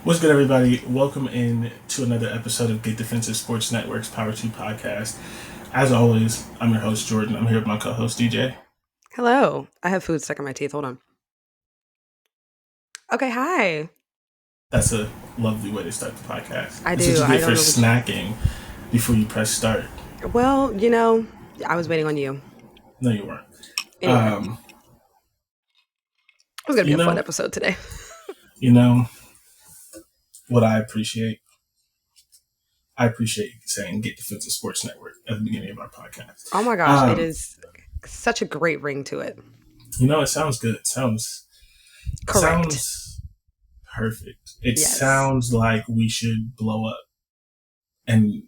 What's good, everybody? Welcome in to another episode of Get Defensive Sports Network's Power 2 podcast. As always, I'm your host, Jordan. I'm here with my co-host, DJ. Hello. I have food stuck in my teeth. Hold on. Okay, hi. That's a lovely way to start the podcast. I That's what do. you I get for don't know snacking before you press start. Well, I was waiting on you. No, you weren't. Anyway, it's going to be You a fun know, episode today. you know what I appreciate? I appreciate saying Get Defensive Sports Network at the beginning of our podcast. Oh my gosh, it is such a great ring to it. It sounds good. It sounds Correct. perfect. It Yes. sounds like we should blow up. And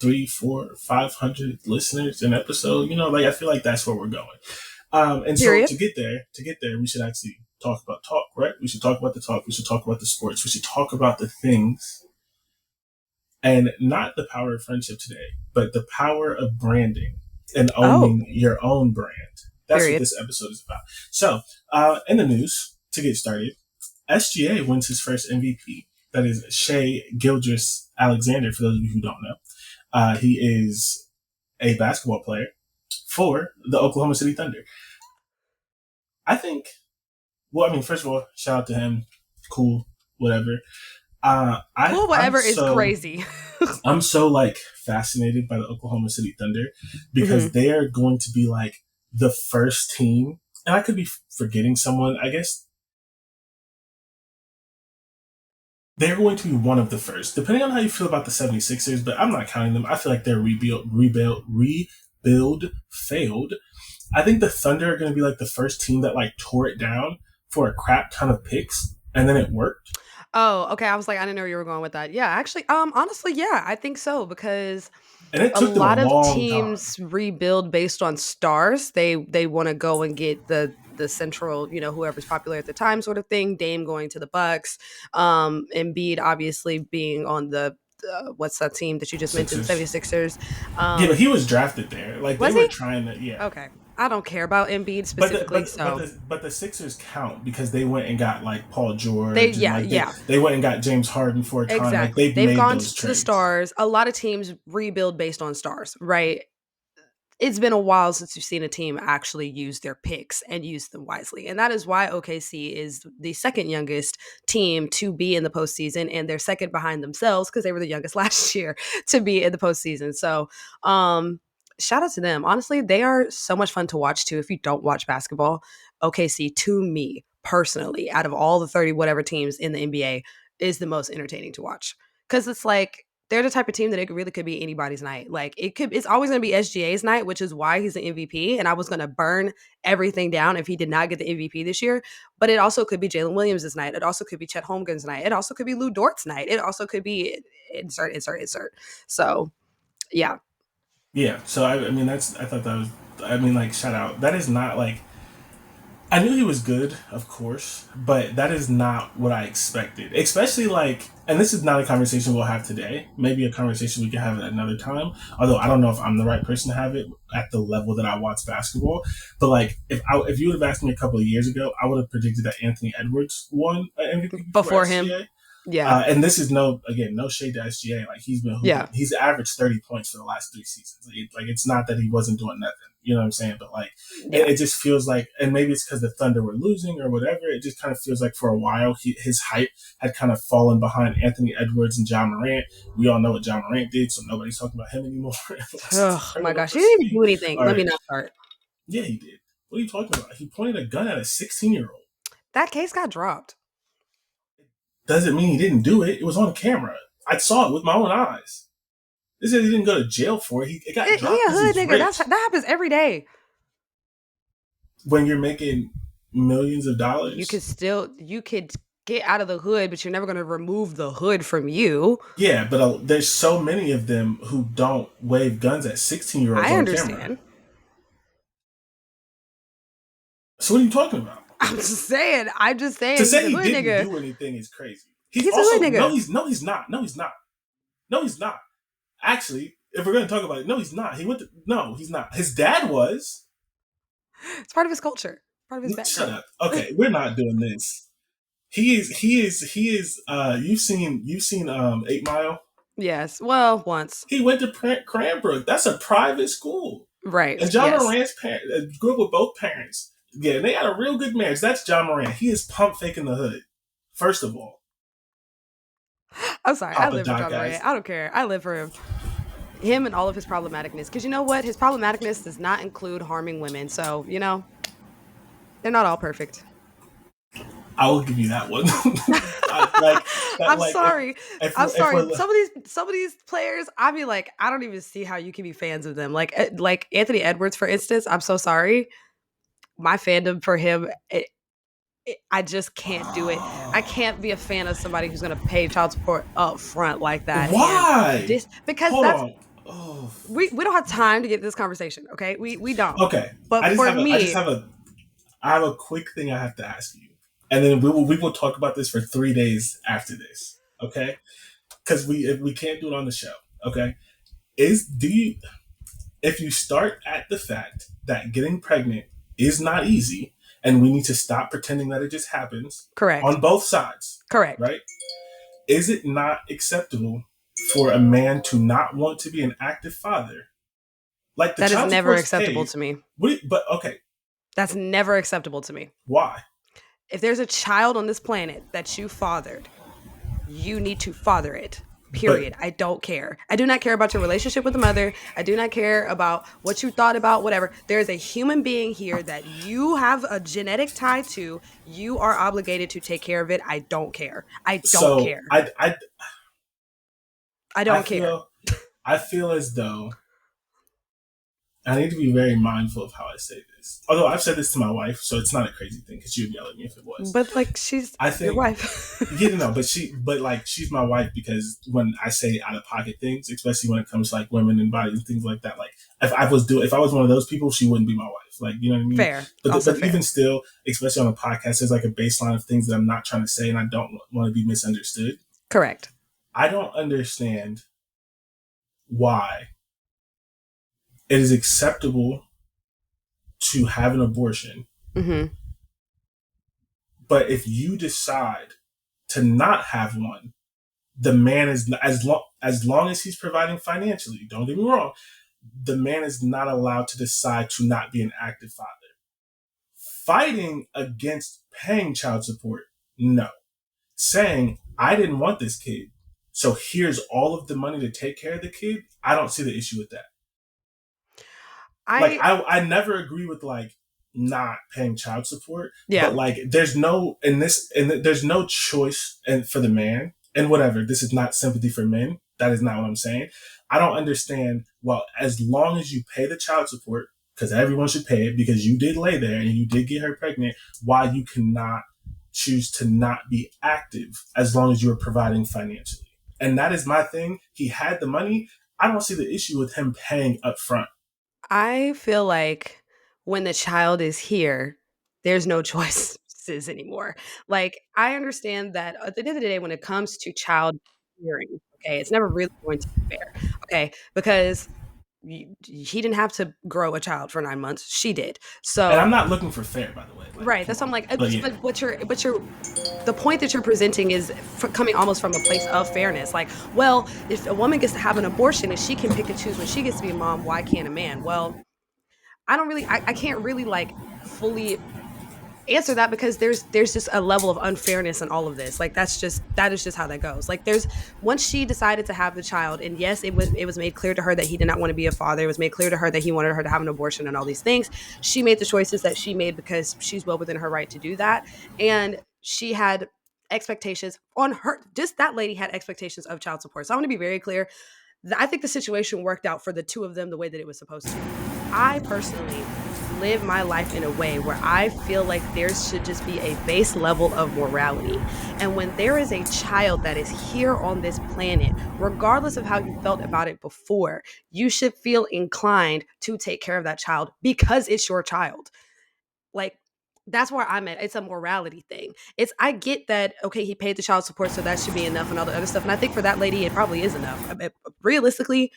3, 4, 500 listeners an episode. I feel like that's where we're going. And Period. So to get there, we should actually talk about talk, right? We should talk about the talk. We should talk about the sports. We should talk about the things, and not the power of friendship today, but the power of branding and owning your own brand. That's Period. what this episode is about. So, in the news, to get started, SGA wins his first MVP. That is Shai Gilgeous-Alexander, for those of you who don't know. He is a basketball player for the Oklahoma City Thunder. I think, first of all, shout out to him. Cool, whatever. Cool, whatever is crazy. I'm so fascinated by the Oklahoma City Thunder because they are going to be the first team, and I could be forgetting someone, I guess. They're going to be one of the first, depending on how you feel about the 76ers, but I'm not counting them. I feel like their rebuild failed. I think the Thunder are going to be the first team that tore it down for a crap ton of picks, and then it worked. Oh, okay. I was like, I didn't know you were going with that. Yeah, actually, honestly, yeah, I think so because and it took a lot them a of long teams time. rebuild based on stars. They want to go and get the central, whoever's popular at the time sort of thing. Dame going to the Bucks, Embiid obviously being on the what's that team that you just mentioned, 76ers. Yeah, but he was drafted there. Was They were he? trying to, yeah. Okay. I don't care about Embiid specifically, but the Sixers count because they went and got Paul George. They went and got James Harden for a time. Exactly. They've made gone those to trades. the stars. A lot of teams rebuild based on stars, right? It's been a while since you've seen a team actually use their picks and use them wisely. And that is why OKC is the second youngest team to be in the postseason, and they're second behind themselves because they were the youngest last year to be in the postseason. So shout out to them. Honestly, they are so much fun to watch too. If you don't watch basketball, OKC to me personally, out of all the 30 whatever teams in the NBA, is the most entertaining to watch. Because it's they're the type of team that it really could be anybody's night. It's always going to be SGA's night, which is why he's an MVP. And I was going to burn everything down if he did not get the MVP this year. But it also could be Jalen Williams' night. It also could be Chet Holmgren's night. It also could be Lou Dort's night. It also could be insert. So, yeah. Yeah. So I thought that was. Shout out. That is not I knew he was good, of course, but that is not what I expected. Especially and this is not a conversation we'll have today. Maybe a conversation we can have at another time. Although I don't know if I'm the right person to have it at the level that I watch basketball. But if you would have asked me a couple of years ago, I would have predicted that Anthony Edwards won an MVP before him. Yeah. And this is no shade to SGA. He's been hooping. He's averaged 30 points for the last 3 seasons. It's not that he wasn't doing nothing. You know what I'm saying? But it just feels and maybe it's because the Thunder were losing or whatever. It just kind of feels like for a while his hype had kind of fallen behind Anthony Edwards and John Morant. We all know what John Morant did, so nobody's talking about him anymore. Oh my gosh, he didn't even do anything. Let me not start. Yeah, he did. What are you talking about? He pointed a gun at a 16-year-old. That case got dropped. Doesn't mean he didn't do it. It was on camera. I saw it with my own eyes. This is he didn't go to jail for it. It got dropped. He a hood nigga. That happens every day. When you're making millions of dollars, you could get out of the hood, but you're never going to remove the hood from you. Yeah, but there's so many of them who don't wave guns at 16-year-olds. I understand. Camera. So what are you talking about? I'm just saying. To say he didn't do anything is crazy. He's also, a hood nigga. No, he's not. Actually, if we're going to talk about it, no, he's not. No, he's not. His dad was. It's part of his culture. Part of his background. Shut up. Okay, we're not doing this. He is. You've seen 8 Mile. Yes. Well, once. He went to Cranbrook. That's a private school. Right. And John Yes. Morant's parents grew up with both parents. Yeah, and they had a real good marriage. That's John Morant. He is pump faking the hood. First of all, I'm sorry. I Papa live for Doc John Morant. guys. I don't care. I live for him and all of his problematicness. Because you know what? His problematicness does not include harming women. So, they're not all perfect. I will give you that one. Like that. I'm Like sorry. if I'm we're, if sorry. we're Some of these players, I'd be like, I don't even see how you can be fans of them. Like Anthony Edwards, for instance. I'm so sorry. My fandom for him, I just can't do it. I can't be a fan of somebody who's going to pay child support up front like that. And why? this because Hold that's on. Oh, we don't have time to get this conversation. Okay, we don't. okay. But for me, I have a quick thing I have to ask you, and then we will talk about this for 3 days after this. Okay, because we can't do it on the show. Okay, is do you if you start at the fact that getting pregnant is not easy, and we need to stop pretending that it just happens correct, on both sides, correct. right? Is it not acceptable for a man to not want to be an active father? Like the That is child never support's acceptable paid. to me. But okay, That's never acceptable to me. why? If there's a child on this planet that you fathered, you need to father it. But Period. I don't care. I do not care about your relationship with the mother. I do not care about what you thought about, whatever. There is a human being here that you have a genetic tie to. You are obligated to take care of it. I don't care. I don't so care. I I I don't care. feel as though I need to be very mindful of how I say this. Although I've said this to my wife, so it's not a crazy thing because she would yell at me if it was. But like she's I your think wife. yeah, no, but like she's my wife because when I say out of pocket things, especially when it comes to like women and bodies and things like that, like if I was one of those people, she wouldn't be my wife. Like you know what I mean? Fair. But Also but fair. even still, especially on a podcast, there's like a baseline of things that I'm not trying to say, and I don't want to be misunderstood. Correct. I don't understand why it is acceptable to have an abortion, Mm-hmm. but if you decide to not have one, the man is as long as he's providing financially. Don't get me wrong. The man is not allowed to decide to not be an active father. Fighting against paying child support, no. Saying I didn't want this kid, so here's all of the money to take care of the kid. I don't see the issue with that. Like I I never agree with like not paying child support, but yeah. like there's no in this and there's no choice and for the man and whatever. This is not sympathy for men. That is not what I'm saying. I don't understand. Well, as long as you pay the child support, because everyone should pay it because you did lay there and you did get her pregnant, why you cannot choose to not be active as long as you're providing financially. And that is my thing. He had the money. I don't see the issue with him paying up front. I feel like when the child is here, there's no choices anymore. Like, I understand that at the end of the day, when it comes to child rearing, okay, it's never really going to be fair, okay, because he didn't have to grow a child for 9 months. She did. And I'm So, not looking for fair, by the way. Like, right. come That's what I'm on. like. But yeah, But the point that you're presenting is coming almost from a place of fairness. Like, well, if a woman gets to have an abortion and she can pick and choose when she gets to be a mom, why can't a man? Well, I can't really like fully answer that because there's just a level of unfairness in all of this. Like that is just how that goes. Like there's once she decided to have the child, and yes, it was made clear to her that he did not want to be a father. It was made clear to her that he wanted her to have an abortion and all these things. She made the choices that she made because she's well within her right to do that. And she had expectations on her, just that lady had expectations of child support. So I want to be very clear. I think the situation worked out for the two of them the way that it was supposed to. I personally live my life in a way where I feel like there should just be a base level of morality. And when there is a child that is here on this planet, regardless of how you felt about it before, you should feel inclined to take care of that child because it's your child. Like, that's where I'm at. It's a morality thing. I get that, okay, he paid the child support, so that should be enough and all the other stuff. And I think for that lady, it probably is enough. I mean, realistically,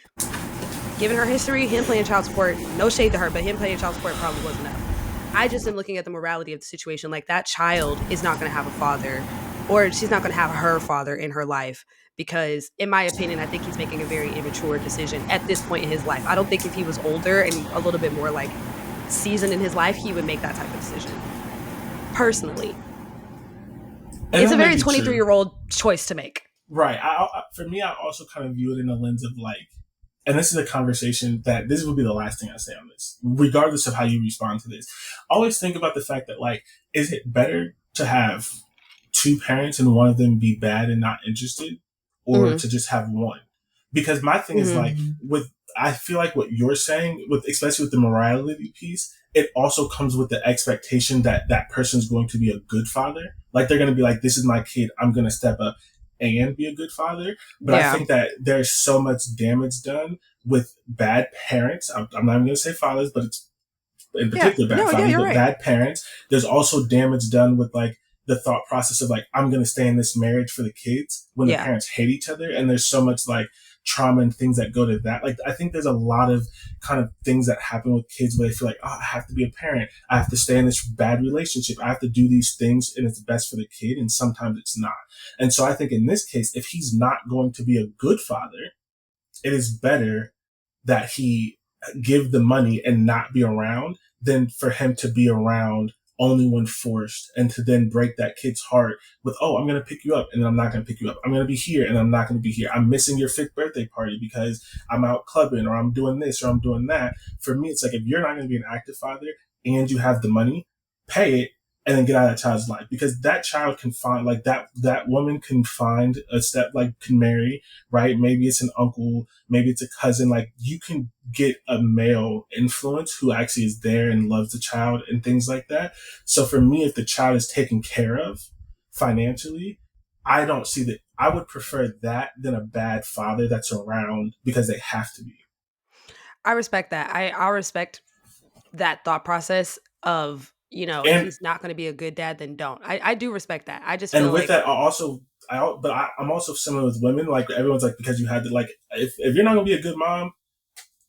given her history, him paying child support, no shade to her, but him paying child support probably was enough. I just am looking at the morality of the situation. Like, that child is not going to have a father or she's not going to have her father in her life because in my opinion I think he's making a very immature decision at this point in his life. I don't think if he was older and a little bit more like seasoned in his life he would make that type of decision. Personally, And it's that a may very be true. 23-year-old choice to make. Right. For me, I also kind of view it in the lens of like, and this is a conversation that this will be the last thing I say on this, regardless of how you respond to this. Always think about the fact that like, is it better to have two parents and one of them be bad and not interested, or Mm-hmm. to just have one? Because my thing is Mm-hmm. like with I feel like what you're saying with especially with the morality piece, it also comes with the expectation that that person's going to be a good father. Like they're going to be like, this is my kid. I'm going to step up and be a good father. But I Yeah. think that there's so much damage done with bad parents. I'm not even going to say fathers, but it's in Yeah. particular bad No, yeah, fathers, you're but right. bad parents. There's also damage done with like the thought process of like, I'm going to stay in this marriage for the kids when the Yeah. parents hate each other. And there's so much like trauma and things that go to that. Like, I think there's a lot of kind of things that happen with kids where they feel like, oh, I have to be a parent. I have to stay in this bad relationship. I have to do these things and it's best for the kid. And sometimes it's not. And so I think in this case, if he's not going to be a good father, it is better that he give the money and not be around than for him to be around only when forced and to then break that kid's heart with, oh, I'm going to pick you up and then I'm not going to pick you up. I'm going to be here and I'm not going to be here. I'm missing your fifth birthday party because I'm out clubbing or I'm doing this or I'm doing that. For me, it's like if you're not going to be an active father and you have the money, pay it and then get out of that child's life because that child can find like that woman can find a step like can marry, right? Maybe it's an uncle, maybe it's a cousin. Like you can get a male influence who actually is there and loves the child and things like that. So for me, if the child is taken care of financially, I don't see that. I would prefer that than a bad father that's around because they have to be. I respect that. I respect that thought process of, if And he's not going to be a good dad, then don't. I do respect that. I just feel and with like, that, I'm also similar with women. Like everyone's like because you had to like if you're not gonna be a good mom,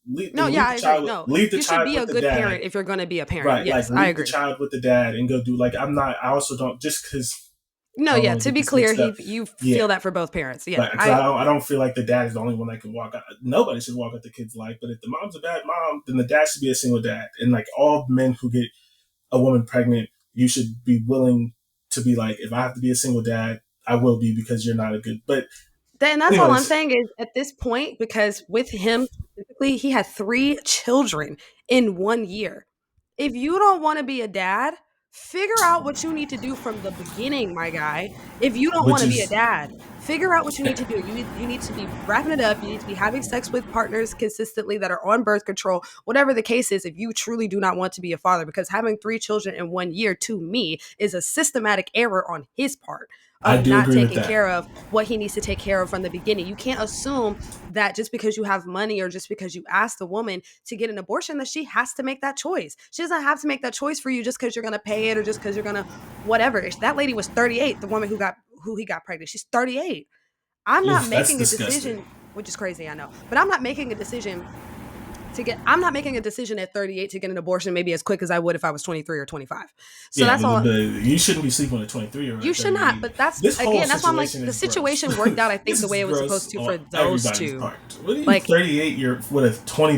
no, yeah, I agree. No, leave the you should child be a with the good dad. parent if you're going to be a parent. Right, like Yes, I leave the agree. child with the dad and go do like I'm not. I also don't just because No, I don't yeah, want to to get be this clear, mixed up. you Yeah, feel that for both parents. Yeah, like because I don't feel like the dad is the only one that can walk out. Nobody should walk out the kid's life. But if the mom's a bad mom, then the dad should be a single dad. And like all men who get a woman pregnant, you should be willing to be like, if I have to be a single dad, I will be because you're not a good. But then that's all I'm anyways, saying is at this point, because with him specifically, he had 3 children in 1 year. If you don't want to be a dad, figure out what you need to do from the beginning, my guy. If you don't want which to be a is dad, figure out what you need to do. You need to be wrapping it up. You need to be having sex with partners consistently that are on birth control. Whatever the case is, if you truly do not want to be a father, because having 3 children in 1 year to me is a systematic error on his part I of do not agree with taking that. care of what he needs to take care of from the beginning. You can't assume that just because you have money or just because you ask the woman to get an abortion that she has to make that choice. She doesn't have to make that choice for you just because you're going to pay it or just because you're going to whatever. That lady was 38, the woman who he got pregnant. She's 38. I'm not Oof, that's making a disgusting. decision, which is crazy, I know. But I'm not making a decision at 38 to get an abortion maybe as quick as I would if I was 23 or 25. So Yeah, that's all. you shouldn't be sleeping with a 23 or a You should not, 38. but that's This whole again, that's why I'm like situation the is gross. situation worked out I think This the is way it was gross supposed to on for those everybody's two. part. What are you Like 38? You're with a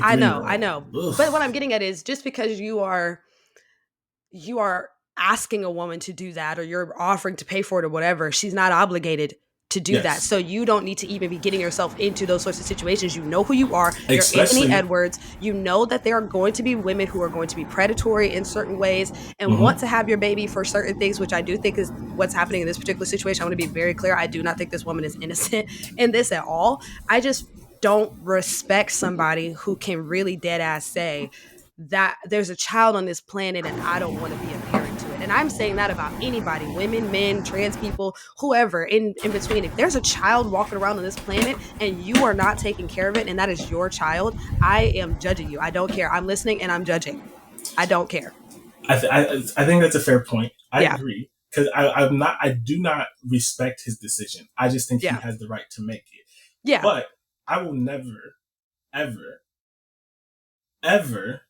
I 23 know, year I old. know. Ugh. But what I'm getting at is just because you are asking a woman to do that or you're offering to pay for it or whatever, she's not obligated to do that. Yes, So you don't need to even be getting yourself into those sorts of situations. You know who you are. You're Anthony especially. Edwards. You know that there are going to be women who are going to be predatory in certain ways and want Mhm. to have your baby for certain things, which I do think is what's happening in this particular situation. I want to be very clear. I do not think this woman is innocent in this at all. I just don't respect somebody who can really dead ass say that there's a child on this planet and I don't want to be a parent to it. And I'm saying that about anybody, women, men, trans people, whoever in between. If there's a child walking around on this planet and you are not taking care of it and that is your child, I am judging you. I don't care. I'm listening and I'm judging. I don't care. I think that's a fair point. I Yeah. agree because I do not respect his decision. I just think he Yeah. has the right to make it. Yeah. But I will never, ever, ever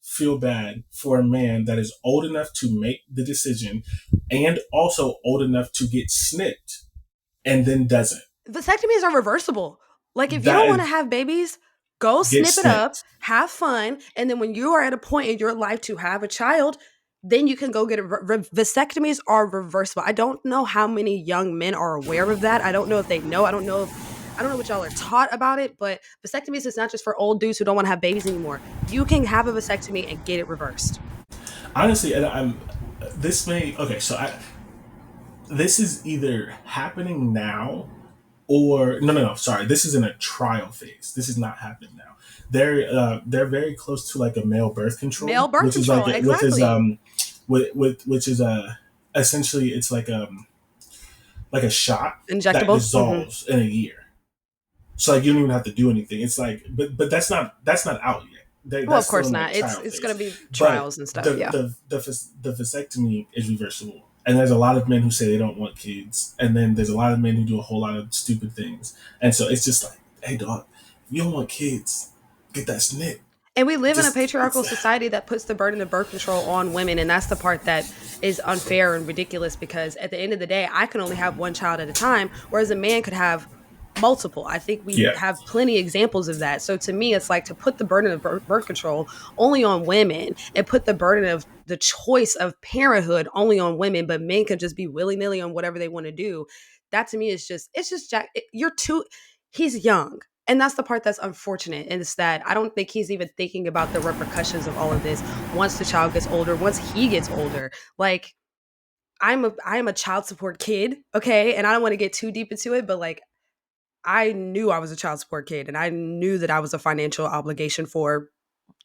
feel bad for a man that is old enough to make the decision and also old enough to get snipped and then doesn't. Vasectomies are reversible. Like if you don't That want is, to have babies, go get snip it up, snipped. have fun, and then when you are at a point in your life to have a child, then you can go get it. Vasectomies are reversible. I don't know how many young men are aware of that. I don't know if they know. I don't know what y'all are taught about it, but vasectomies is not just for old dudes who don't want to have babies anymore. You can have a vasectomy and get it reversed. Honestly, and I'm this may okay. So this is either happening now or no. Sorry, this is in a trial phase. This is not happening now. They're very close to like a male birth control, Male birth which is control, exactly. which is essentially it's like a shot that Injectable. dissolves in a year. So like you don't even have to do anything. It's like, but that's not out yet. Well, of That's still course in like not. It's trial it's gonna phase. be But trials and stuff. the Yeah. the the, the vasectomy is reversible, and there's a lot of men who say they don't want kids, and then there's a lot of men who do a whole lot of stupid things, and so it's just like, hey dog, if you don't want kids, get that snip. And we live in a Just patriarchal society that puts the burden of birth control on women. And that's the part that is unfair and ridiculous because at the end of the day, I can only have one child at a time, whereas a man could have multiple. I think we yeah, have plenty examples of that. So to me, it's like to put the burden of birth control only on women and put the burden of the choice of parenthood only on women, but men can just be willy nilly on whatever they want to do. That to me is just, it's just, you're too, he's young. And that's the part that's unfortunate. And it's that I don't think he's even thinking about the repercussions of all of this once the child gets older, once he gets older. Like, I am a child support kid, okay? And I don't want to get too deep into it, but like I knew I was a child support kid and I knew that I was a financial obligation for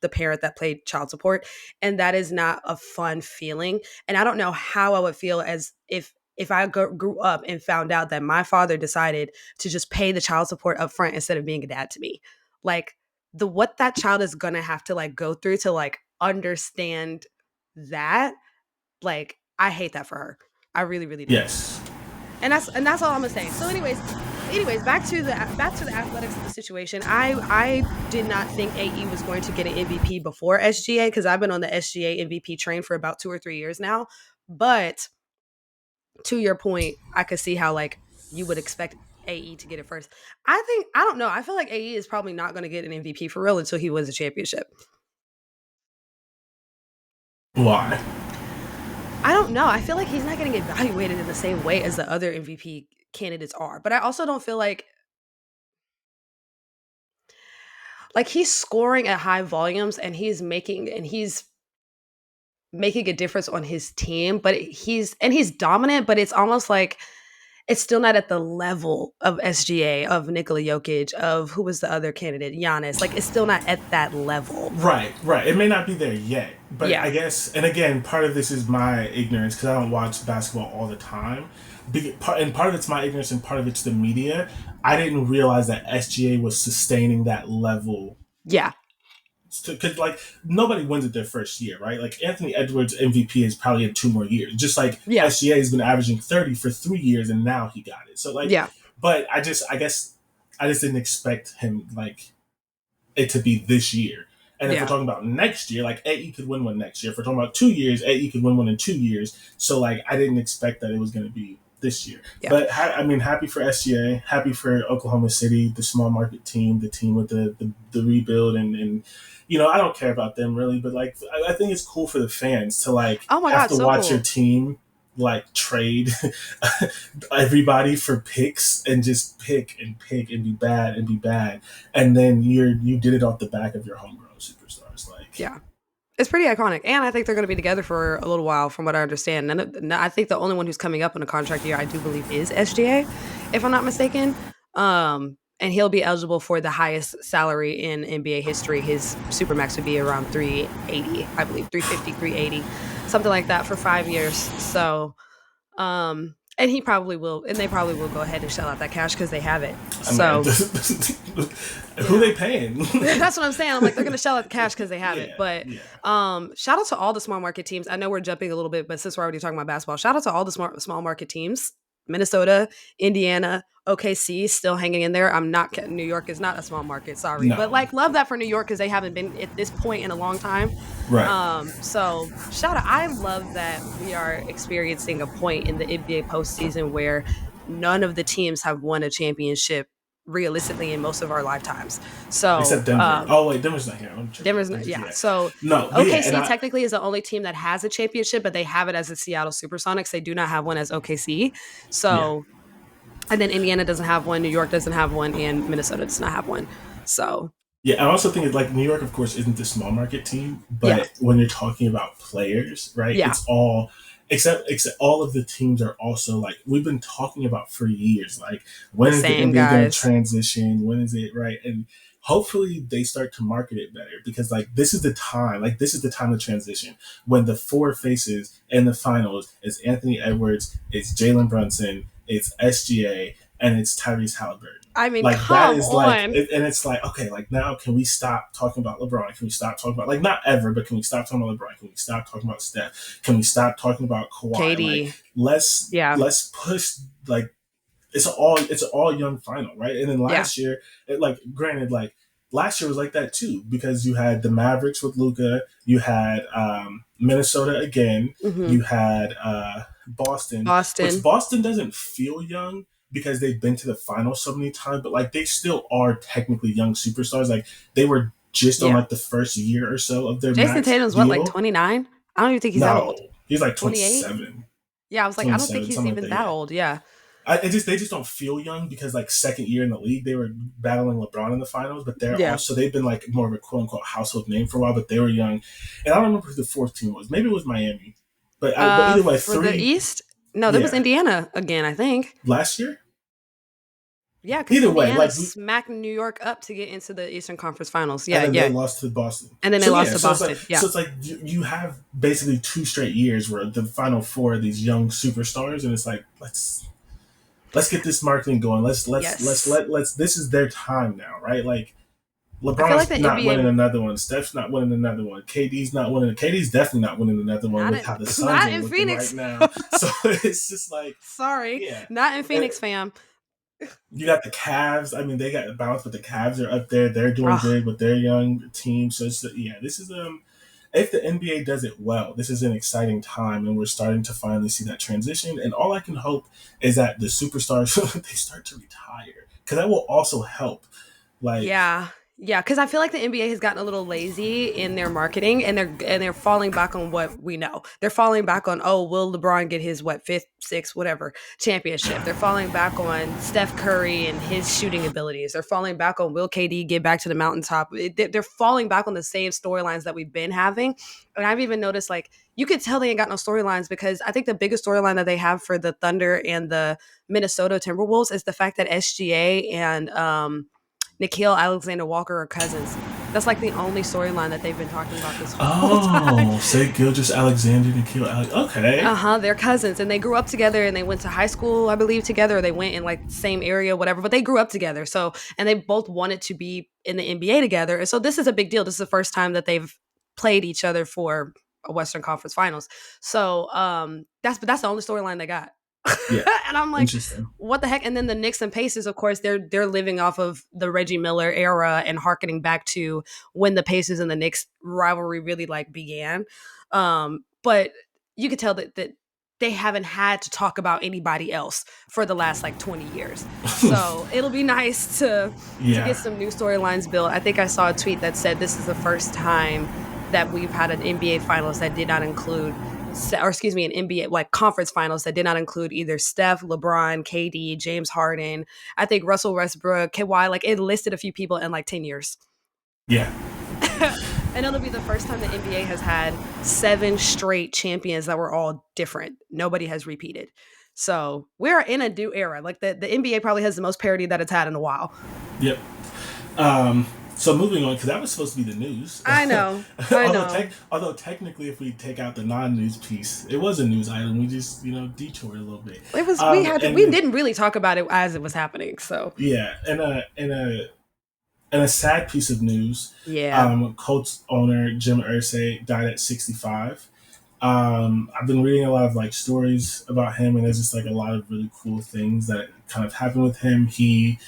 the parent that paid child support, and that is not a fun feeling. And I don't know how I would feel as if I grew up and found out that my father decided to just pay the child support up front instead of being a dad to me. Like the what that child is gonna have to like go through to like understand that, like I hate that for her. I really, really do. yes, And that's all I'm gonna say. So, anyways, back to the athletics of the situation. I did not think AE was going to get an MVP before SGA because I've been on the SGA MVP train for about 2 or 3 years now. But to your point, I could see how like you would expect AE to get it first. I don't know. I feel like AE is probably not going to get an MVP for real until he wins a championship. why? I don't know. I feel like he's not getting evaluated in the same way as the other MVP candidates are. But I also don't feel like he's scoring at high volumes and he's making a difference on his team, but he's dominant, but it's almost like it's still not at the level of SGA, of Nikola Jokic, of who was the other candidate, Giannis. Like it's still not at that level. Right, right. It may not be there yet, but Yeah. I guess, and again, part of this is my ignorance because I don't watch basketball all the time. And part of it's my ignorance, and part of it's the media. I didn't realize that SGA was sustaining that level Yeah. because like nobody wins it their first year, right? Like Anthony Edwards MVP is probably in 2 more years, just like Yeah. SGA has been averaging 30 for 3 years, and now he got it. So like, Yeah. but I guess I just didn't expect him like it to be this year. And if we're Yeah. talking about next year, like AE could win one next year. If we're talking about 2 years, AE could win one in 2 years. So like I didn't expect that it was going to be this year. Yeah. But I mean, happy for SGA, happy for Oklahoma City, the small market team, the team with the rebuild, and I don't care about them really, but like I think it's cool for the fans to like Oh my have God, to so watch your cool. team like trade everybody for picks and just pick and be bad and be bad, and then you did it off the back of your homegrown superstars. Like, Yeah. It's pretty iconic. And I think they're going to be together for a little while, from what I understand. I think the only one who's coming up on a contract year, I do believe, is SGA, if I'm not mistaken. And he'll be eligible for the highest salary in NBA history. His supermax would be around 380, I believe, 350, 380, something like that for 5 years. So, and he probably will, and they probably will go ahead and shell out that cash because they have it. I mean, So, who yeah. they paying? That's what I'm saying. I'm like, they're gonna shell out the cash because they have it. Yeah, But yeah. shout out to all the small market teams. I know we're jumping a little bit, but since we're already talking about basketball, shout out to all the small market teams Minnesota, Indiana, OKC still hanging in there. I'm not New York is not a small market, sorry, but No, like love that for New York because they haven't been at this point in a long time. right. So shout out. I love that we are experiencing a point in the NBA postseason where none of the teams have won a championship realistically in most of our lifetimes. Except So Denver. Oh wait, Denver's not here. I'm tripping. Denver's not, yeah. Yeah. So No, but yeah, and OKC technically is the only team that has a championship, but they have it as the Seattle Supersonics. They do not have one as OKC. yeah. So and then Indiana doesn't have one, New York doesn't have one, and Minnesota does not have one. So Yeah, I also think it's like New York, of course, isn't the small market team, yeah, but when you're talking about players, right? yeah, It's all except all of the teams are also like we've been talking about for years. Like the when is the same NBA going to guys. transition? When is it right? And hopefully they start to market it better because like this is the time. Like this is the time of transition when the four faces in the finals is Anthony Edwards, it's Jalen Brunson, it's SGA, and it's Tyrese Halliburton. I mean, Like that come is like, on, and it's like, okay, like now can we stop talking about LeBron? Can we stop talking about like not ever, but can we stop talking about LeBron? Can we stop talking about Steph? Can we stop talking about Kawhi? Like KD. let's Yeah, let's push like it's all young final, right? And then yeah, last year, like granted, like last year was like that too because you had the Mavericks with Luca, you had Minnesota again, hmm you had Boston, which Boston. Boston doesn't feel young because they've been to the finals so many times, but like they still are technically young superstars. Like they were just on Yeah, like the first year or so of their Jason max Tatum's what, like deal. 29? I don't even think he's that No, old. he's like 28? 27, Yeah, I was like, I don't think 27, he's something like even that. that Yeah. old. Yeah. They just don't feel young because like second year in the league they were battling LeBron in the finals, but Yeah. they've been like more of a quote unquote household name for a while, but they were young, and I don't remember who the fourth team was. Maybe it was Miami, but either way, For the three, East, no, there was yeah, Indiana again, I think. last year. Yeah, because Either way, Indiana like smacked New York up to get into the Eastern Conference Finals. and Yeah, then they yeah. lost to Boston. And then they So lost yeah, to Boston. Yeah. so it's like you have basically two straight years where the final four are these young superstars, and it's like let's get this marketing going. Yes. Let's this is their time now, right? Like I feel like LeBron's the not winning NBA another one. Steph's not winning another one. KD's not winning. KD's definitely not winning another one not with in how the Suns not are in looking right Phoenix. now. So it's just like, Sorry. yeah. Not in And Phoenix, fam. you got the Cavs. I mean, they got the balance, but the Cavs are up there. They're doing Oh, good with their young team. So it's yeah, this is if the NBA does it well, this is an exciting time, and we're starting to finally see that transition. And all I can hope is that the superstars they start to retire because that will also help. Like, yeah. Yeah, because I feel like the NBA has gotten a little lazy in their marketing, and they're falling back on what we know. They're falling back on, oh, will LeBron get his what, fifth, sixth, whatever championship? They're falling back on Steph Curry and his shooting abilities. They're falling back on, will KD get back to the mountaintop? They're falling back on the same storylines that we've been having. And I've even noticed, like, you could tell they ain't got no storylines because I think the biggest storyline that they have for the Thunder and the Minnesota Timberwolves is the fact that SGA and Nikhil Alexander Walker are cousins. That's like the only storyline that they've been talking about this whole time. oh, say Gilgis Alexander and Kill Alex. Okay. They're cousins and they grew up together and they went to high school, I believe, together. They went in like the same area, whatever, but they grew up together. So, and they both wanted to be in the NBA together. And so this is a big deal. This is the first time that they've played each other for a Western Conference Finals. So, that's the only storyline they got. Yeah. And I'm like, Interesting. what the heck? And then the Knicks and Pacers, of course, they're living off of the Reggie Miller era and harkening back to when the Pacers and the Knicks rivalry really like began. But you could tell that they haven't had to talk about anybody else for the last like 20 years. So it'll be nice to get Yeah. some new storylines built. I think I saw a tweet that said this is the first time that we've had an NBA finals that did not include or excuse me, an NBA like conference finals that did not include either Steph, LeBron, KD, James Harden. I think Russell Westbrook, KY, like it listed a few people in like 10 years. Yeah. And it'll be the first time the NBA has had 7 straight champions that were all different. Nobody has repeated. So we're in a new era. Like the NBA probably has the most parity that it's had in a while. Yep. Um, so moving on, because that was supposed to be the news. I know. I know. Although technically, if we take out the non-news piece, it was a news item. We just detoured a little bit. It was we And didn't really talk about it as it was happening. So yeah, and a sad piece of news. yeah. Colts owner Jim Irsay died at 65. I've been reading a lot of like stories about him, and there's just like a lot of really cool things that kind of happened with him. He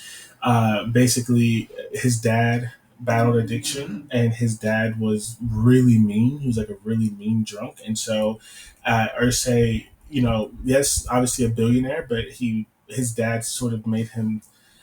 basically his dad battled addiction, and his dad was really mean. He was like a really mean drunk, and so Irsay, yes, obviously a billionaire, but his dad sort of made him.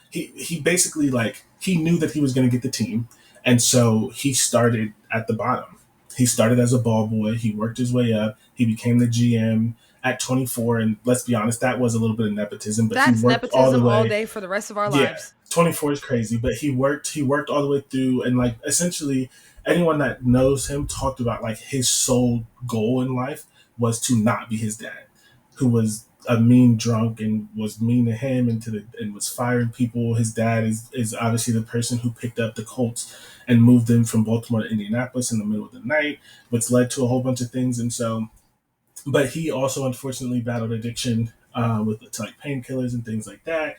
He basically like he knew that he was going to get the team, and so he started at the bottom. He started as a ball boy. He worked his way up. He became the GM at 24, and let's be honest, that was a little bit of nepotism, but he That's worked all the nepotism all way. day for the rest of our Yeah, lives. 24 is crazy, but he worked all the way through, and like essentially anyone that knows him talked about like his sole goal in life was to not be his dad, who was a mean drunk and was mean to him and was firing people. His dad is obviously the person who picked up the Colts and moved them from Baltimore to Indianapolis in the middle of the night, which led to a whole bunch of things. And so, but he also unfortunately battled addiction with like painkillers and things like that.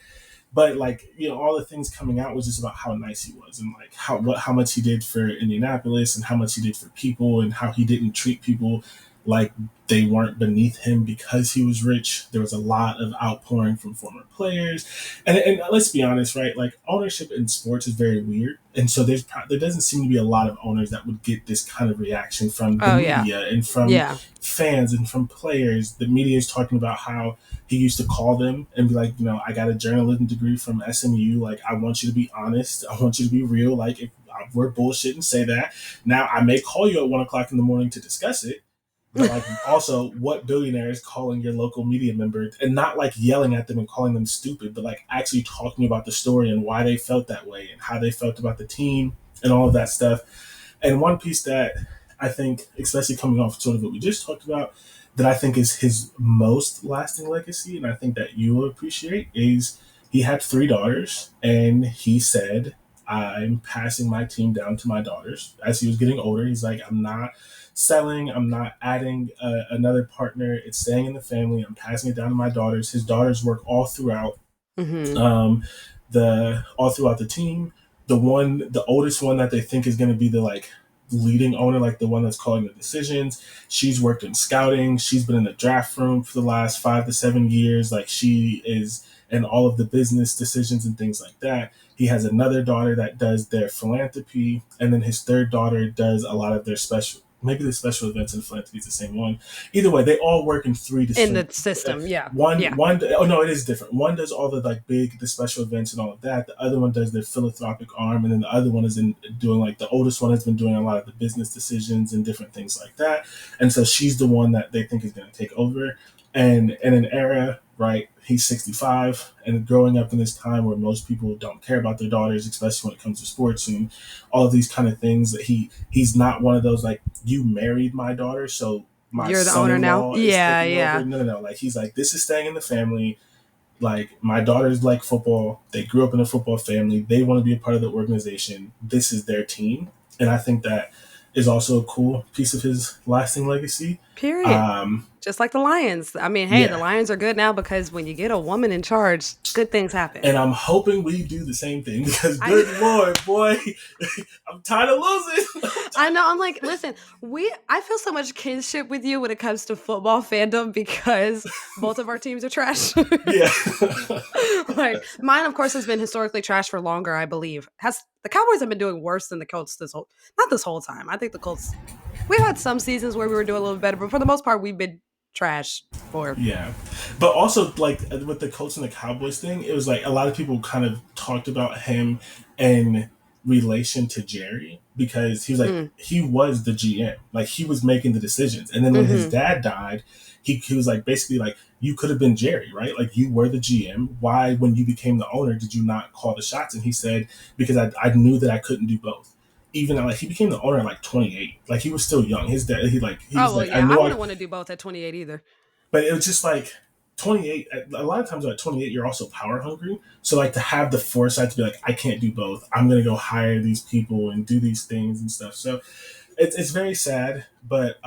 But like all the things coming out was just about how nice he was, and like how much he did for Indianapolis, and how much he did for people, and how he didn't treat people like they weren't beneath him because he was rich. There was a lot of outpouring from former players, and let's be honest, right? Like ownership in sports is very weird, and so there doesn't seem to be a lot of owners that would get this kind of reaction from the Oh yeah. media and from Yeah. fans and from players. The media is talking about how he used to call them and be like, I got a journalism degree from SMU. Like, I want you to be honest. I want you to be real. Like, if we're bullshitting, say that. Now, I may call you at 1 o'clock in the morning to discuss it, but like, also, what billionaire is calling your local media member and not like yelling at them and calling them stupid, but like actually talking about the story and why they felt that way and how they felt about the team and all of that stuff. And one piece that I think, especially coming off sort of what we just talked about, that I think is his most lasting legacy, and I think that you will appreciate, is he had three daughters, and he said, I'm passing my team down to my daughters. As he was getting older, he's like, I'm not selling, I'm not adding another partner. It's staying in the family. I'm passing it down to my daughters. His daughters work all throughout Hmm. um, the all throughout the team. The oldest one that they think is going to be the like leading owner, like the one that's calling the decisions. She's worked in scouting. She's been in the draft room for the last 5 to 7 years. Like she is in all of the business decisions and things like that. He has another daughter that does their philanthropy, and then his third daughter does a lot of their special. Maybe the special events and philanthropy is the same one. Either way, they all work in three In the distinct system. Yeah. one Yeah. one oh no, it is different. One does all the like big the special events and all of that. The other one does their philanthropic arm, and then the other one is in doing like the oldest one has been doing a lot of the business decisions and different things like that. And so she's the one that they think is going to take over. And in an era, right, he's 65, and growing up in this time where most people don't care about their daughters, especially when it comes to sports and all of these kind of things, that he's not one of those like, you married my daughter, so my You're the owner now. son-in-law is Yeah. taking over. Yeah. No, no, no. Like he's like, this is staying in the family. Like my daughters like football. They grew up in a football family. They want to be a part of the organization. This is their team, and I think that is also a cool piece of his lasting legacy. Period. Um, Just like the Lions. I mean, hey, the yeah, Lions are good now because when you get a woman in charge, good things happen. and I'm hoping we do the same thing because, I good lord, boy, I'm tired of losing. I know. I'm like, listen, I feel so much kinship with you when it comes to football fandom because both of our teams are trash. Yeah, Like mine, of course, has been historically trash for longer. I believe has the Cowboys have been doing worse than the Colts this whole not this whole time. I think the Colts we've had some seasons where we were doing a little better, but for the most part, we've been trash for. yeah, but also like with the Colts and the Cowboys thing, it was like a lot of people kind of talked about him in relation to Jerry because he was like Mm, he was the GM, like he was making the decisions, and then when his hmm. dad died, he was like basically like you could have been Jerry, right? Like you were the GM. Why, when you became the owner, did you not call the shots? And he said because I knew that I couldn't do both. Even like he became the owner at like 28, like he was still young. His dad, he Oh was well, like I yeah, I knew I wouldn't want to do both at 28 either. but it was just like 28. A lot of times at 28, you're also power hungry. So like to have the foresight to be like, I can't do both. I'm gonna go hire these people and do these things and stuff. So it's very sad, but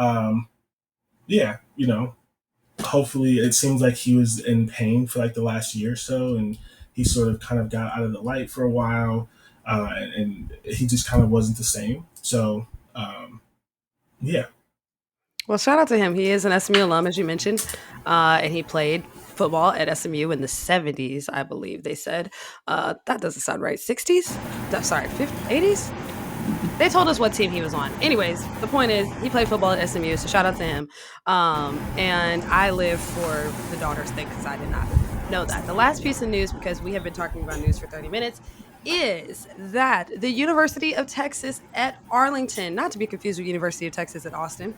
yeah, hopefully it seems like he was in pain for like the last year or so, and he sort of kind of got out of the light for a while, and he just kind of wasn't the same. So yeah, Well, shout out to him. He is an SMU alum, as you mentioned, and he played football at SMU in the 70s, I believe they said. That doesn't sound right. 60s? Sorry, 50s, 80s? They told us what team he was on. Anyways, the point is he played football at SMU, so shout out to him. And I live for the daughter's thing because I did not know that. The last piece of news, because we have been talking about news for 30 minutes, is that the University of Texas at Arlington, not to be confused with University of Texas at Austin,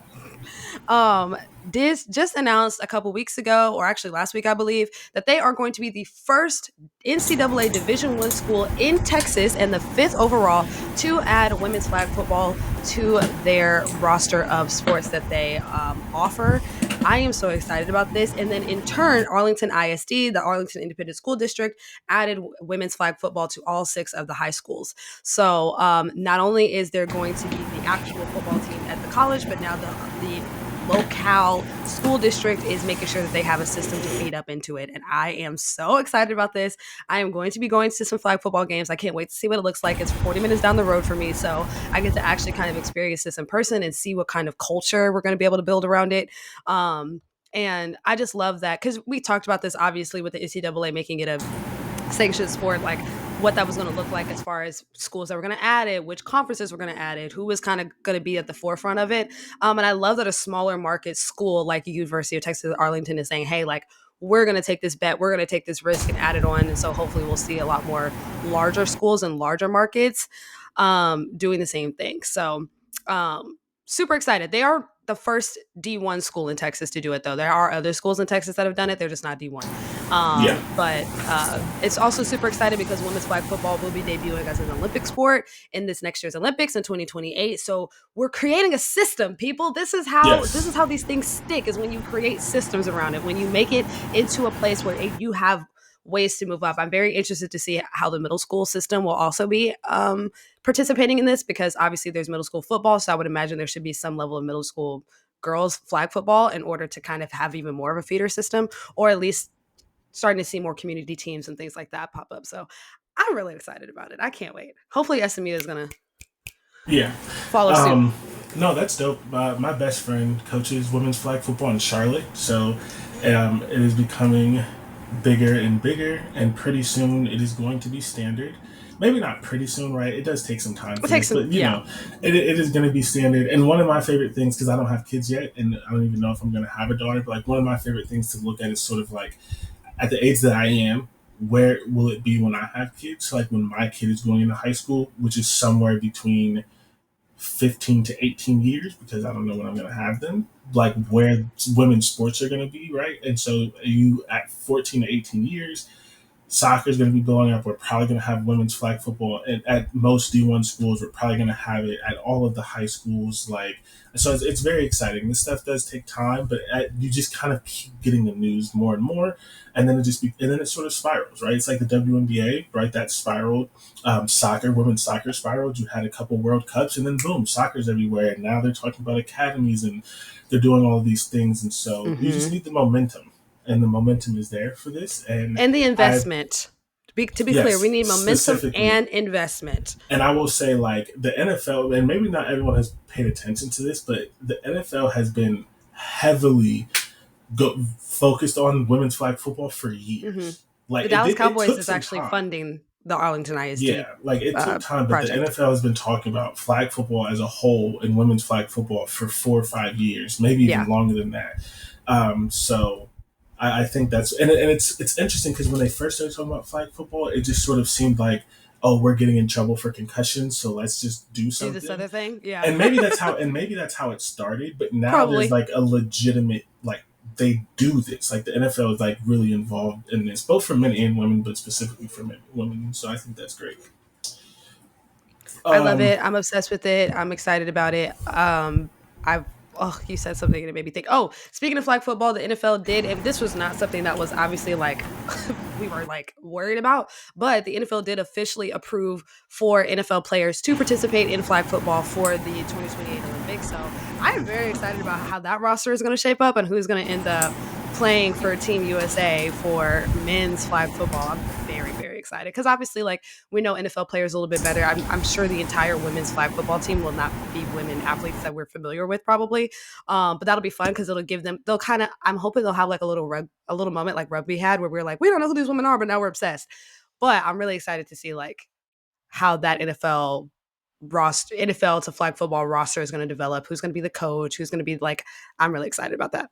this just announced a couple weeks ago, or actually last week, I believe, that they are going to be the first NCAA Division I school in Texas and the fifth overall to add women's flag football to their roster of sports that they offer. I am so excited about this. And then in turn, Arlington ISD, the Arlington Independent School District, added women's flag football to all 6 of the high schools. So not only is there going to be the actual football team at the college, but now the locale school district is making sure that they have a system to feed up into it. And I am so excited about this. I am going to be going to some flag football games. I can't wait to see what it looks like. It's 40 minutes down the road for me. So I get to actually kind of experience this in person and see what kind of culture we're going to be able to build around it. And I just love that because we talked about this obviously with the NCAA making it a sanctioned sport, like what that was going to look like as far as schools that were going to add it, which conferences were going to add it, who was kind of going to be at the forefront of it. And I love that a smaller market school like University of Texas at Arlington is saying, hey, like, we're going to take this bet, we're going to take this risk and add it on. And so hopefully we'll see a lot more larger schools and larger markets doing the same thing. So super excited. They are the first D1 school in Texas to do it, though. There are other schools in Texas that have done it. They're just not D1. Yeah. But it's also super excited because women's flag football will be debuting as an Olympic sport in this next year's Olympics in 2028. So we're creating a system, people. This is how these things stick, is when you create systems around it, when you make it into a place where you have ways to move up. I'm very interested to see how the middle school system will also be participating in this, because obviously there's middle school football. So I would imagine there should be some level of middle school girls flag football in order to kind of have even more of a feeder system, or at least starting to see more community teams and things like that pop up. So I'm really excited about it. I can't wait. Hopefully SMU is going to follow suit. No, that's dope. My best friend coaches women's flag football in Charlotte, so it is becoming bigger and bigger, and pretty soon it is going to be standard. Maybe not pretty soon, right? It does take some time, but you know, it is going to be standard. And one of my favorite things, because I don't have kids yet, and I don't even know if I'm going to have a daughter, but like one of my favorite things to look at is sort of like, at the age that I am, where will it be when I have kids? So like when my kid is going into high school, which is somewhere between 15 to 18 years, because I don't know when I'm going to have them, like where women's sports are going to be, right? And so you at 14 to 18 years, soccer is going to be blowing up. We're probably going to have women's flag football, and at most D1 schools, we're probably going to have it at all of the high schools. Like, so it's very exciting. This stuff does take time, but you just kind of keep getting the news more and more, and then and then it sort of spirals, right? It's like the WNBA, right? That spiraled. Women's soccer spiraled. You had a couple World Cups, and then boom, soccer's everywhere. And now they're talking about academies, and they're doing all of these things, and so you just need the momentum. And the momentum is there for this, and the investment. To be clear, we need momentum and investment. And I will say, like, the NFL, and maybe not everyone has paid attention to this, but the NFL has been heavily focused on women's flag football for years. Mm-hmm. Like the Dallas Cowboys is actually funding the Arlington ISD. Yeah, like it took time, but the NFL has been talking about flag football as a whole and women's flag football for 4 or 5 years, maybe even longer than that. So I think that's, and it's interesting because when they first started talking about flag football, it just sort of seemed like, oh, we're getting in trouble for concussions, so let's just do something. Do this other thing, yeah. And maybe that's how it started. But now there's like a legitimate, like, they do this. Like the NFL is like really involved in this, both for men and women, but specifically for women. So I think that's great. I love it. I'm obsessed with it. I'm excited about it. You said something and it made me think. Oh, speaking of flag football, the NFL did, and this was not something that was obviously like we were like worried about, but the NFL did officially approve for NFL players to participate in flag football for the 2028 Olympics. So I am very excited about how that roster is going to shape up and who's going to end up playing for Team USA for men's flag football. I'm very, very excited excited because obviously, like we know NFL players a little bit better. I'm sure the entire women's flag football team will not be women athletes that we're familiar with, probably. But that'll be fun because it'll give them. They'll kind of. I'm hoping they'll have like a little moment like rugby had, where we're like, we don't know who these women are, but now we're obsessed. But I'm really excited to see like how that NFL to flag football roster is going to develop. Who's going to be the coach? Who's going to be like? I'm really excited about that.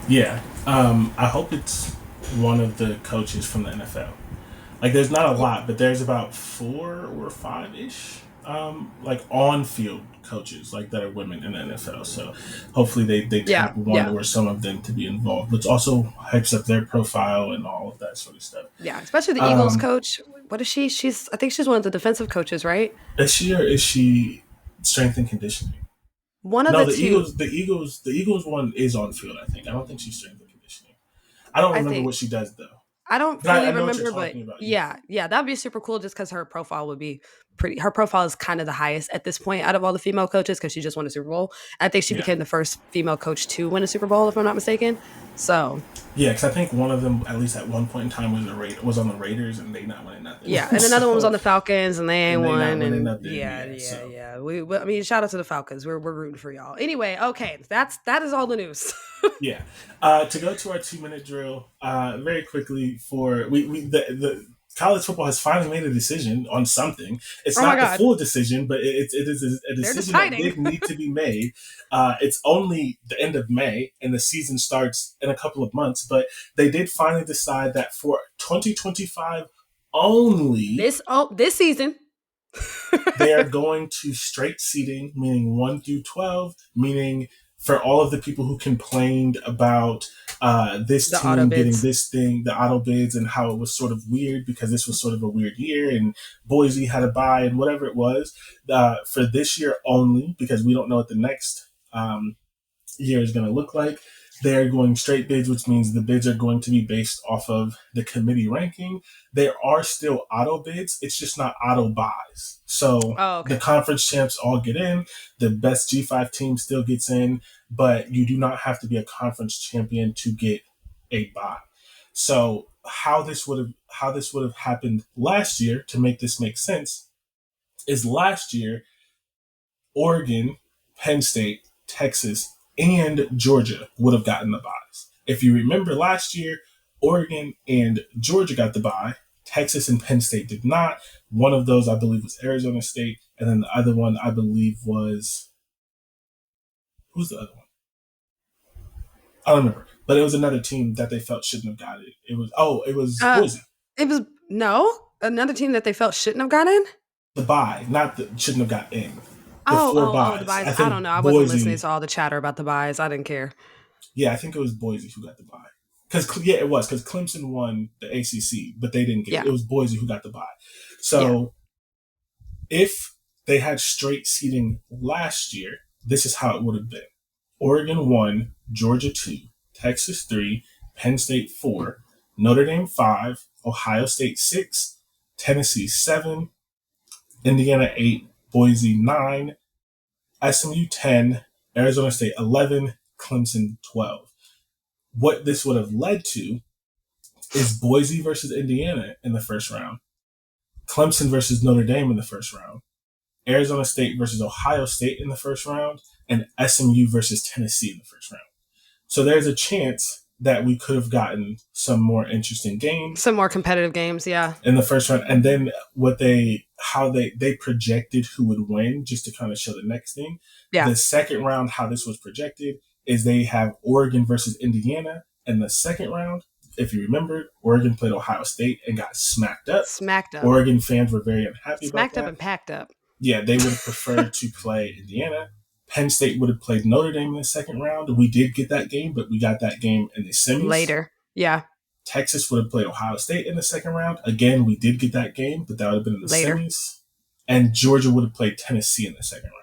Yeah. I hope it's one of the coaches from the NFL. Like, there's not a lot, but there's about 4 or 5 ish, like on field coaches like that are women in the NFL. So hopefully they Yeah, tap one yeah, or some of them to be involved, which also hypes up their profile and all of that sort of stuff. yeah. Especially the Eagles Um, coach. What is she? I think she's one of the defensive coaches, right? is she or is she strength and conditioning? One of No, the the two. Eagles one is on field. I think. I don't think she's strength and conditioning. I don't I remember think what she does though. I don't But fully I know what you're remember, but talking about. Yeah. yeah, yeah, that'd be super cool just because her profile would be pretty. Her profile is kind of the highest at this point out of all the female coaches because she just won a Super Bowl. I think she Yeah. became the first female coach to win a Super Bowl, if I'm not mistaken. So Yeah, because I think one of them, at least at one point in time, was on the Raiders, and they not winning nothing. yeah, and another one was on So, the Falcons, and they ain't and they not won. winning And nothing. yeah, Yeah. yeah, So yeah. I mean, shout out to the Falcons. We're rooting for y'all. Anyway, okay, that is all the news. yeah. To go to our 2 minute drill, very quickly for the college football has finally made a decision on something. It's Oh my not the God, full decision, but it is a they're decision that deciding. did need to be made. It's only the end of May, and the season starts in a couple of months. But they did finally decide that for 2025 only, This season. they are going to straight seating, meaning 1 through 12, meaning for all of the people who complained about this The auto team getting bids. this thing, the auto bids, and how it was sort of weird because this was sort of a weird year and Boise had a bye and whatever it was. For this year only, because we don't know what the next year is going to look like. They're going straight bids, which means the bids are going to be based off of the committee ranking. There are still auto bids. It's just not auto buys. So Oh, the okay. conference champs all get in. The best G5 team still gets in, but you do not have to be a conference champion to get a buy. So how this would have happened last year to make this make sense is last year Oregon, Penn State, Texas, and Georgia would have gotten the buys. If you remember last year, Oregon and Georgia got the bye. Texas and Penn State did not. One of those, I believe, was Arizona State, and then the other one, I believe, was who's the other one? I don't remember, but it was another team that they felt shouldn't have got it. It was Uh, Boise. it was no another team that they felt shouldn't have got in. The bye, not the shouldn't have got in. The Oh, four oh, oh, the buys. buys. I I don't think know. I wasn't listening Boise. to all the chatter about the buys. I didn't care. Yeah, I think it was Boise who got the bye. Because yeah, it was because Clemson won the ACC, but they didn't get it. Yeah, It was Boise who got the bye. yeah. So if they had straight seeding last year, this is how it would have been: Oregon 1, Georgia 2, Texas 3, Penn State 4, Notre Dame 5, Ohio State 6, Tennessee 7, Indiana 8, Boise 9, SMU 10, Arizona State 11, Clemson 12. What this would have led to is Boise versus Indiana in the first round, Clemson versus Notre Dame in the first round, Arizona State versus Ohio State in the first round, and SMU versus Tennessee in the first round. So there's a chance that we could have gotten some more interesting games Some more competitive games. Yeah, in the first round. And then how they projected who would win, just to kind of show the next thing. yeah. The second round, how this was projected is they have Oregon versus Indiana in the second round. If you remember, Oregon played Ohio State and got smacked up. Smacked up, Oregon fans were very unhappy about smacked up, that. and packed up Yeah, they would have preferred to play Indiana. Penn State would have played Notre Dame in the second round. We did get that game, but we got that game in the semis. later. Yeah, Texas would have played Ohio State in the second round. Again, we did get that game, but that would have been in the later. semis. And Georgia would have played Tennessee in the second round.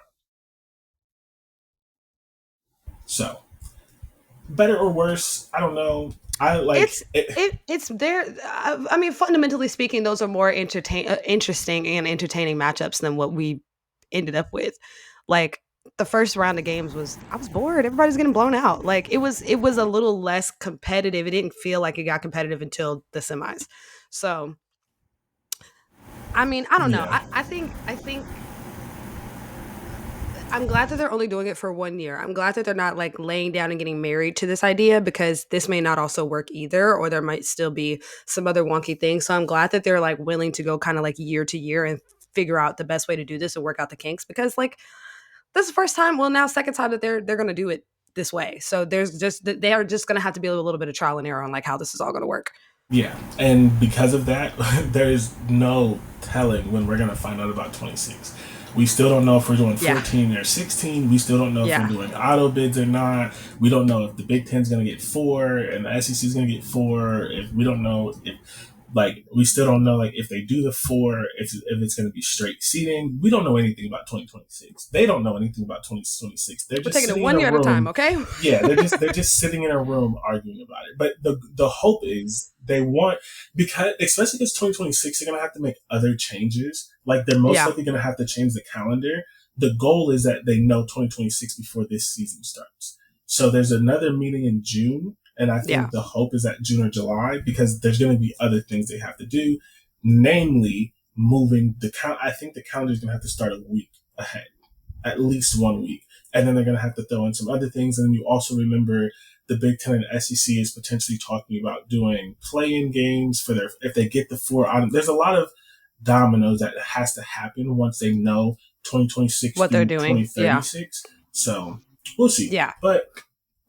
So, better or worse, I don't know. I like It's it. it's there. I mean, fundamentally speaking, those are more interesting and entertaining matchups than what we ended up with. Like the first round of games I was bored. Everybody's getting blown out. Like it was a little less competitive. It didn't feel like it got competitive until the semis. So I mean, I don't know. Yeah. I think I'm glad that they're only doing it for 1 year. I'm glad that they're not like laying down and getting married to this idea, because this may not also work either, or there might still be some other wonky things. So I'm glad that they're like willing to go kind of like year to year and figure out the best way to do this and work out the kinks, because like this is the first time, well now second time that they're going to do it this way. So there's just they are just going to have to be a little bit of trial and error on like how this is all going to work. Yeah, and because of that, there is no telling when we're gonna find out about 26. We still don't know if we're doing Yeah. 14 or 16. We still don't know if we're Yeah. doing auto bids or not. We don't know if the Big Ten's gonna get four and the SEC is gonna get four. If we don't know if like we still don't know like if they do the four, if it's going to be straight seating. We don't know anything about 2026. They don't know anything about 2026. They're We're just taking it sitting in one a year at a time, room. okay? Yeah, they're just sitting in a room arguing about it. But the hope is they want, because especially because 2026 they're going to have to make other changes. Like they're most Yeah. likely going to have to change the calendar. The goal is that they know 2026 before this season starts. So there's another meeting in June, and I Yeah. think the hope is at June or July, because there's going to be other things they have to do, namely moving the I think the calendar is going to have to start a week ahead, at least 1 week, and then they're going to have to throw in some other things. And then you also remember the Big Ten and SEC is potentially talking about doing play-in games for their, if they get the four out. There's a lot of dominoes that has to happen once they know 2026 What they're through doing. Yeah. 2036. So we'll see. Yeah. But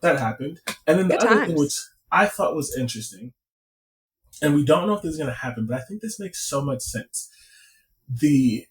that happened. And then the Good other thing, times. which I thought was interesting, and we don't know if this is going to happen, but I think this makes so much sense. The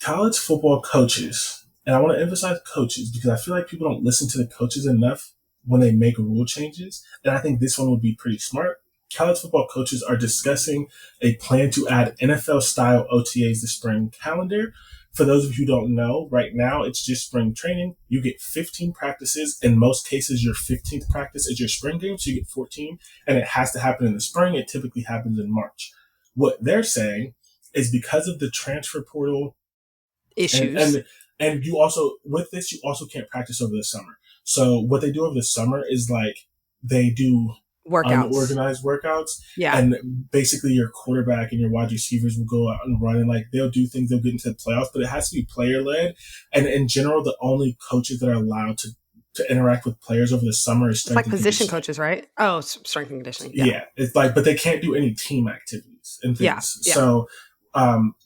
college football coaches, and I want to emphasize coaches because I feel like people don't listen to the coaches enough when they make rule changes. And I think this one would be pretty smart. College football coaches are discussing a plan to add NFL style OTAs this spring calendar. For those of you who don't know, right now it's just spring training. You get 15 practices. In most cases, your 15th practice is your spring game, so you get 14, and it has to happen in the spring. It typically happens in March. What they're saying is because of the transfer portal and Issues. and you also, with this, you also can't practice over the summer. So what they do over the summer is like they do Workouts. unorganized workouts, Yeah. and basically your quarterback and your wide receivers will go out and run, and like they'll do things, they'll get into the playoffs, but it has to be player led. And in general, the only coaches that are allowed to interact with players over the summer is It's strength like and position conditioning. coaches, right? Oh, strength and conditioning. Yeah. Yeah, it's like, but they can't do any team activities and Yeah. things. Yeah. So,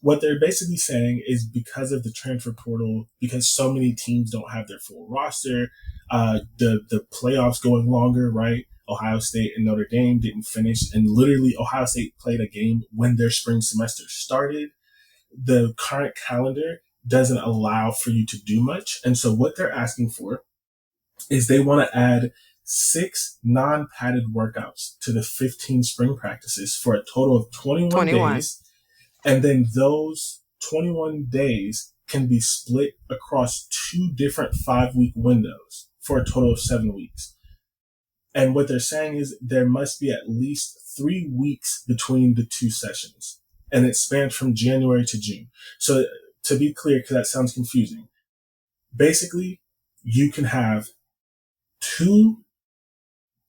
what they're basically saying is because of the transfer portal, because so many teams don't have their full roster, the playoffs going longer, right? Ohio State and Notre Dame didn't finish, and literally Ohio State played a game when their spring semester started. The current calendar doesn't allow for you to do much, and so what they're asking for is they want to add 6 non-padded workouts to the 15 spring practices for a total of 21 21. days. And then those 21 days can be split across 2 different 5-week windows for a total of 7 weeks. And what they're saying is there must be at least 3 weeks between the two sessions. And it spans from January to June. So to be clear, because that sounds confusing, basically you can have 2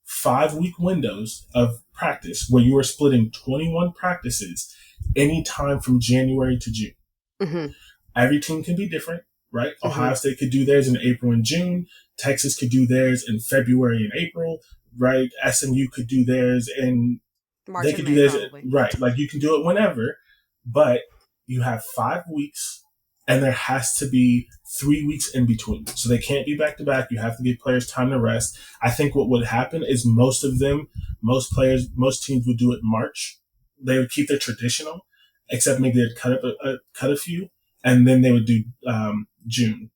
5-week windows of practice where you are splitting 21 practices anytime from January to June. Mm-hmm. Every team can be different, right? Mm-hmm. Ohio State could do theirs in April and June. Texas could do theirs in February and April, right? SMU could do theirs in, they March and could do May, theirs, probably. right? Like you can do it whenever, but you have 5 weeks and there has to be 3 weeks in between. So they can't be back to back. You have to give players time to rest. I think what would happen is most players, most teams would do it in March. They would keep their traditional, except maybe they'd cut a few, and then they would do June.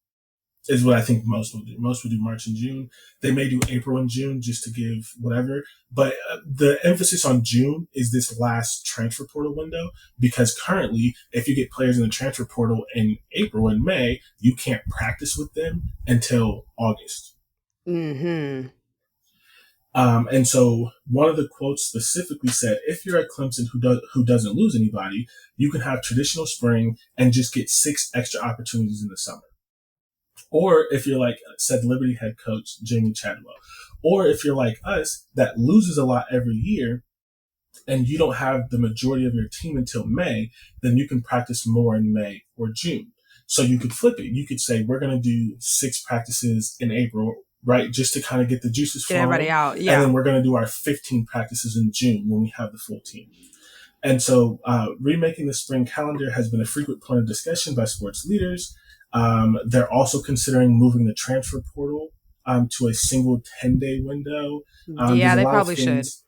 Is what I think most would do. Most would do March and June. They may do April and June just to give whatever. But the emphasis on June is this last transfer portal window, because currently, if you get players in the transfer portal in April and May, you can't practice with them until August. Mm-hmm. And so one of the quotes specifically said, if you're at Clemson who doesn't lose anybody, you can have traditional spring and just get 6 extra opportunities in the summer. Or if you're like said Liberty head coach Jamie Chadwell, or if you're like us that loses a lot every year, and you don't have the majority of your team until May, then you can practice more in May or June. So you could flip it. You could say, we're going to do 6 practices in April, right? Just to kind of get the juices Get everybody flowing. out. And Yeah. then we're going to do our 15 practices in June when we have the full team. And so remaking the spring calendar has been a frequent point of discussion by sports leaders. They're also considering moving the transfer portal to a single 10-day window. Yeah, There's a they lot of probably should. things.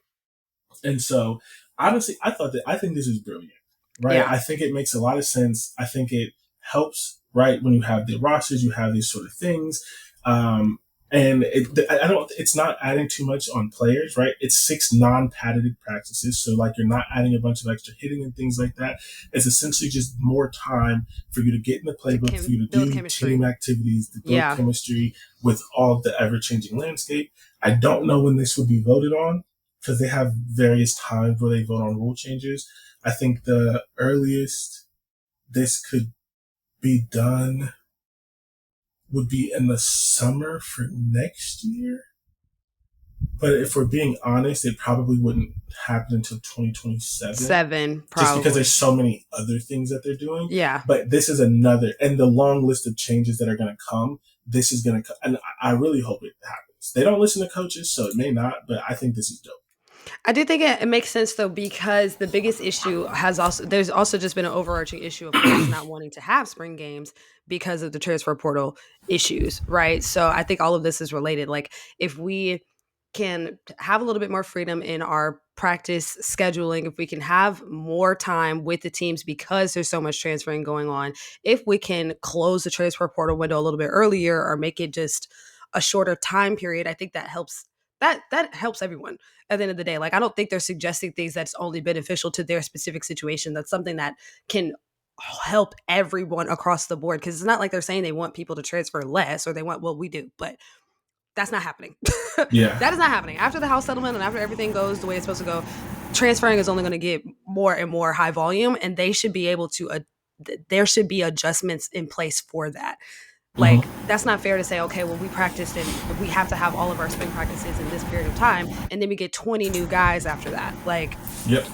And so, honestly, I think this is brilliant, right? Yeah. I think it makes a lot of sense. I think it helps, right? When you have the rosters, you have these sort of things. Um, and I don't, it's not adding too much on players, right? It's 6 non-padded practices. So like you're not adding a bunch of extra hitting and things like that. It's essentially just more time for you to get in the playbook, for you to Build do team chemistry. activities, to build Yeah. chemistry with all of the ever changing landscape. I don't know when this would be voted on because they have various times where they vote on rule changes. I think the earliest this could be done would be in the summer for next year. But if we're being honest, it probably wouldn't happen until 2027 7, just because there's probably. so many other things that they're doing. Yeah. But this is another, and the long list of changes that are going to come, this is going to come. And I really hope it happens. They don't listen to coaches, so it may not, but I think this is dope. I do think it makes sense though, because the biggest issue there's also just been an overarching issue of players not wanting to have spring games because of the transfer portal issues, right? So I think all of this is related. Like if we can have a little bit more freedom in our practice scheduling, if we can have more time with the teams because there's so much transferring going on, if we can close the transfer portal window a little bit earlier or make it just a shorter time period, I think that helps. That helps everyone at the end of the day. Like, I don't think they're suggesting things that's only beneficial to their specific situation. That's something that can help everyone across the board. Because it's not like they're saying they want people to transfer less or they want what we do, but that's not happening. Yeah. That is not happening. After the house settlement and after everything goes the way it's supposed to go, transferring is only going to get more and more high volume, and they should be able to. There should be adjustments in place for that. Like, Mm-hmm. that's not fair to say, okay, well, we practiced and we have to have all of our spring practices in this period of time, and then we get 20 new guys after that. Like, Yep.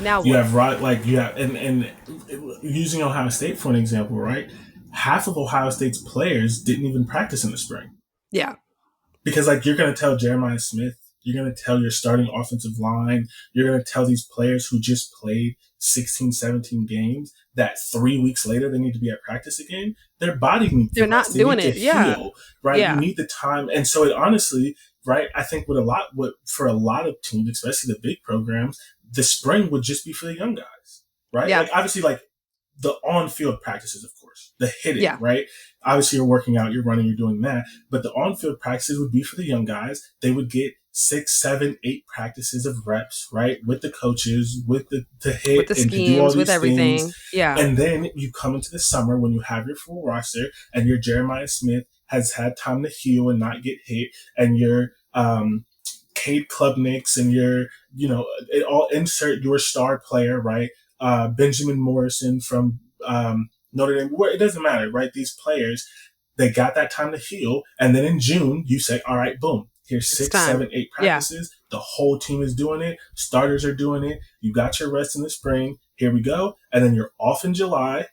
now You what? have right, like you have, and using Ohio State for an example, right? Half of Ohio State's players didn't even practice in the spring. Yeah. Because like you're going to tell Jeremiah Smith, you're going to tell your starting offensive line, you're going to tell these players who just played 16, 17 games that 3 weeks later they need to be at practice again. Their body needs to They're rest. not They doing need to it. Yeah. heal, right? You Yeah. need the time. And so it honestly, right, I think what for a lot of teams, especially the big programs, the spring would just be for the young guys, right? Yeah. Like obviously like the on-field practices, of course, the hitting, Yeah. right? Obviously, you're working out, you're running, you're doing that. But the on-field practices would be for the young guys. They would get 6, 7, 8 practices of reps, right? With the coaches, with the With hit the and to do all schemes, with these things. everything. Yeah. And then you come into the summer when you have your full roster and your Jeremiah Smith has had time to heal and not get hit, and your Cade Klubniks and your, it all insert your star player, right? Benjamin Morrison from Notre Dame. It doesn't matter, right? These players, they got that time to heal, and then in June you say, "All right, boom, here's It's 6, time. 7, 8 Yeah. practices. The whole team is doing it. Starters are doing it. You got your rest in the spring. Here we go." And then you're off in July,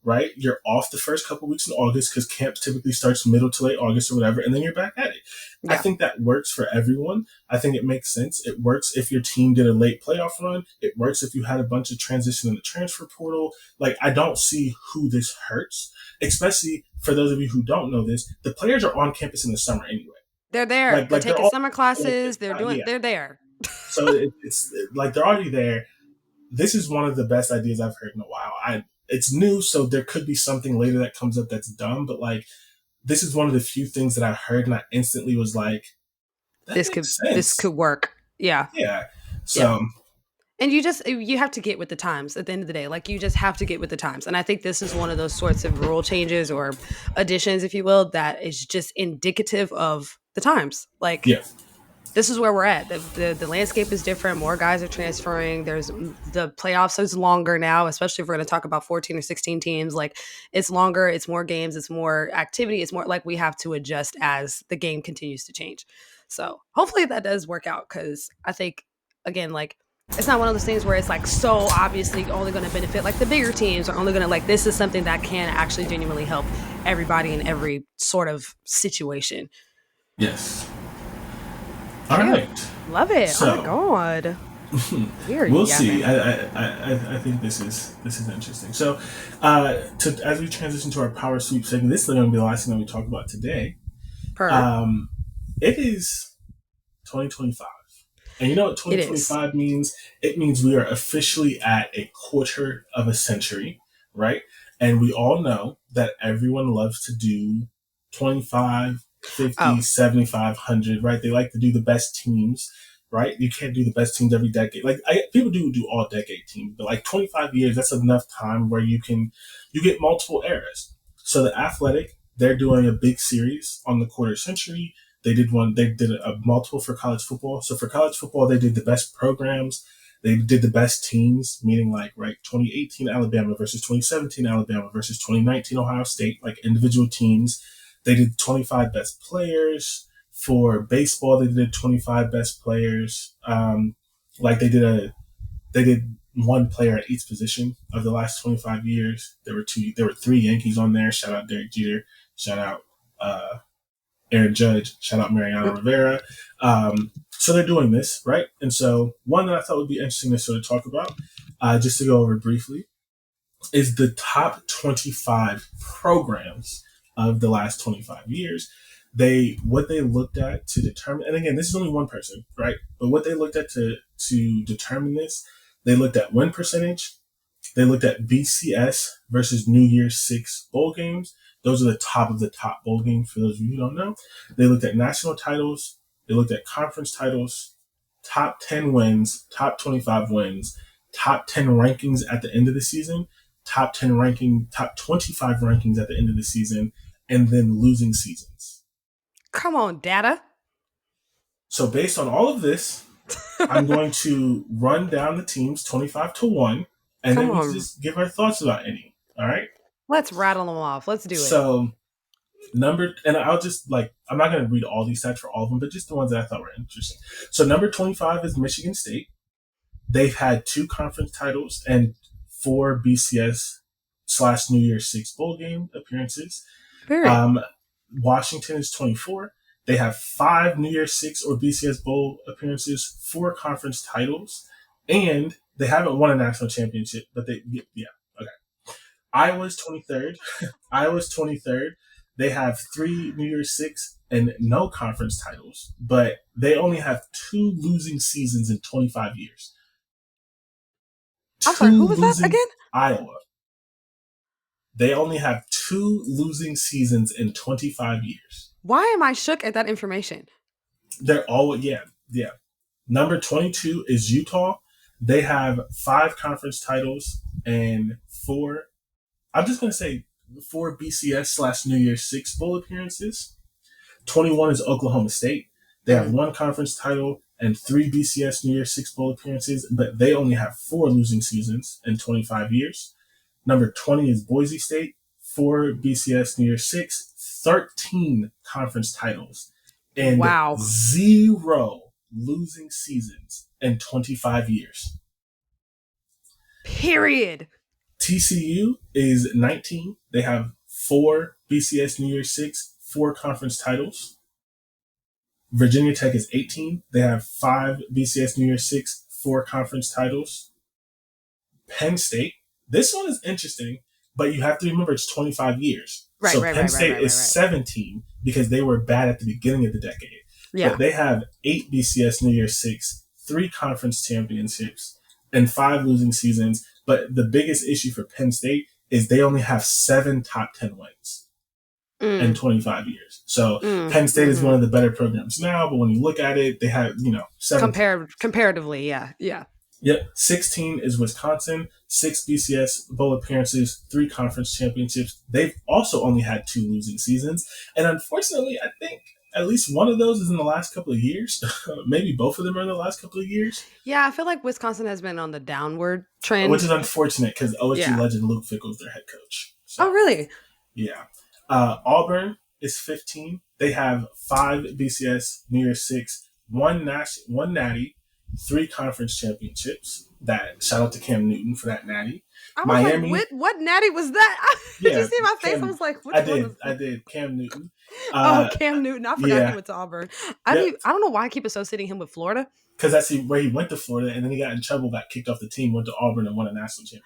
right? You're off the first couple weeks in August because camp typically starts middle to late August or whatever, and then you're back at it. I Yeah. think that works for everyone. I think it makes sense. It works if your team did a late playoff run. It works if you had a bunch of transition in the transfer portal. Like, I don't see who this hurts, especially for those of you who don't know this. The players are on campus in the summer anyway. They're there. They're Like they're taking all, summer like, classes. it's They're not, doing, yeah. they're there. So it's like they're already there. This is one of the best ideas I've heard in a while. It's new, so there could be something later that comes up that's dumb, but like this is one of the few things that I heard and I instantly was like, that makes This could sense. work. Yeah. Yeah. Yeah. So And you have to get with the times at the end of the day. Like, you just have to get with the times. And I think this is one of those sorts of rule changes or additions, if you will, that is just indicative of the times. Like, yeah. this is where we're at. The landscape is different. More guys are transferring. There's the playoffs is longer now, especially if we're going to talk about 14 or 16 teams. Like, it's longer, it's more games, it's more activity, it's more like we have to adjust as the game continues to change. So hopefully that does work out, because I think, again, like, It's not one of those things where it's like so obviously only going to benefit like the bigger teams, or only going to like, this is something that can actually genuinely help everybody in every sort of situation. Yes. All Cute. right. Love it. Oh my So god. We are we'll see. yapping. I think this is interesting. So, as we transition to our power sweep segment, this is going to be the last thing that we talk about today. Per. Um, it is 2025. And you know what It is. 2025 means? It means we are officially at a quarter of a century, right? And we all know that everyone loves to do 25, Oh, 50, 75, 100, right? They like to do the best teams, right? You can't do the best teams every decade. Like people do all decade teams, but like 25 years, that's enough time where you get multiple eras. So the Athletic, they're doing a big series on the quarter century. They did one. They did a multiple for college football. So for college football, they did the best programs. They did the best teams, meaning like right 2018 Alabama versus 2017 Alabama versus 2019 Ohio State, like individual teams. They did 25 best players. For baseball, they did 25 best players. Like they did one player at each position of the last 25 years. There were three Yankees on there. Shout out Derek Jeter. Shout out Aaron Judge, shout out Mariano Rivera. So they're doing this, right? And so one that I thought would be interesting to sort of talk about, just to go over briefly, is the top 25 programs of the last 25 years. What they looked at to determine, and again, this is only one person, right? But what they looked at to determine this, they looked at win percentage, they looked at BCS versus New Year's Six bowl games. Those are the top of the top bowl games for those of you who don't know. They looked at national titles. They looked at conference titles, top 10 wins, top 25 wins, top 10 rankings at the end of the season, top 25 rankings at the end of the season, and then losing seasons. come on, data. So based on all of this, I'm going to run down the teams 25 to 1, and Come then we on. just give our thoughts about any. All right. Let's rattle them off. Let's do it. So and I'll just like I'm not going to read all these stats for all of them, but just the ones that I thought were interesting. So number 25 is Michigan State. They've had two conference titles and four BCS / New Year's Six bowl game appearances. Period. Um, Washington is 24. They have five New Year's Six or BCS bowl appearances, four conference titles, and they haven't won a national championship. But yeah, okay. Iowa's 23rd. Iowa's 23rd. They have three New Year's Six and no conference titles, but they only have two losing seasons in 25 years. I'm sorry, Two who was that losing again? Iowa. They only have two losing seasons in 25 years. Why am I shook at that information? They're all, yeah. Number 22 is Utah. They have five conference titles and I'm just going to say four BCS / New Year's Six bowl appearances. 21 is Oklahoma State. They have one conference title and three BCS New Year's Six bowl appearances, but they only have four losing seasons in 25 years. Number 20 is Boise State, four BCS New Year's Six, 13 conference titles, and Wow. zero losing seasons in 25 years. Period. TCU is 19. They have four BCS New Year's Six, four conference titles. Virginia Tech is 18. They have five BCS New Year's Six, four conference titles. Penn State, this one is interesting, but you have to remember it's 25 years. Right, So right, Penn right, right, State right, is right. 17 because they were bad at the beginning of the decade. Yeah. But they have eight BCS New Year's Six, three conference championships, and five losing seasons. But the biggest issue for Penn State is they only have seven top 10 wins in 25 years. So Penn State is one of the better programs now, but when you look at it, they have, seven. Comparatively, yeah. Yeah. Yep. 16 is Wisconsin, six BCS bowl appearances, three conference championships. They've also only had two losing seasons. And unfortunately, I think at least one of those is in the last couple of years. Maybe both of them are in the last couple of years. Yeah, I feel like Wisconsin has been on the downward trend. Which is unfortunate because OSU legend Luke Fickell's their head coach. So, oh, really? Yeah. Auburn is 15. They have five BCS New Year's Six, one natty. 3 conference championships. That shout out to Cam Newton for that natty. I was like, Miami, what natty was that? Did you yeah, see my face? I Cam. was like, which one is I that? did. Cam Newton. Oh, Uh, Cam Newton. I forgot he yeah, went to Auburn. yep. I don't know why I keep associating him with Florida. Because that's where he went to Florida, and then he got in trouble, got kicked off the team, went to Auburn, and won a national championship.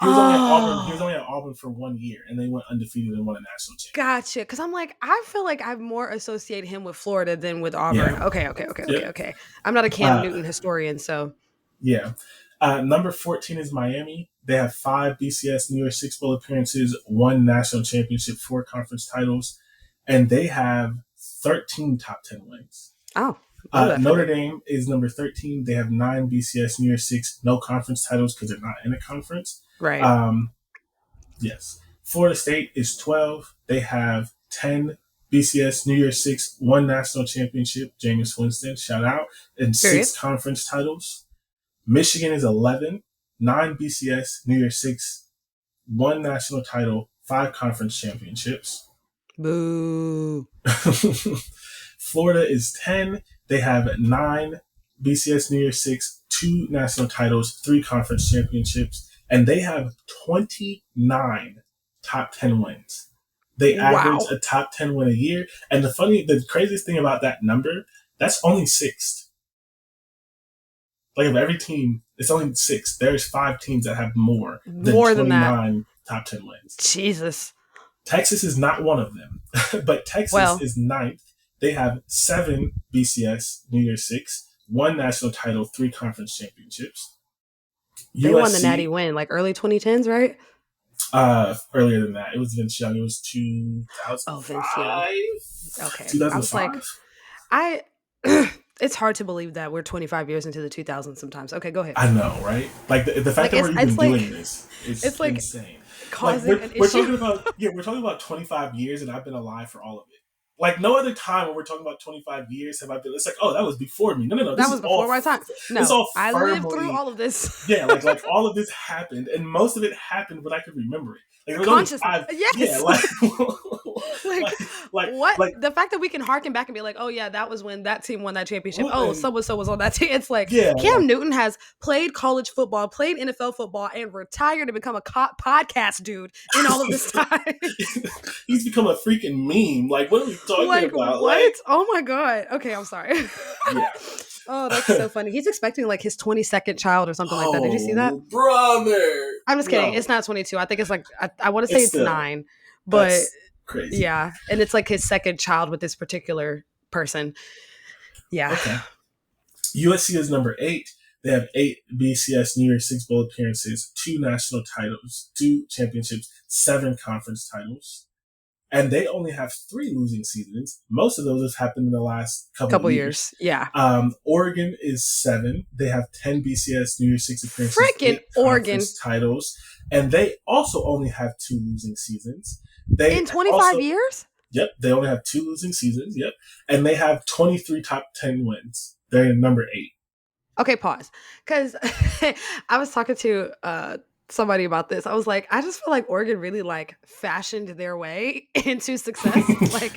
He was only at Auburn. He was Oh, only at Auburn for 1 year, and they went undefeated and won a national championship. gotcha. Because I'm like, I feel like I've more associated him with Florida than with Auburn. Yeah. Yep. Okay. I'm not a Cam Uh, Newton historian, so yeah. Number 14 is Miami. They have 5 BCS New Year's Six Bowl appearances, 1 national championship, 4 conference titles, and they have 13 top 10 wins. oh, love that for Notre them. Dame is number 13. They have 9 BCS New Year's Six, no conference titles because they're not in a conference. Right. Um, yes. Florida State is 12. They have 10 BCS New Year's Six, 1 national championship, Jameis Winston, shout out, and Period. 6 conference titles. Michigan is 11, 9 BCS New Year's Six, 1 national title, 5 conference championships. Boo. Florida is 10. They have 9 BCS New Year's Six, 2 national titles, 3 conference championships, and they have 29 top 10 wins. They average Wow. a top 10 win a year. And the craziest thing about that number, that's only 6th. Like of every team, it's only 6. There's 5 teams that have more than More than that. 29 top 10 wins. Jesus. Texas is not one of them, but Texas Well, is 9th. They have 7 BCS New Year's Six, 1 national title, 3 conference championships. they won the Natty USC, win like early 2010s, right? earlier than that, it was Vince Young. It was Oh, Vince Young. 2005. Okay. I was like, 2005. I. It's hard to believe that we're 25 years into the 2000s sometimes. Okay, go ahead. I know, right? Like the fact Like that we're even it's like doing this is it's like insane. Like causing an we're issue. talking about we're talking about 25 years, and I've been alive for all of it. Like no other time when we're talking about 25 years have I been. It's like, oh, that was before me. No. That This was is all. before my time. This is No, all I lived through firmly. all of this. Yeah, like all of this happened, and most of it happened when I could remember it. Like it was only Consciously. 5. Yeah, Yes. like Like like what? The fact that we can harken back and be like, oh yeah, that was when that team won that championship. well, Oh, so and so was on that team. It's like yeah, Cam Newton has played college football, played NFL football, and retired to become a podcast dude in all of this time. he's become a freaking meme. Like, what are we talking Like about? what? Like, Oh my god. Okay, I'm sorry. yeah. Oh, that's so funny. He's expecting like his 22nd child or something like that. Did you see that? Brother? I'm just kidding. No, It's not 22. I think it's like I want to say it's it's still 9, but that's crazy. yeah, and it's like his second child with this particular person. Yeah. Okay. USC is number 8. They have 8 BCS New Year's Six Bowl appearances, 2 national titles, 2 championships, 7 conference titles. And they only have 3 losing seasons. Most of those have happened in the last couple Couple of years. Yeah. Oregon is 7. They have 10 BCS New Year's Six appearances, Freaking 8 Oregon. conference titles, and they also only have 2 losing seasons. They In 25 also, years? Yep, they only have 2 losing seasons. Yep, and they have 23 top 10 wins. They're in number 8. Okay, pause. Because I was talking to somebody about this. I was like, I just feel like Oregon really like fashioned their way into success. Like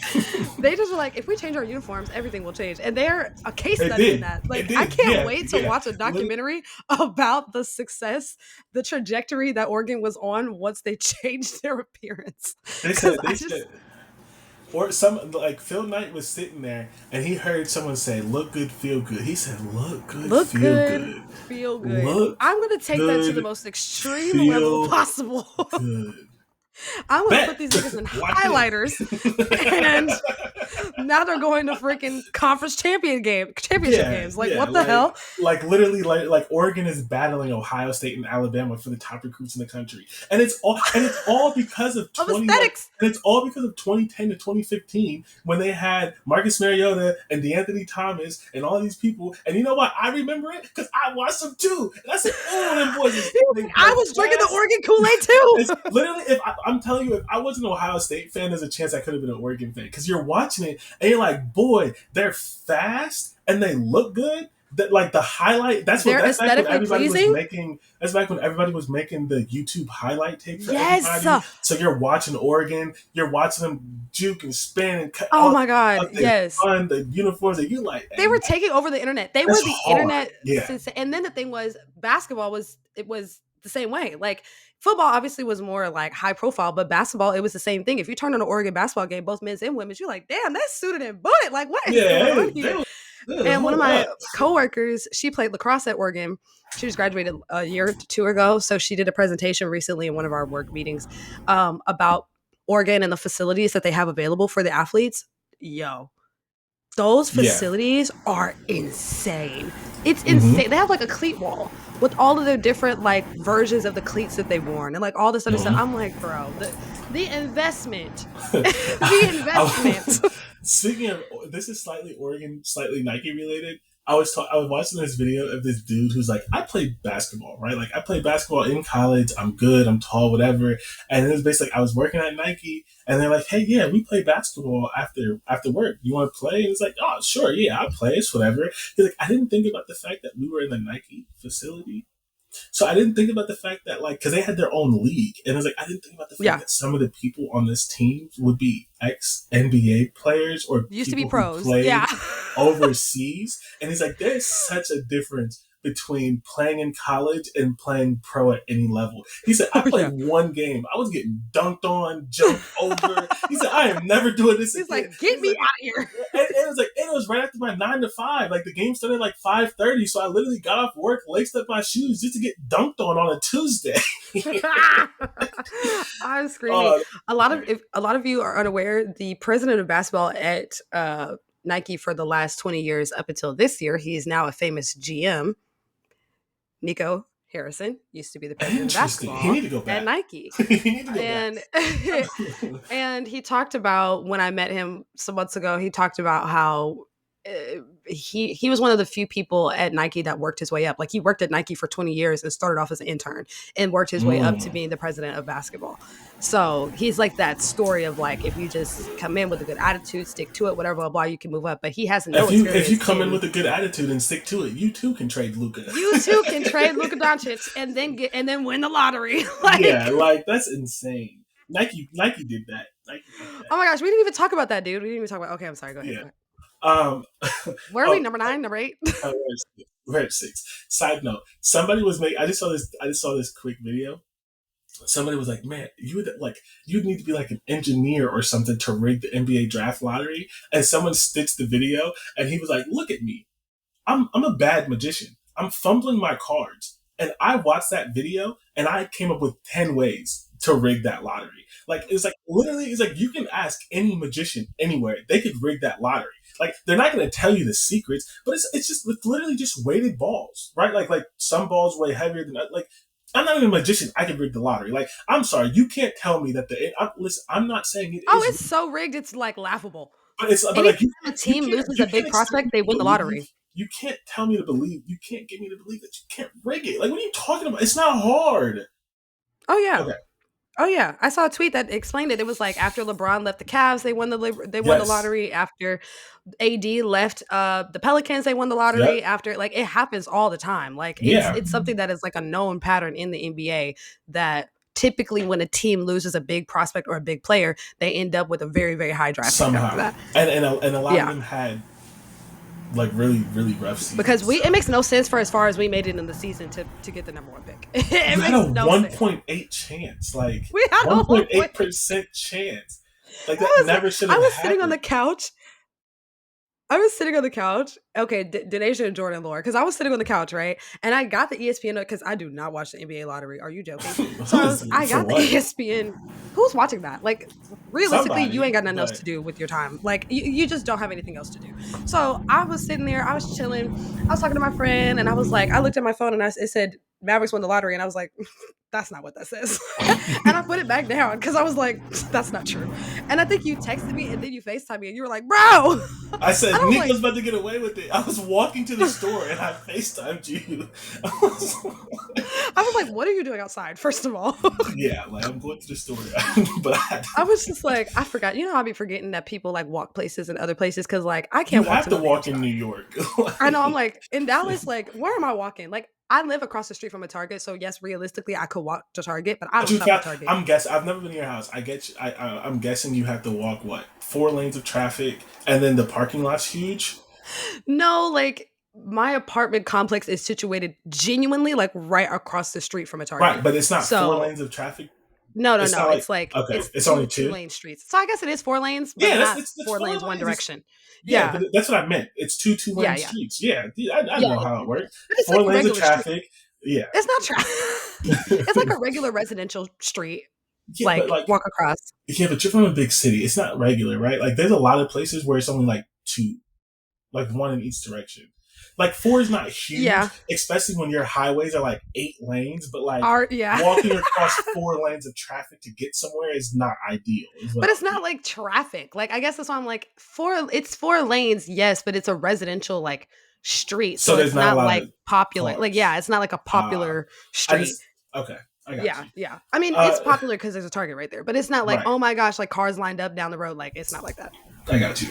they just were like, if we change our uniforms, everything will change. And they're a case They study did. in that. They Like did. I can't Yeah, wait to yeah. watch a documentary about the success, the trajectory that Oregon was on once they changed their appearance. They 'Cause said, or some like Phil Knight was sitting there and he heard someone say, "Look good, feel good." He said, "Look good, look feel good, good." feel good. Look I'm gonna take that to the good, most extreme feel level possible. Good. I'm gonna Bet. put these niggas in Lock in. highlighters, and now they're going to freaking conference championship games. Like what the hell? Like literally, like Oregon is battling Ohio State and Alabama for the top recruits in the country, and it's all because of Of aesthetics. and it's all because of 2010 to 2015 when they had Marcus Mariota and DeAnthony Thomas and all these people. And you know what? I remember it because I watched them too. And I said, "Oh, them boys." I was drinking the Oregon Kool-Aid too. It's literally, I'm telling you, if I was an Ohio State fan, there's a chance I could have been an Oregon fan because you're watching it and you're like, boy, they're fast and they look good. that like the highlight. They're That's back when aesthetically everybody was pleasing. making. That's back when everybody was making the YouTube highlight tape for Yes. everybody. So you're watching Oregon, you're watching them juke and spin and cut Oh all my God. up. They Yes. run the uniforms, and you like, They hey, were taking over the internet. They that's were the hard. internet Yeah, and then the thing was basketball was it was the same way. Like football obviously was more like high profile, but basketball, it was the same thing. If you turn on an Oregon basketball game, both men's and women's, you're like, damn, that's suited and booted. Like, what is yeah. going on Hey, here? they And one of hold my up. coworkers, she played lacrosse at Oregon. She just graduated a year or two ago. So she did a presentation recently in one of our work meetings about Oregon and the facilities that they have available for the athletes. Yo, those Yeah. facilities are insane. It's Mm-hmm. insane. They have like a cleat wall with all of their different like versions of the cleats that they've worn and like all this other stuff. Mm-hmm. I'm like, bro, the investment, the investment. Speaking of, this is slightly Oregon, slightly Nike related. I was watching this video of this dude who's like, I played basketball, right? Like I played basketball in college. I'm good. I'm tall, whatever. And it was basically like, I was working at Nike, and they're like, hey, yeah, we play basketball after work. You want to play? And it's like, oh, sure, yeah, I'll play. It's whatever. He's like, I didn't think about the fact that we were in the Nike facility, so I didn't think about the fact that like because they had their own league, and I was like, I didn't think about the fact Yeah, that some of the people on this team would be ex NBA players or used to be people who pros. Yeah. played overseas. And he's like, there's such a difference between playing in college and playing pro at any level. He said, I Oh played yeah. one game. I was getting dunked on, jumped over. He said, I am never doing this He's again. like, get He's me like, out of here. and it was right after my 9 to 5. Like the game started like 5:30, so I literally got off work, laced up my shoes just to get dunked on a Tuesday. I'm screaming. uh, If a lot of you are unaware, the president of basketball at Nike for the last 20 years up until this year, he's now a famous GM. Nico Harrison used to be the president of Interesting. He basketball need to go at back. Nike. He need to go back. And and he talked about when I met him some months ago, he talked about how he was one of the few people at Nike that worked his way up. Like he worked at Nike for 20 years and started off as an intern and worked his way up to Mm. being the president of basketball. So he's like that story of like if you just come in with a good attitude, stick to it, whatever, blah blah, you can move up. But he has no If you experience come in in. with a good attitude and stick to it, you too can trade Luca. You too can trade Luka Doncic and then win the lottery. Yeah, Like, like that's insane. Nike did that. Nike did oh that. my gosh, we didn't even talk about that, dude. We didn't even talk about. Okay, I'm sorry. Go ahead. Go Yeah. ahead. Um. Where are we? Oh, Number nine, number eight. we're at 6. Side note: somebody was making. I just saw this. I just saw this quick video. Somebody was like, "Man, you'd need to be like an engineer or something to rig the NBA draft lottery." And someone stitched the video, and he was like, "Look at me. I'm a bad magician. I'm fumbling my cards." And I watched that video and I came up with 10 ways to rig that lottery. Like it's like literally it's like you can ask any magician anywhere. They could rig that lottery. Like they're not gonna tell you the secrets, but it's literally just weighted balls, right? Like some balls weigh heavier than like I'm not even a magician. I can rig the lottery. Like I'm sorry, you can't tell me that listen. I'm not saying it Oh, is, it's so rigged. It's like laughable. but like Anytime a team loses you a can't big expect prospect, me they to win the believe. lottery. You can't tell me to believe. You can't get me to believe that you can't rig it. Like what are you talking about? It's not hard. Oh yeah. Okay. Oh yeah. I saw a tweet that explained it. It was like after LeBron left the Cavs, they won the Yes. lottery. After AD left the Pelicans, they won the lottery. Yep. After like it happens all the time. Like Yeah. it's something that is like a known pattern in the NBA that typically when a team loses a big prospect or a big player, they end up with a very, very high draft pick after Somehow, that. and a lot of Yeah. them had like really rough Because seasons. it makes no sense for as far as we made it in the season to get the number one pick. It You had makes a no sense. 1.8 chance, like We had a one one point point. eight percent chance. Like that I was never should I have was sitting on the happened. couch. I was sitting on the couch. Okay, Denasia and Jordan Lore, because I was sitting on the couch, right? And I got the ESPN because I do not watch the NBA lottery. Are you joking? So Who is I for got the what? ESPN. Who's watching that? Like, realistically, you Somebody, ain't got nothing else but to do with your time. Like, you just don't have anything else to do. So I was sitting there, I was chilling, I was talking to my friend, and I was like, I looked at my phone and it said Mavericks won the lottery, and I was like, that's not what that says. And I put it back down because I was like, that's not true. And I think you texted me and then you FaceTime me and you were like, bro. I And said I was Nico's like, about to get away with it. I was walking to the store and I FaceTimed you. I was like, what are you doing outside, first of all? Yeah, like I'm going to the store, but I was just like, I forgot. You know, I'll be forgetting that people like walk places and other places because like I you can't walk have to to no damn walk in Star. New York. I know. I'm like in Dallas. Like, where am I walking? Like, I live across the street from a Target, so yes, realistically, I could walk to Target, but I don't Too shop at fast. Target. I'm guessing. I've never been to your house. I get. You, I'm guessing you have to walk what 4 lanes of traffic, and then the parking lot's huge. No, like my apartment complex is situated genuinely like right across the street from a Right, Target. but it's not four So lanes of traffic. no, no, It's no. not like It's like okay. it's It's only two two. lane streets. So I guess it is 4 lanes, but Yeah, that's not it's four four lanes one lanes. direction. Yeah, Yeah, but that's what I meant. It's two yeah, lane yeah, streets. Yeah, I yeah, know yeah. how it works. But it's like 4 lanes of regular street. traffic. Yeah. It's not it's like a regular residential street. Yeah, but Like like walk across. yeah, but you're from a big city. It's not regular, right? Like there's a lot of places where it's only like two, like one in each direction. Like four is not huge, Yeah. especially when your highways are like 8 lanes. But like Yeah. walking across 4 lanes of traffic to get somewhere is not ideal. Is what But I it's not mean. like traffic. Like I guess that's why I'm like it's 4 lanes, yes, but it's a residential like street. So So there's it's not a not lot like of popular. Like cars. yeah, it's not like a Uh, popular I street. just okay. I got Yeah, you. yeah. I mean, Uh, it's popular because there's a Target right there, but it's not like, right. oh my gosh, like cars lined up down the road. Like it's not like that. I got you.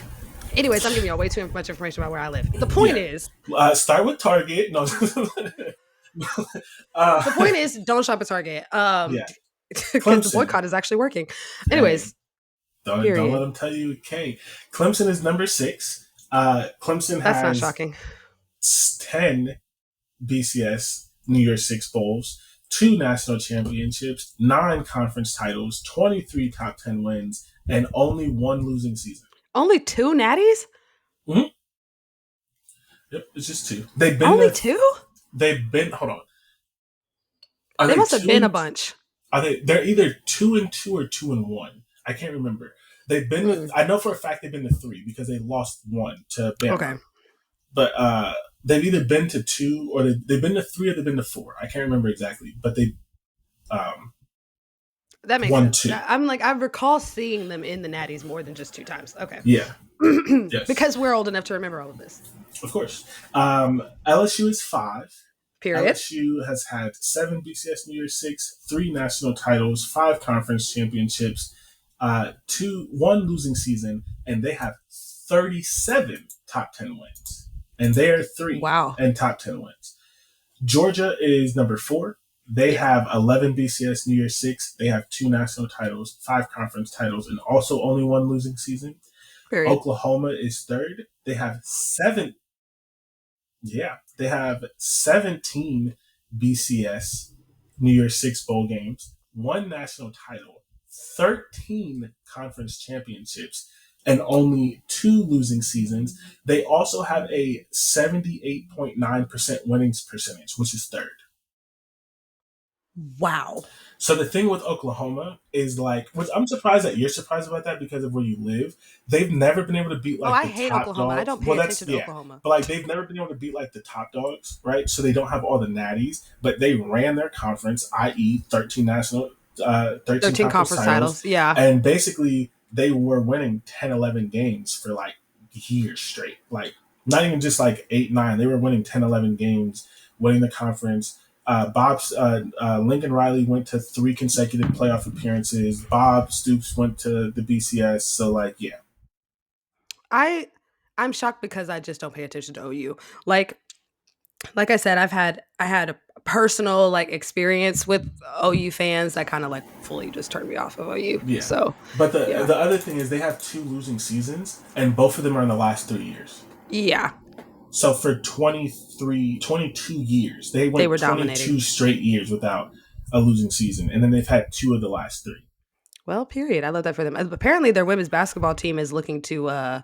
Anyways, I'm giving you all way too much information about where I live. The point Yeah. is, Start with Target. No. the uh, point is, don't shop at Target. yeah. Because the Clemson. boycott is actually working. Hey, Anyways, don't let period. them tell you. Okay, Clemson is number 6. Clemson That's not has shocking. 10 BCS New Year's Six bowls, 2 national championships, 9 conference titles, 23 top 10 wins, and only 1 losing season. Only 2 natties? Mm-hmm. Yep, it's just 2. They've been Only there. 2? They've been. Hold on. Are They they must have two been a and bunch. Are they? They're either 2-2 or 2-1. I can't remember. They've been. Mm. I know for a fact they've been to 3 because they lost 1 to Bama. Okay. But they've either been to 2 or they've been to 3 or they've been to 4. I can't remember exactly, but they um, That makes won sense. 2. I'm like, I recall seeing them in the natties more than just 2 times. Okay. Yeah. Yes. Because we're old enough to remember all of this. Of course. LSU is 5. Period. LSU has had 7 BCS New Year's Six, 3 national titles, 5 conference championships, 1 losing season, and they have 37 top 10 wins. And they are 3 Wow. and top 10 wins. Georgia is number 4. They have 11 BCS New Year's Six. They have 2 national titles, 5 conference titles, and also only 1 losing season. Period. Oklahoma is 3rd. They have 7. Yeah, they have 17 BCS New Year's Six bowl games, 1 national title, 13 conference championships, and only 2 losing seasons. They also have a 78.9% winnings percentage, which is 3rd. Wow. So the thing with Oklahoma is like, which I'm surprised that you're surprised about that because of where you live. They've never been able to beat like I the hate top Oklahoma. I dogs. don't pay Well, that's attention to yeah, Oklahoma. but like they've never been able to beat like the top dogs, right? So they don't have all the natties, but they ran their conference, i.e., 13 national, 13 conference titles, Yeah. and basically they were winning 10, 11 games for like years straight. Like not even just like 8, 9. They were winning 10, 11 games, winning the conference. Lincoln Riley went to 3 consecutive playoff appearances. Bob Stoops went to the BCS. So, like, yeah. I'm shocked because I just don't pay attention to OU. Like I said, I had a personal like experience with OU fans that kind of like fully just turned me off of OU. Yeah. So But yeah. the other thing is they have 2 losing seasons, and both of them are in the last 3 years. Yeah. So for 22 years, they went were 22 dominating. straight years without a losing season. And then they've had 2 of the last 3. Well, period. I love that for them. Apparently their women's basketball team is looking to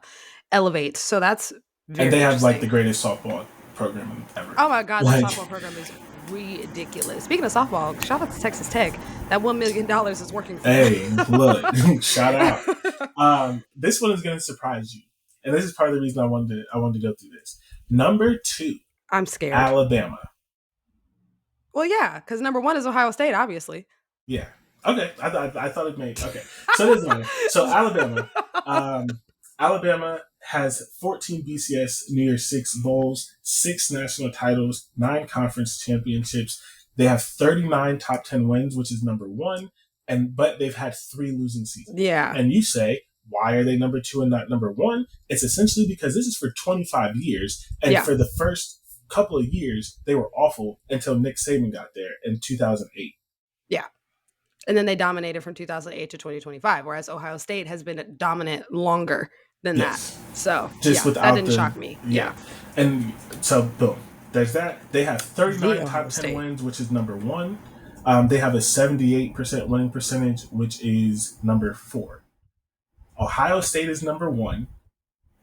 elevate. So that's And very they have like the interesting. greatest softball program ever. Oh my God, their Like, softball program is ridiculous. Speaking of softball, shout out to Texas Tech. That $1 million is working for them. hey, look, shout out. This one is going to surprise you, and this is part of the reason I wanted to go through this. Number 2, I'm scared. Alabama. Well, yeah, because number one is Ohio State, obviously. Yeah. Okay. I thought it made okay. So it doesn't matter. So Alabama, um, Alabama has 14 BCS New Year's Six bowls, 6 national titles, 9 conference championships. They have 39 top 10 wins, which is number one, and but they've had 3 losing seasons. Yeah. And you say, why are they number two and not number one? It's essentially because this is for 25 years, and Yeah. for the first couple of years they were awful until Nick Saban got there in 2008. Yeah. And then they dominated from 2008 to 2025, whereas Ohio State has been dominant longer than that. Yes. So, Just yeah, that without didn't the shock me. yeah. Yeah. And so boom, there's that. They have The 39 Ohio top 10 State. wins, which is number one. They have a 78% winning percentage, which is number four. Ohio State is number one.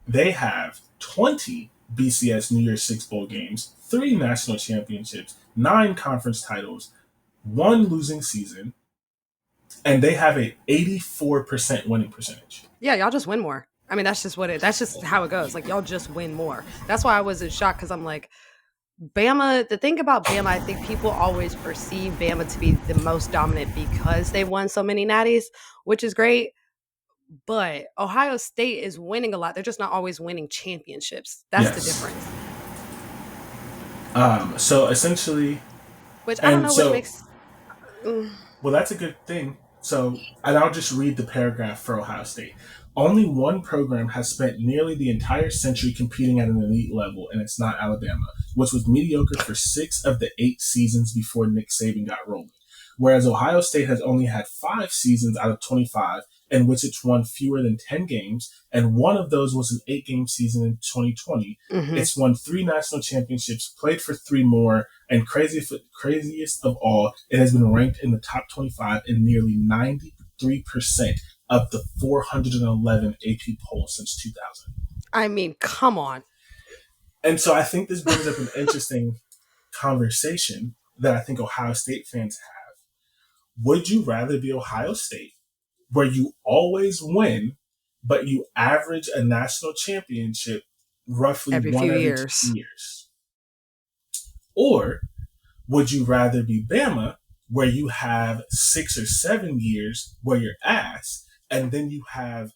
They have 20 BCS New Year's Six bowl games, 3 national championships, 9 conference titles, 1 losing season, and they have a 84% winning percentage. Yeah, y'all just win more. I mean, that's just how it goes. Like, y'all just win more. That's why I was in shock, because I'm like, Bama, the thing about Bama, I think people always perceive Bama to be the most dominant because they won so many natties, which is great. But Ohio State is winning a lot. They're just not always winning championships. That's the Yes. difference. So essentially, Which I don't and know, which so makes. Mm, well, that's a good thing. So, and I'll just read the paragraph for Ohio State. Only one program has spent nearly the entire century competing at an elite level, and it's not Alabama, which was mediocre for 6 of the 8 seasons before Nick Saban got rolling. Whereas Ohio State has only had 5 seasons out of 25 in which it's won fewer than 10 games, and one of those was an 8-game season in 2020. mhm. It's won 3 national championships, played for 3 more, and craziest of all, it has been ranked in the top 25 in nearly 93% of the 411 AP polls since 2000. I mean, come on. And so I think this brings up an interesting conversation that I think Ohio State fans have. Would you rather be Ohio State, where you always win, but you average a national championship roughly Every one few every years. 2 years? Or would you rather be Bama, where you have 6 or 7 years where you're ass, and then you have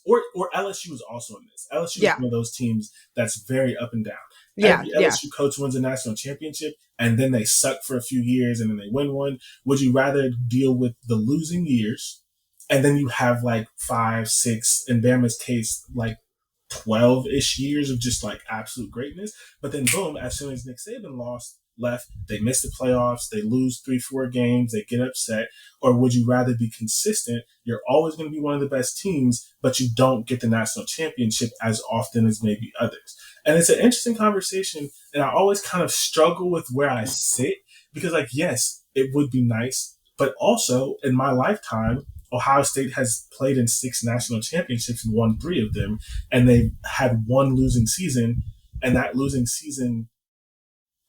or LSU is also in this. LSU is Yeah. one of those teams that's very up and down. Yeah. Every Yeah. LSU coach wins a national championship, and then they suck for a few years, and then they win one. Would you rather deal with the losing years, and then you have like 5, 6, in Bama's case, like 12-ish years of just like absolute greatness, but then boom, as soon as Nick Saban left, they miss the playoffs, they lose 3, 4 games, they get upset? Or would you rather be consistent? You're always going to be one of the best teams, but you don't get the national championship as often as maybe others. And it's an interesting conversation, and I always kind of struggle with where I sit, because like, yes, it would be nice, but also in my lifetime, Ohio State has played in 6 national championships and won 3 of them, and they've had 1 losing season. And that losing season,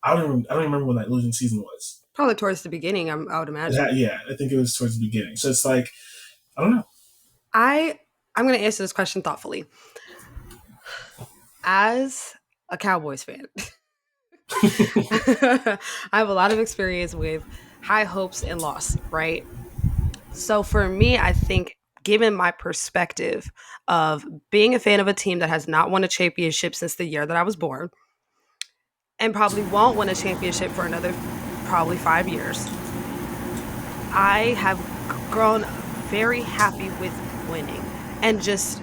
I don't even remember when that losing season was. Probably towards the beginning, I would imagine. Yeah, I think it was towards the beginning. So it's like, I don't know. I'm going to answer this question thoughtfully. As a Cowboys fan, I have a lot of experience with high hopes and loss, right? So for me, I think, given my perspective of being a fan of a team that has not won a championship since the year that I was born, and probably won't win a championship for another probably 5 years, I have grown very happy with winning and just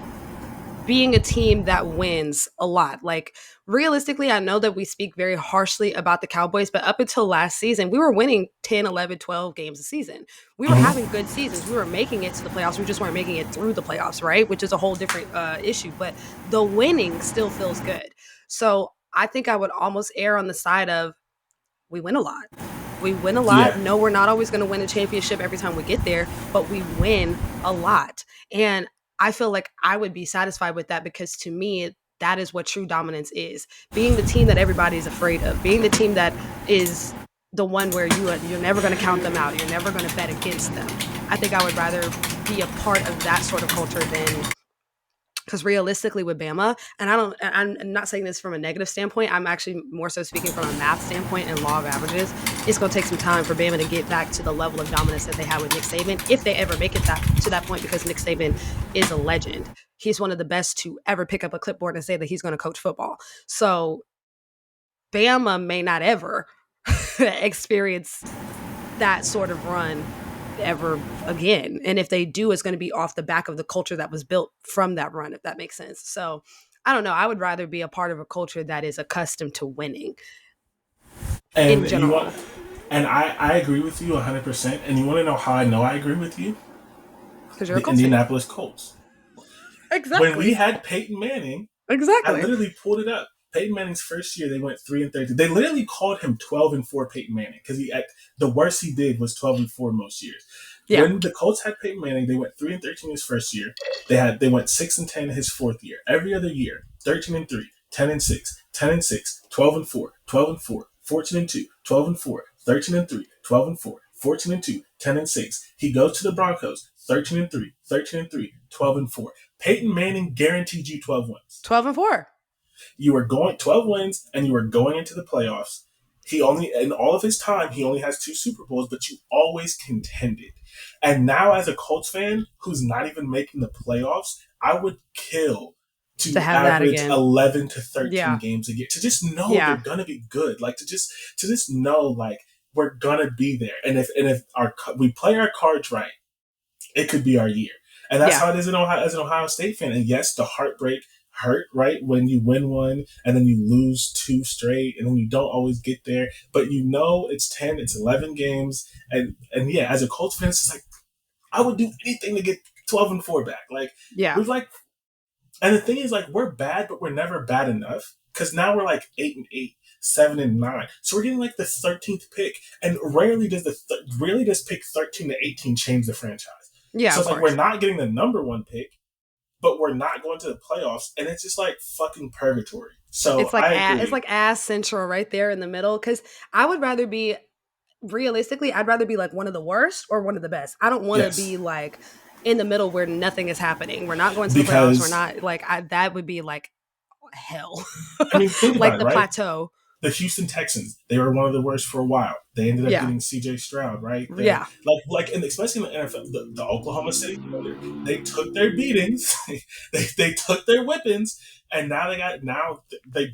being a team that wins a lot. Like, realistically, I know that we speak very harshly about the Cowboys, but up until last season, we were winning 10, 11, 12 games a season. We were having good seasons. We were making it to the playoffs. We just weren't making it through the playoffs, right? Which is a whole different issue. But the winning still feels good. So I think I would almost err on the side of, we win a lot. We win a lot. Yeah. No, we're not always going to win a championship every time we get there, but we win a lot. And I feel like I would be satisfied with that, because to me, that is what true dominance is. Being the team that everybody's afraid of, being the team that is the one where you're never going to count them out. You're never going to bet against them. I think I would rather be a part of that sort of culture than Because realistically with Bama, and I'm not saying this from a negative standpoint, I'm actually more so speaking from a math standpoint and law of averages. It's going to take some time for Bama to get back to the level of dominance that they had with Nick Saban, if they ever make it to that point, because Nick Saban is a legend. He's one of the best to ever pick up a clipboard and say that he's going to coach football. So Bama may not ever experience that sort of run ever again. And if they do, it's going to be off the back of the culture that was built from that run, if that makes sense. So I don't know. I would rather be a part of a culture that is accustomed to winning in And you want, general. and I agree with you 100%. And you want to know how I know I agree with you? Because you're a The Colts fan. Indianapolis Colts. When we Exactly. had Peyton Manning, I Exactly. literally pulled it up. Peyton Manning's first year, they went 3-30. They literally called him 12-4 Peyton Manning because the worst he did was 12-4 most years. Yeah. When the Colts had Peyton Manning, they went 3-13 his first year. They went 6-10 his fourth year. Every other year, 13-3, 10-6, 10-6, 12-4, 12-4, 14-2, 12-4, 13-3, 12-4, 14-2, 10-6. He goes to the Broncos, 13-3, 13-3, 12-4. Peyton Manning guaranteed you 12 wins. 12-4. You were going 12 wins and you were going into the playoffs. He only, in all of his time, he only has 2 Super Bowls, but you always contended. And now, as a Colts fan who's not even making the playoffs, I would kill To to have that average again. 11 to 13 Yeah. games a year, to just know they're Yeah. gonna be good, like to just know like we're gonna be there. And if our we play our cards right, it could be our year. And that's Yeah. how it is as an Ohio State fan. And yes, the heartbreak hurt, right? When you win one and then you lose two straight and then you don't always get there. But you know it's 10, it's 11 games. And yeah, as a Colts fan, it's like, I would do anything to get 12-4 back. Like, Yeah. we've like, and the thing is, like, we're bad, but we're never bad enough. Because now we're like 8-8, 7-9. So we're getting like the 13th pick. And rarely does pick 13 to 18 change the franchise. Yeah, So of it's like we're course. not getting the number one pick, but we're not going to the playoffs, and it's just like fucking purgatory. So I It's agree. like ass central right there in the middle. Because I would rather be, realistically, I'd rather be like one of the worst or one of the best. I don't want to Yes, be like in the middle where nothing is happening. We're not going to the playoffs. We're because not like that would be like hell, I mean, think about like it, the right? plateau. The Houston Texans, they were one of the worst for a while. They ended up Yeah, getting C.J. Stroud, right? They're yeah. and especially in the NFL, the Oklahoma City Thunder, they took their beatings, they took their whippings, and now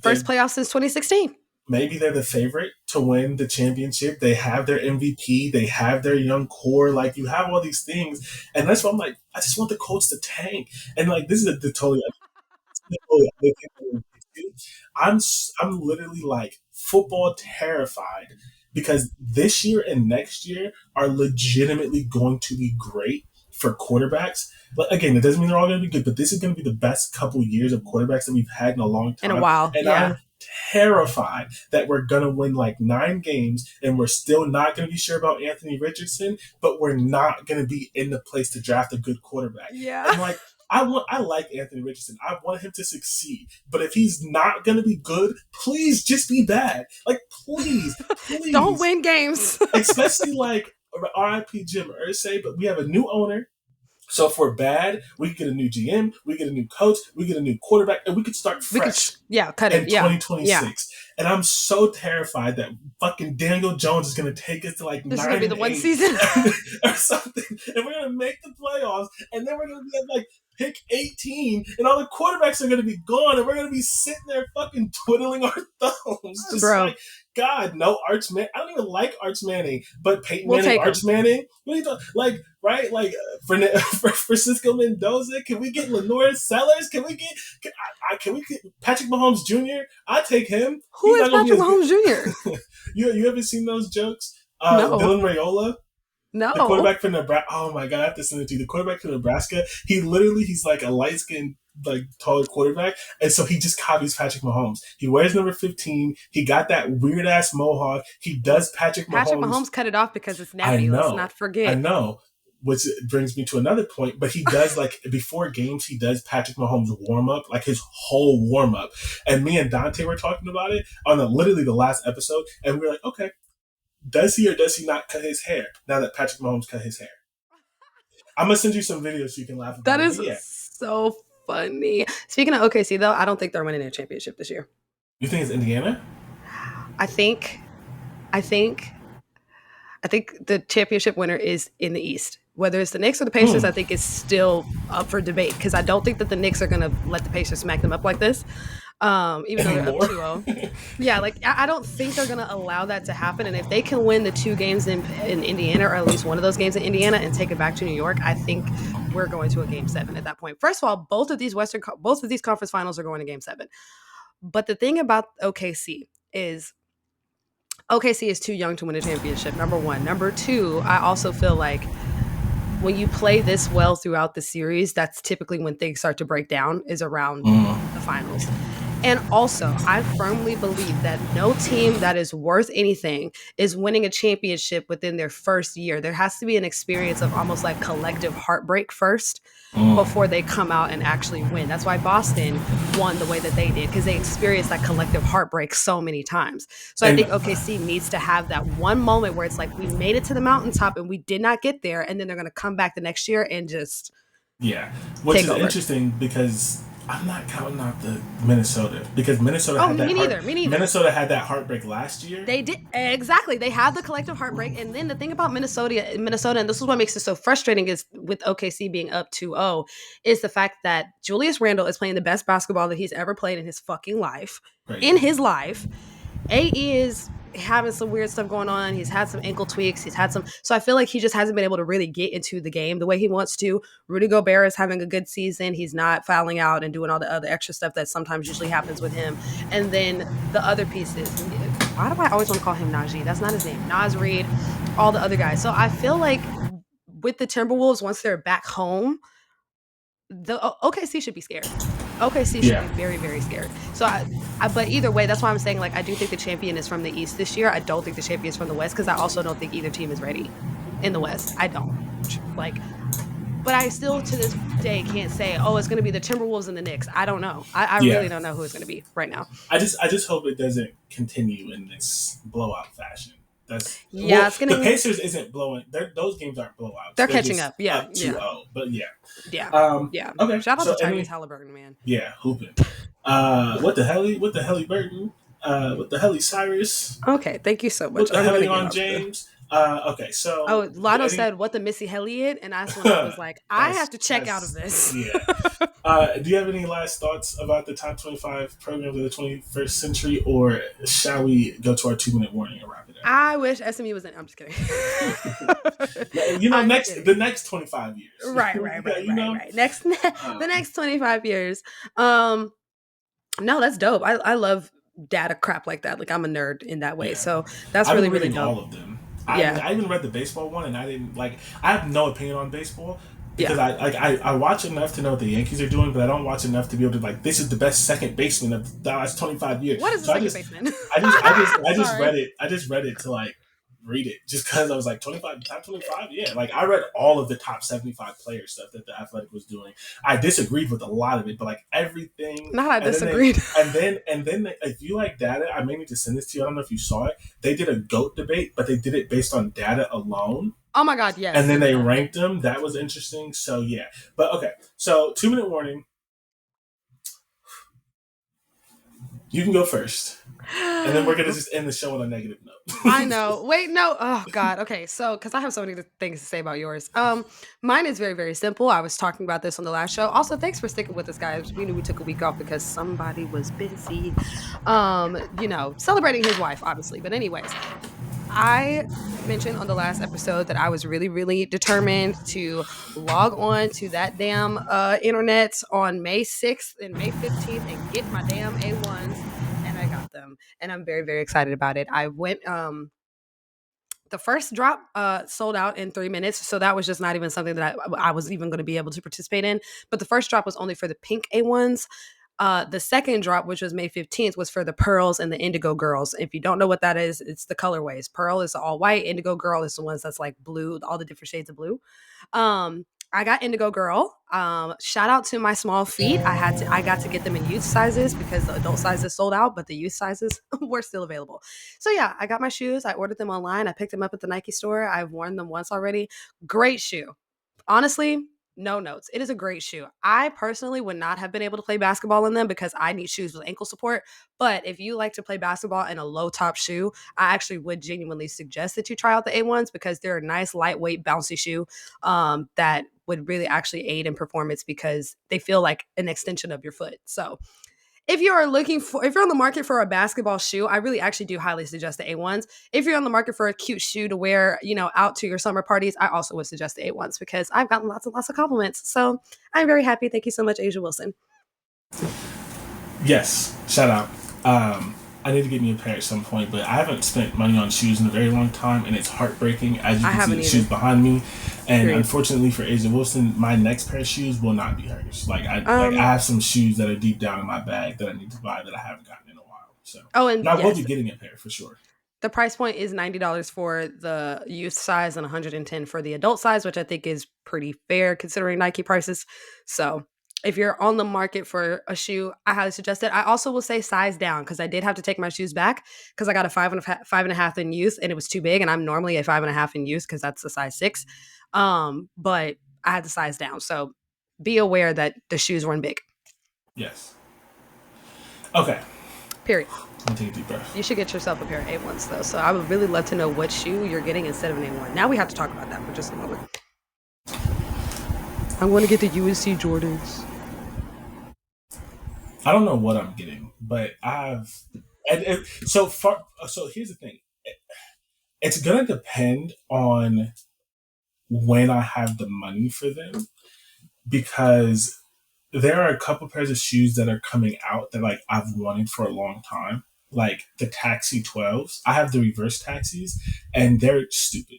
First they're playoff since 2016. maybe they're the favorite to win the championship. They have their MVP. They have their young core. Like, you have all these things, and that's why I'm like, I just want the Colts to tank. And like, this is the totally other thing. I'm I'm literally like football terrified because this year and next year are legitimately going to be great for quarterbacks. But again, it doesn't mean they're all going to be good, but this is going to be the best couple years of quarterbacks that we've had in a long In a time. while. And Yeah. I'm terrified that we're going to win like 9 games and we're still not going to be sure about Anthony Richardson, but we're not going to be in the place to draft a good quarterback. Yeah. And like, I like Anthony Richardson. I want him to succeed. But if he's not gonna be good, please just be bad. Like, please, Don't please. win games. Especially like RIP Jim Irsay, but we have a new owner. So if we're bad, we can get a new GM, we get a new coach, we get a new quarterback, and we could start We could, fresh yeah, cut in it. Yeah. Yeah. 2026. And I'm so terrified that fucking Daniel Jones is going to take us to like This is going to nine be and the one eight season. or something. And we're going to make the playoffs. And then we're going to be at like pick 18. And all the quarterbacks are going to be gone. And we're going to be sitting there fucking twiddling our thumbs. Just Bro, like, God, no Arch Manning. I don't even like Arch Manning. but Peyton we'll Manning, take Arch him. Manning? What are you talking? Like, right? Like, Francisco Mendoza? Can we get Lenore Sellers? Can we get Patrick Mahomes Jr.? I take him. Who He's is not going to be Patrick as Mahomes Jr.? good. You ever seen those jokes? No. Dylan Rayola, the No. quarterback for Nebraska. Oh my god, I have to send it to you. The quarterback for Nebraska. He's like a light skinned, like taller quarterback, and so he just copies Patrick Mahomes. He wears number 15. He got that weird ass mohawk. He does Patrick Patrick Mahomes. Mahomes cut it off because it's I nappy. Let's know, not I forget. know. Which brings me to another point, but he does like before games, he does Patrick Mahomes warm up, like his whole warm up. And me and Dante were talking about it on literally the last episode, and we were like, okay, does he or does he not cut his hair now that Patrick Mahomes cut his hair? I'm gonna send you some videos so you can laugh That about it. is But yeah, so funny. Speaking of OKC, though, I don't think they're winning a championship this year. You think it's Indiana? I think, I think, I think the championship winner is in the East. Whether it's the Knicks or the Pacers, Hmm. I think is still up for debate because I don't think that the Knicks are going to let the Pacers smack them up like this, even though they're up Anymore? 2-0. Yeah, like I don't think they're going to allow that to happen. And if they can win the two games in Indiana, or at least one of those games in Indiana, and take it back to New York, I think we're going to a game seven at that point. First of all, both of these conference finals are going to game seven. But the thing about is OKC is too young to win a championship. Number one. Number two, I also feel like when you play this well throughout the series, that's typically when things start to break down, is around Mm. the finals. And also, I firmly believe that no team that is worth anything is winning a championship within their first year. There has to be an experience of almost like collective heartbreak first before Mm. they come out and actually win. That's why Boston won the way that they did, because they experienced that collective heartbreak so many times. So I And think OKC needs to have that one moment where it's like, we made it to the mountaintop and we did not get there. And then they're going to come back the next year and just yeah, which take is over. interesting because I'm not counting out the Minnesota because Minnesota Oh, had that me heart. neither. Me neither. Minnesota had that heartbreak last year. They did exactly. They have the collective heartbreak, and then the thing about Minnesota, and this is what makes it so frustrating, is with OKC being up 2-0, is the fact that Julius Randle is playing the best basketball that he's ever played in his fucking life. In Crazy. his life, AE is having some weird stuff going on. He's had some ankle tweaks. He's had some. So I feel like he just hasn't been able to really get into the game the way he wants to. Rudy Gobert is having a good season. He's not fouling out and doing all the other extra stuff that sometimes usually happens with him. And then the other pieces. Why do I always want to call him Najee? That's not his name. Naz Reid, all the other guys. So I feel like with the Timberwolves, once they're back home, the OKC should be scared. OKC should Yeah. be very, very scared. So, but either way, that's why I'm saying, like, I do think the champion is from the East this year. I don't think the champion is from the West, because I also don't think either team is ready in the West. I don't like, but I still to this day can't say, oh, it's going to be the Timberwolves and the Knicks. I don't know. I really Yeah. don't know who it's going to be right now. I just hope it doesn't continue in this blowout fashion. That's Yeah, well, it's going the to. Pacers isn't blowing. Those games aren't blowouts. They're They're catching just up. Yeah, up yeah, 2-0. But yeah. yeah, yeah. Okay. Shout out So to Tyrese any Halliburton, man. yeah hooping. What the hell? What the hell, Burton? What the hell, Cyrus? Okay, thank you so What much. the I'm hell going to get on off the. James? Okay. So Oh, Lotto any said, "What the Missy Elliott?" And that's when I was like, "I have to check out of that's this." yeah. Do you have any last thoughts about the top 25 programs of the 21st century, or shall we go to our 2 minute warning and wrap it up? I wish SMU was in. I'm just kidding. I'm The kidding. next 25 years. Right, right, right, you right, know? right. Next, the Um, next 25 years. Um, no, that's dope. I love data crap like that. Like I'm a nerd in that way. yeah. So that's I've really, been really reading dope. all of them. Yeah, I even read the baseball one, and I didn't like. I have no opinion on baseball yeah. because I watch enough to know what the Yankees are doing, but I don't watch enough to be able to like. This is the best second baseman of the last 25 years. What is the So second baseman? I just Sorry. read it. I just read it to like read it just because I was like 25 top 25. Yeah, like I read all of the top 75 player stuff that the Athletic was doing. I disagreed with a lot of it, but like everything. Not I And then they disagreed. if you like data, I may need to send this to you. I don't know if you saw it. They did a goat debate, but they did it based on data alone, Oh my god, and yes. then they ranked them. That was interesting. So yeah, but okay. So 2 minute warning. You can go first, and then we're gonna just end the show on a negative I note. know. Wait, no. Oh God. Okay. So, because I have so many things to say about yours. Mine is very, very simple. I was talking about this on the last show. Also, thanks for sticking with us, guys. We knew we took a week off because somebody was busy. Celebrating his wife, obviously. But anyways, I mentioned on the last episode that I was really, really determined to log on to that damn internet on May 6th and May 15th and get my damn A1s. And I got them. And I'm very, very excited about it. I went the first drop sold out in 3 minutes. So that was just not even something that I was even going to be able to participate in. But the first drop was only for the pink A1s. The second drop, which was May 15th, was for the pearls and the indigo girls. If you don't know what that is, it's the colorways. Pearl is all white. Indigo girl is the ones that's like blue, all the different shades of blue. I got indigo girl. Shout out to my small feet. I got to get them in youth sizes because the adult sizes sold out, but the youth sizes were still available. So yeah, I got my shoes. I ordered them online. I picked them up at the Nike store. I've worn them once already. Great shoe. Honestly, No notes. It is a great shoe. I personally would not have been able to play basketball in them because I need shoes with ankle support. But if you like to play basketball in a low top shoe, I actually would genuinely suggest that you try out the A1s because they're a nice, lightweight, bouncy shoe that would really actually aid in performance because they feel like an extension of your foot. So if you're on the market for a basketball shoe, I really actually do highly suggest the A1s. If you're on the market for a cute shoe to wear, out to your summer parties, I also would suggest the A1s because I've gotten lots and lots of compliments. So I'm very happy. Thank you so much, Asia Wilson. Yes, shout out. I need to get me a pair at some point, but I haven't spent money on shoes in a very long time, and it's heartbreaking. As you I can see, haven't the either. shoes behind me, and Period. unfortunately for Asia Wilson, my next pair of shoes will not be hers. I Um. have some shoes that are deep down in my bag that I need to buy that I haven't gotten in a while. So, Oh, and but I will be yes, getting a pair for sure. the price point is $90 for the youth size and 110 for the adult size, which I think is pretty fair considering Nike prices. So if you're on the market for a shoe, I highly suggest it. I also will say size down because I did have to take my shoes back because I got a five and a half in youth and it was too big. And I'm normally a 5.5 in youth because that's a size 6. But I had to size down. So be aware that the shoes weren't big. Yes. Okay. Period. Let me take a deep breath. You should get yourself a pair of A1s though. So I would really love to know what shoe you're getting instead of an A1. Now we have to talk about that for just a moment. I'm going to get the UNC Jordans. I don't know what I'm getting, but so far. So here's the thing. It's gonna depend on when I have the money for them because there are a couple pairs of shoes that are coming out that like I've wanted for a long time. Like the Taxi 12s. I have the reverse taxis and they're stupid.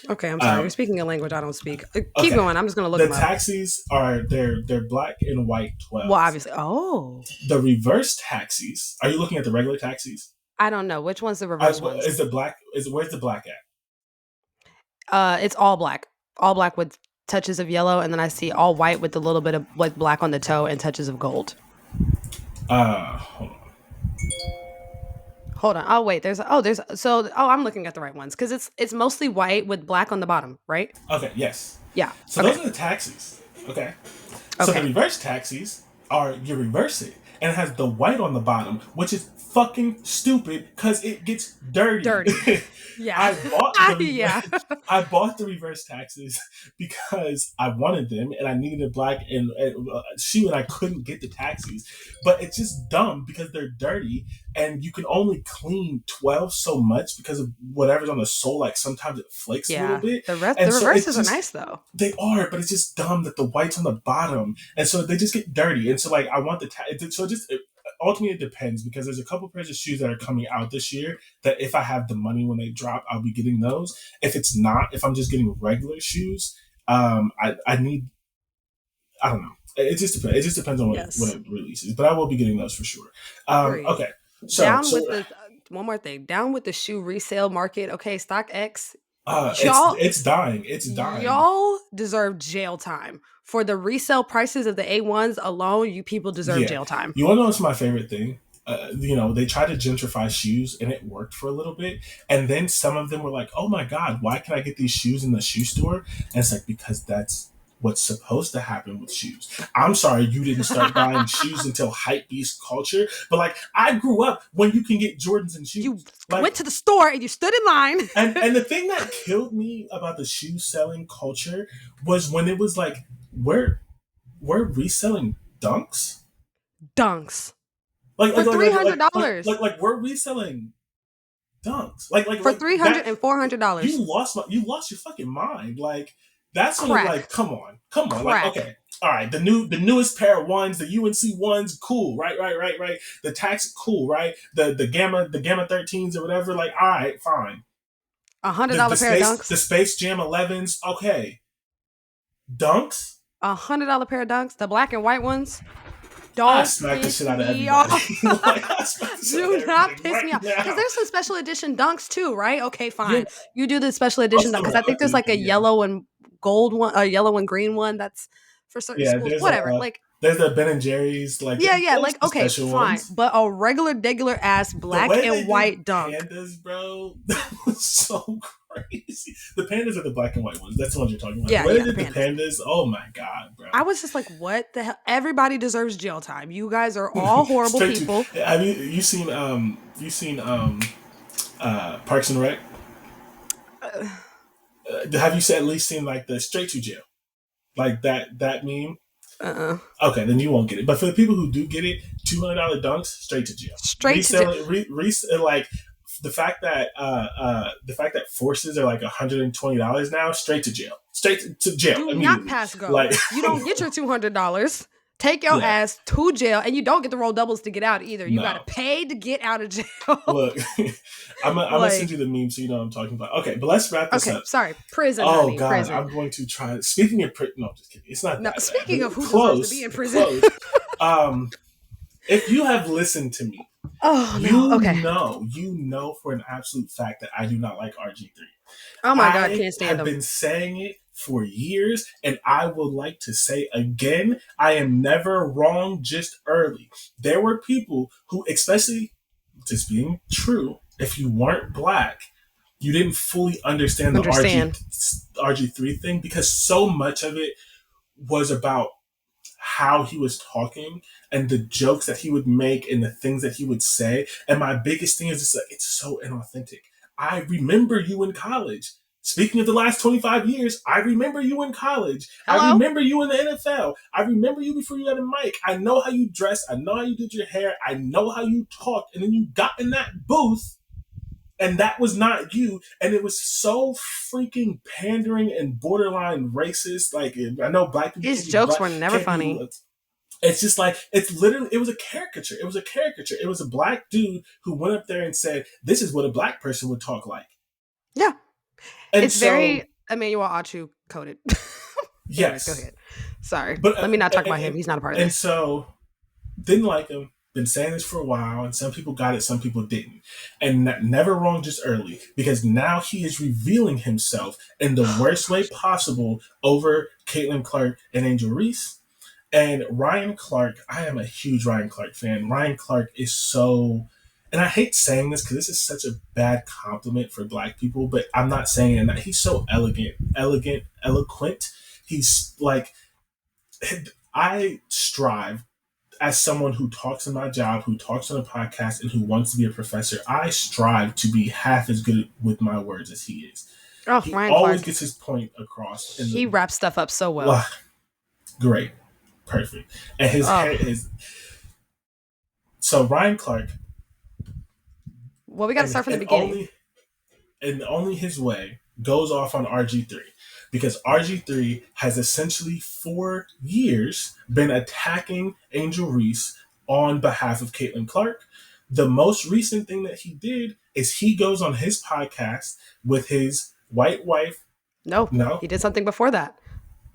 Okay, I'm sorry. You're Um, speaking a language I don't speak. Keep okay. going. I'm just going to look The them up. taxis are they're black and white Well, 12s. obviously. Oh, The reverse taxis. Are you looking at the regular taxis? I don't know. Which one's the reverse ones? Is the black is where's the black at? It's all black. All black with touches of yellow. And then I see all white with a little bit of like black on the toe and touches of gold. Hold on. Hold on. Oh, wait. I'm looking at the right ones because it's mostly white with black on the bottom, right? Okay, yes. Yeah. So Okay. those are the taxis. Okay. So the Okay. reverse taxis are you reverse it and it has the white on the bottom, which is fucking stupid because it gets dirty. Dirty. Yeah. I bought Yeah. I bought the reverse taxis because I wanted them and I needed a black and shoe and I couldn't get the taxis. But it's just dumb because they're dirty and you can only clean 12 so much because of whatever's on the sole. Like sometimes it flakes a little Yeah. bit. The And so it's reverses are just nice though. they are, but it's just dumb that the white's on the bottom, and so they just get dirty. And so, like, I want so ultimately it depends because there's a couple pairs of shoes that are coming out this year that if I have the money when they drop, I'll be getting those. If it's not, if I'm just getting regular shoes, I need I don't know. It just depends. It just depends on when Yes. it releases, but I will be getting those for sure. Period. Okay, so Down with the one more thing. Down with the shoe resale market. Okay, StockX. it's Y'all it's dying. It's dying. y'all deserve jail time. For the resale prices of the A1s alone, you people deserve Yeah. jail time. You want to know what's my favorite thing? They tried to gentrify shoes and it worked for a little bit. And then some of them were like, oh my God, why can I get these shoes in the shoe store? And it's like, because that's what's supposed to happen with shoes. I'm sorry you didn't start buying shoes until hype beast culture, but like I grew up when you can get Jordans and You shoes. Like went to the store and you stood in line. and the thing that killed me about the shoe selling culture was when it was like, we're reselling dunks? Dunks. Like For like like three like hundred like like, dollars. like, like we're reselling dunks. For Like that. $300 and $400. You lost your fucking mind. Like that's when it's Crack. like, come on. Like Crack. okay, all right. The newest pair of ones, the UNC ones, cool. Right. The tax, cool. Right. The gamma 13s or whatever. Like all right, fine. A hundred The dollar pair of the dunks. Space Jam 11s, okay. Dunks. $100 pair of dunks. The black and white ones. I Don't smack the piss shit out of me everybody. off. Like, I smack the shit out Do of not everything piss me right off. Because now. there's some special edition dunks too, right? Okay, Yeah, fine. You do the special I'll edition still because I think rock there's with like a it. Yeah. yellow and gold one, a yellow and green one that's for certain Yeah, schools. Whatever. Like, there's the Ben and Jerry's, like yeah, there's like the okay, special fine. ones. But a regular ass The black way they and did white dunk. pandas, bro, that was so crazy. The pandas are the black and white ones. That's the ones you're talking about. The Yeah, way they yeah, the did the pandas. pandas, oh my god, bro. I was just like, what the hell? Everybody deserves jail time. You guys are all horrible Straight to. people. I mean, Parks and Rec. Have you at least seen like the straight to jail, like that meme? Uh-uh. Okay, then you won't get it. But for the people who do get it, $200 dunks straight to jail. Straight to jail. Resale, like the fact that forces are like $120 now, straight to jail, straight to jail Do not immediately. pass go. Like You don't get your $200. Take your yeah, ass to jail, and you don't get to roll doubles to get out either. You got to no. pay to get out of jail. Look, I'm gonna send Like, you the meme so you know what I'm talking about. Okay, but let's wrap this okay, up. sorry, prison, Oh honey, God, prison. I'm going to try. Speaking of prison, no, I'm just kidding. It's not No, that bad. speaking of But who deserves to be in prison. close. If you have listened to me, Oh no, okay. you know for an absolute fact that I do not like RG3. Oh my God, I can't stand have them. been saying it for years, and I would like to say again, I am never wrong, just early. There were people who, especially just being true, if you weren't black, you didn't fully understand the RG3 thing because so much of it was about how he was talking and the jokes that he would make and the things that he would say. And my biggest thing is just like, it's so inauthentic. I remember you in college. Speaking of the last 25 years, I remember you in college. I Hello? remember you in the NFL. I remember you before you had a mic. I know how you dressed. I know how you did your hair. I know how you talked. And then you got in that booth and that was not you. And it was so freaking pandering and borderline racist. Like, I know black people His can't be jokes black, were never can't funny. be. It's just like, it's literally, it was a caricature. It was a caricature. It was a black dude who went up there and said, this is what a black person would talk like. Yeah. And It's so, very Emmanuel Achu coded. Anyways, go yes. ahead. Sorry. But, Let me not talk about him. He's not a part of and this. so, didn't like him. Been saying this for a while, and some people got it, some people didn't. And never wrong, just early, because now he is revealing himself in the worst way possible over Caitlin Clark and Angel Reese. And Ryan Clark, I am a huge Ryan Clark fan. Ryan Clark is so, and I hate saying this because this is such a bad compliment for black people, but I'm not saying it. He's so eloquent. He's like, I strive as someone who talks in my job, who talks on a podcast, and who wants to be a professor. I strive to be half as good with my words as he is. Oh, He Ryan always Clark. gets his point across. He wraps stuff up so well. Great. Perfect. And his hair is. So Ryan Clark. Well, we got to start from the beginning. Only his way goes off on RG3 because RG3 has essentially for years been attacking Angel Reese on behalf of Caitlin Clark. The most recent thing that he did is he goes on his podcast with his white wife. No, he did something before that.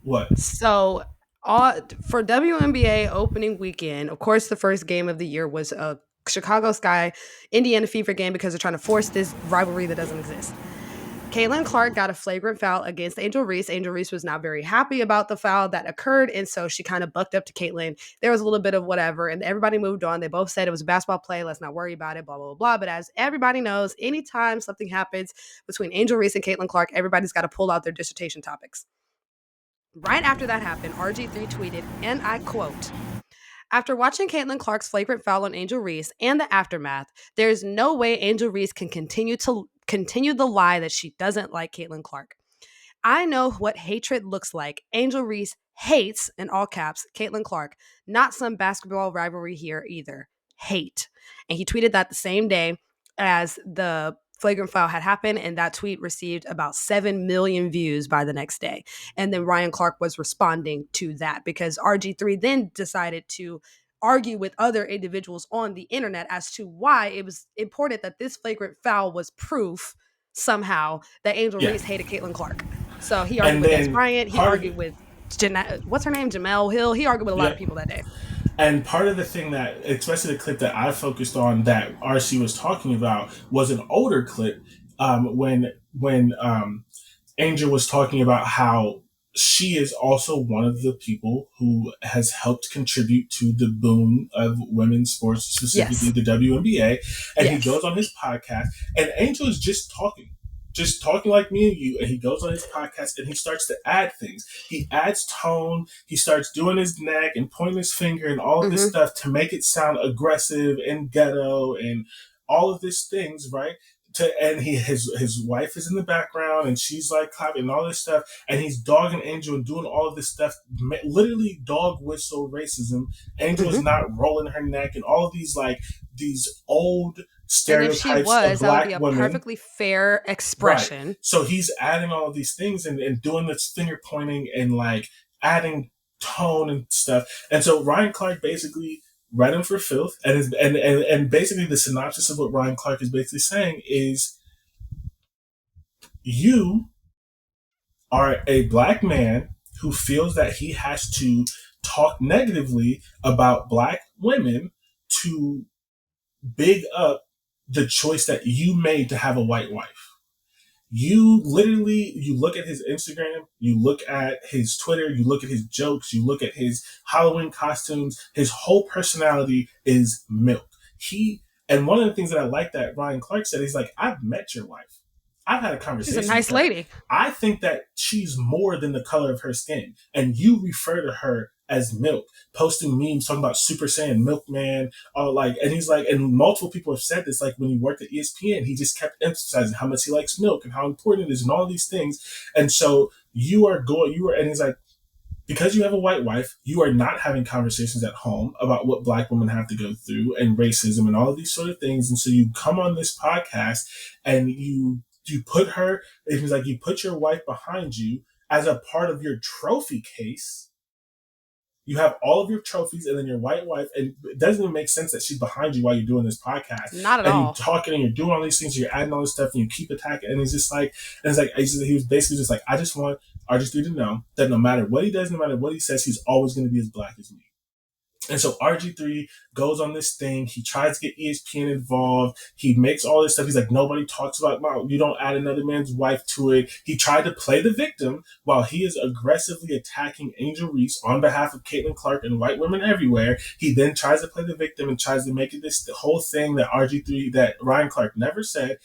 What? So for WNBA opening weekend, of course, the first game of the year was a Chicago Sky Indiana Fever game because they're trying to force this rivalry that doesn't exist. Caitlin Clark got a flagrant foul against Angel Reese. Angel Reese was not very happy about the foul that occurred, and so she kind of bucked up to Caitlin. There was a little bit of whatever, and everybody moved on. They both said it was a basketball play. Let's not worry about it, blah, blah, blah, blah. But as everybody knows, anytime something happens between Angel Reese and Caitlin Clark, everybody's got to pull out their dissertation topics. Right after that happened, RG3 tweeted, and I quote, "After watching Caitlin Clark's flagrant foul on Angel Reese and the aftermath, there is no way Angel Reese can continue the lie that she doesn't like Caitlin Clark. I know what hatred looks like. Angel Reese hates, in all caps, Caitlin Clark. Not some basketball rivalry here either. Hate." And he tweeted that the same day as the flagrant foul had happened, and that tweet received about 7 million views by the next day. And then Ryan Clark was responding to that because RG3 then decided to argue with other individuals on the internet as to why it was important that this flagrant foul was proof somehow that Angel Reese hated Caitlin Clark. So he argued with Des Bryant. He argued with what's her name? Jamel Hill. He argued with a lot of people that day. And part of the thing that, especially the clip that I focused on that RC was talking about, was an older clip when Angel was talking about how she is also one of the people who has helped contribute to the boom of women's sports, specifically the WNBA. And he goes on his podcast, and Angel is just talking. just talking like me and you, and he goes on his podcast and he starts to add things. He adds tone. He starts doing his neck and pointing his finger and all of this Mm-hmm. stuff to make it sound aggressive and ghetto and all of these things, right? And his wife is in the background and she's like clapping and all this stuff, and he's dogging Angel and doing all of this stuff, literally dog whistle racism. Angel is Mm-hmm. not rolling her neck and all of these like these old And if she stereotypes of was, that would be black a women. perfectly fair Right. expression. So he's adding all of these things and doing this finger pointing and like adding tone and stuff. And so Ryan Clark basically read him for filth, and basically the synopsis of what Ryan Clark is basically saying is, you are a black man who feels that he has to talk negatively about black women to big up the choice that you made to have a white wife. You literally, you look at his Instagram, you look at his Twitter, you look at his jokes, you look at his Halloween costumes, his whole personality is milk. And one of the things that I like that Ryan Clark said, he's like, I've met your wife. I've had a She's a conversation with nice her. lady. I think that she's more than the color of her skin. And you refer to her as milk, posting memes talking about Super Saiyan Milkman, and he's like, and multiple people have said this, like when he worked at ESPN, he just kept emphasizing how much he likes milk and how important it is and all these things. And so and he's like, because you have a white wife, you are not having conversations at home about what black women have to go through and racism and all of these sort of things. And so you come on this podcast and you put her, it was like you put your wife behind you as a part of your trophy case. You have all of your trophies and then your white wife, and it doesn't even make sense that she's behind you while you're doing this podcast. Not at And you're all. talking and you're doing all these things, you're adding all this stuff, and you keep attacking. And it's just like, and it's like, he was basically just like, I just want RG3 to know that no matter what he does, no matter what he says, he's always going to be as black as me. And so RG3 goes on this thing. He tries to get ESPN involved. He makes all this stuff. He's like, nobody talks about, wow, you don't add another man's wife to it. He tried to play the victim while he is aggressively attacking Angel Reese on behalf of Caitlin Clark and white women everywhere. He then tries to play the victim and tries to make it this whole thing that RG3, that Ryan Clark never said.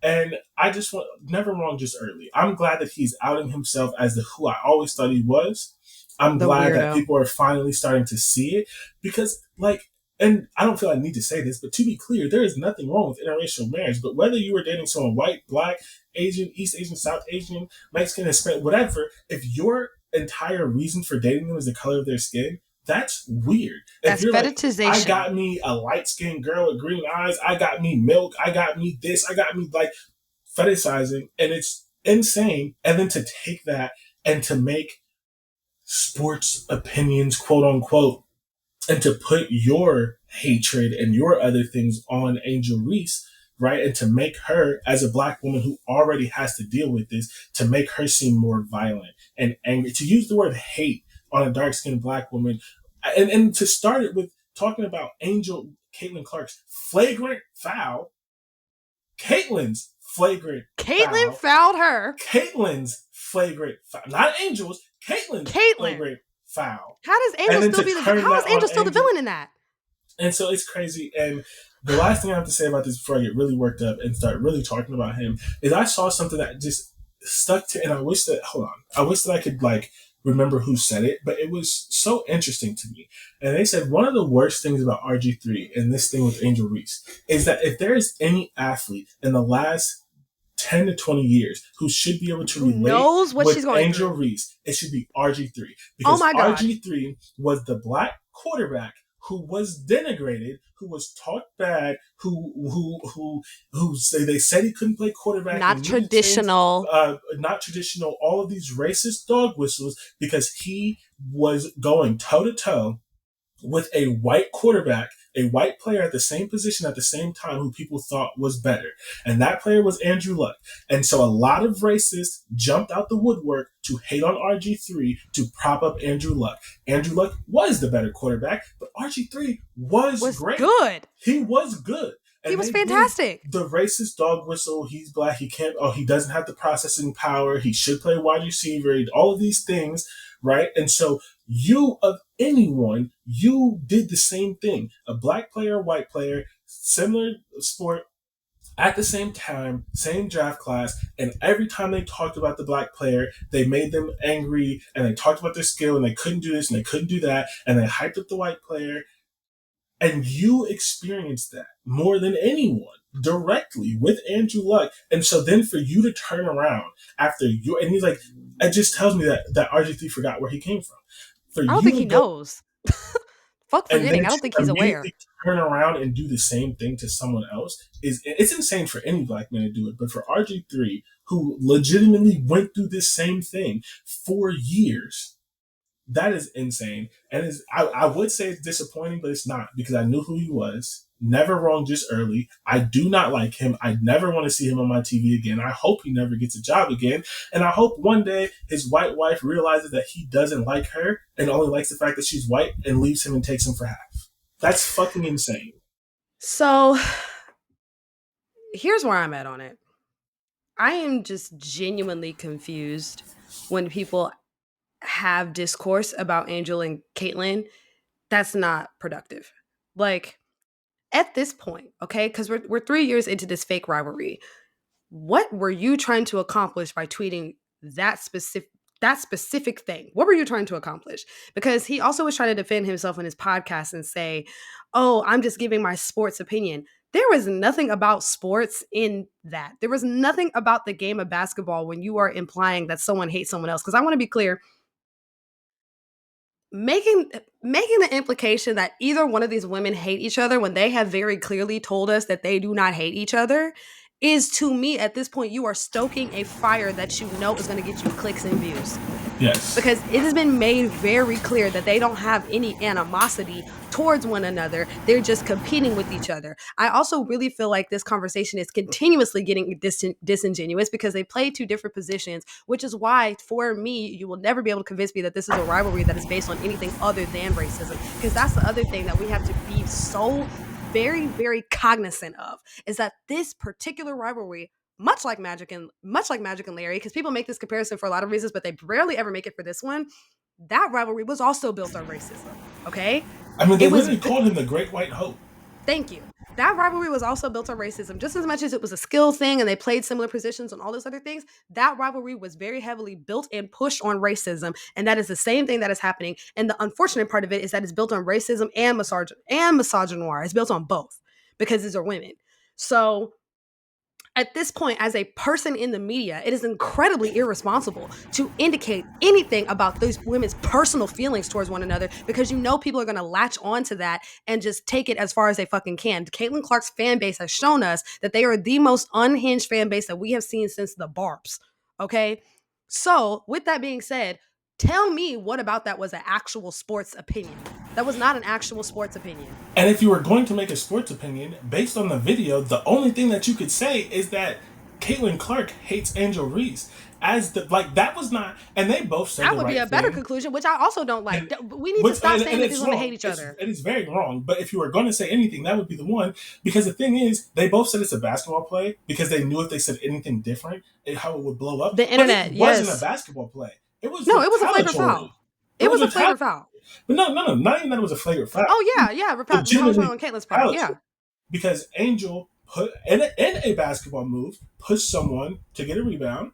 And I just want, never wrong, just early. I'm glad that he's outing himself as the who I always thought he was. I'm The glad that weirdo. people are finally starting to see it because, like, and I don't feel I need to say this, but to be clear, there is nothing wrong with interracial marriage. But whether you were dating someone white, black, Asian, East Asian, South Asian, Mexican, Hispanic, whatever, if your entire reason for dating them is the color of their skin, that's weird. If That's you're like, I fetishization. got me a light skinned girl with green eyes, I got me milk, I got me this, I got me like fetishizing, and it's insane. And then to take that and to make sports opinions, quote unquote, and to put your hatred and your other things on Angel Reese, right? And to make her, as a black woman who already has to deal with this, to make her seem more violent and angry, to use the word hate on a dark skinned black woman, and to start it with talking about Caitlin Clark's flagrant foul, Caitlin's flagrant Caitlyn foul, fouled her. Caitlin's flagrant foul, not Angel's, Caitlin's Caitlyn. flagrant foul. How does And Angel then still to be the turn how is that on Angel still the Angel. villain in that? And so it's crazy. And the last thing I have to say about this before I get really worked up and start really talking about him is I saw something that just stuck to, and I wish that, hold on, I wish that I could like remember who said it, but it was so interesting to me. And they said one of the worst things about RG3 and this thing with Angel Reese is that if there is any athlete in the last 10 to 20 years who should be able to Who relate knows what she's with going Angel through? Reese, it should be RG3. Oh Because my god. RG3 was the black quarterback who was denigrated, who was talked bad, who say they said he couldn't play quarterback Not in meetings, traditional. not traditional, all of these racist dog whistles because he was going toe to toe with a white quarterback, a white player at the same position at the same time who people thought was better. And that player was Andrew Luck. And so a lot of racists jumped out the woodwork to hate on RG3 to prop up Andrew Luck. Andrew Luck was the better quarterback, but RG3 was Was great. good. He was good. And He was they did fantastic. the racist dog whistle, he's black, he can't, he doesn't have the processing power, he should play wide receiver, all of these things, right? And so you, of anyone, you did the same thing. A black player, a white player, similar sport, at the same time, same draft class, and every time they talked about the black player, they made them angry and they talked about their skill and they couldn't do this and they couldn't do that and they hyped up the white player. And you experienced that more than anyone directly with Andrew Luck. And so then for you to turn around after you, and he's like, it just tells me that RG3 forgot where he came from. For I don't you think to he go knows. Fuck and then forgetting. I don't to think he's aware. immediately turn around and do the same thing to someone else is it's insane for any black man to do it. But for RG3, who legitimately went through this same thing for years, that is insane. And I would say it's disappointing, but it's not because I knew who he was. Never wrong, just early. I do not like him. I never want to see him on my TV again. I hope he never gets a job again. And I hope one day his white wife realizes that he doesn't like her and only likes the fact that she's white and leaves him and takes him for half. That's fucking insane. So here's where I'm at on it. I am just genuinely confused when people have discourse about Angel and Caitlyn. That's not productive. Like, at this point, okay, because we're 3 years into this fake rivalry. What were you trying to accomplish by tweeting that specific thing? What were you trying to accomplish? Because he also was trying to defend himself in his podcast and say, "Oh, I'm just giving my sports opinion." There was nothing about sports in that. There was nothing about the game of basketball when you are implying that someone hates someone else. Because I want to be clear, making the implication that either one of these women hate each other when they have very clearly told us that they do not hate each other is, to me, at this point, you are stoking a fire that you know is going to get you clicks and views. Yes. Because it has been made very clear that they don't have any animosity towards one another. They're just competing with each other. I also really feel like this conversation is continuously getting disingenuous because they play two different positions, which is why, for me, you will never be able to convince me that this is a rivalry that is based on anything other than racism. Because that's the other thing that we have to be so very, very cognizant of, is that this particular rivalry, much like Magic and Larry, because people make this comparison for a lot of reasons, but they rarely ever make it for this one. That rivalry was also built on racism. Okay, I mean, they it was. literally called him the Great White Hope. Thank you. That rivalry was also built on racism, just as much as it was a skill thing and they played similar positions and all those other things. That rivalry was very heavily built and pushed on racism, and that is the same thing that is happening. And the unfortunate part of it is that it's built on racism and misogynoir. It's built on both because these are women. So at this point, as a person in the media, it is incredibly irresponsible to indicate anything about those women's personal feelings towards one another because you know people are going to latch on to that and just take it as far as they fucking can. Caitlin Clark's fan base has shown us that they are the most unhinged fan base that we have seen since the Barbs. Okay? So, with that being said, tell me what about that was an actual sports opinion. That was not an actual sports opinion. And if you were going to make a sports opinion based on the video, the only thing that you could say is that Caitlin Clark hates Angel Reese. As the like that was not, and they both said That the would be right a better thing. conclusion, which I also don't like. And We need to stop saying that it's these women wrong. hate each other. It is very wrong. But if you were going to say anything, that would be the one. Because the thing is, they both said it's a basketball play because they knew if they said anything different, how it would blow up. The But internet, it wasn't a yes. basketball play. It was No, it was a flagrant foul. retaliatory. It It was was a retaliatory. flagrant foul. But no, not even that it was a flagrant foul. Oh, yeah. Retaliatory Legitimately on Caitlin's part. retaliatory Yeah. because Angel put in a basketball move, pushed someone to get a rebound.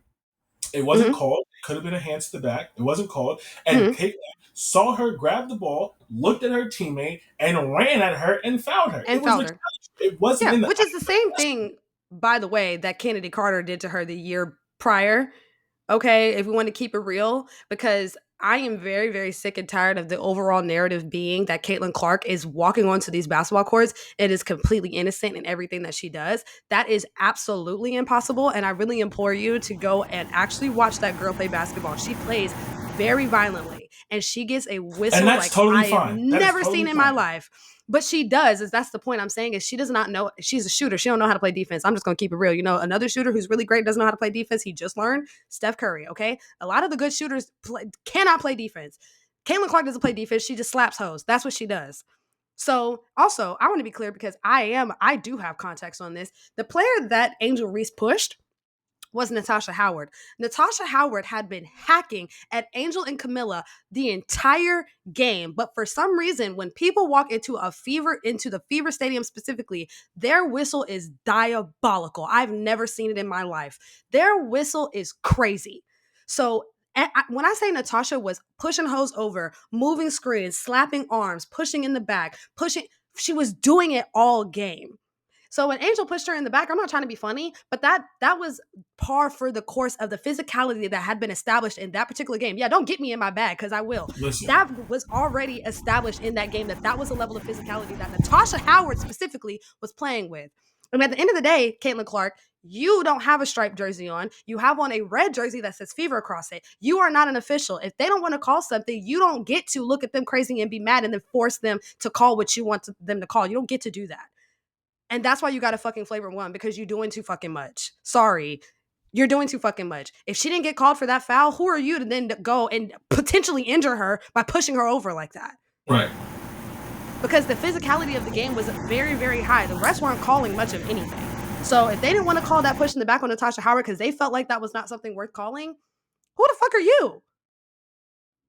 It wasn't Mm-hmm. called. It could have been a hands to the back. It wasn't called. And Mm-hmm. Caitlin saw her grab the ball, looked at her teammate, and ran at her and fouled her. It And was fouled her. retaliatory. It wasn't Yeah, in the which is the same thing, by the way, that Kennedy Carter did to her the year prior. Okay, if we want to keep it real, because I am very, very sick and tired of the overall narrative being that Caitlin Clark is walking onto these basketball courts and is completely innocent in everything that she does. That is absolutely impossible. And I really implore you to go and actually watch that girl play basketball. She plays very violently and she gets a and whistle that's like totally I have fine. That is never totally seen in my fine. life. But she does, is that's the point I'm saying, is she does not know. She's a shooter. She don't know how to play defense. I'm just going to keep it real. You know, another shooter who's really great doesn't know how to play defense. He just learned. Steph Curry, okay? A lot of the good shooters cannot play defense. Caitlin Clark doesn't play defense. She just slaps hoes. That's what she does. So also, I want to be clear because I do have context on this. The player that Angel Reese pushed was Natasha Howard. Natasha Howard had been hacking at Angel and Camilla the entire game, but for some reason, when people walk into the Fever Stadium specifically, their whistle is diabolical. I've never seen it in my life. Their whistle is crazy. So when I say Natasha was pushing hoes over, moving screens, slapping arms, pushing in the back, she was doing it all game. So when Angel pushed her in the back, I'm not trying to be funny, but that was par for the course of the physicality that had been established in that particular game. Yeah, don't get me in my bag because I will. Listen, That was already established in that game that was a level of physicality that Natasha Howard specifically was playing with. And at the end of the day, Caitlin Clark, you don't have a striped jersey on. You have on a red jersey that says Fever across it. You are not an official. If they don't want to call something, you don't get to look at them crazy and be mad and then force them to call what you want them to call. You don't get to do that. And that's why you got a fucking flavor one, because you're doing too fucking much. Sorry. You're doing too fucking much. If she didn't get called for that foul, who are you to then go and potentially injure her by pushing her over like that? right. Because the physicality of the game was very, very high. The refs weren't calling much of anything. So if they didn't want to call that push in the back on Natasha Howard because they felt like that was not something worth calling, who the fuck are you?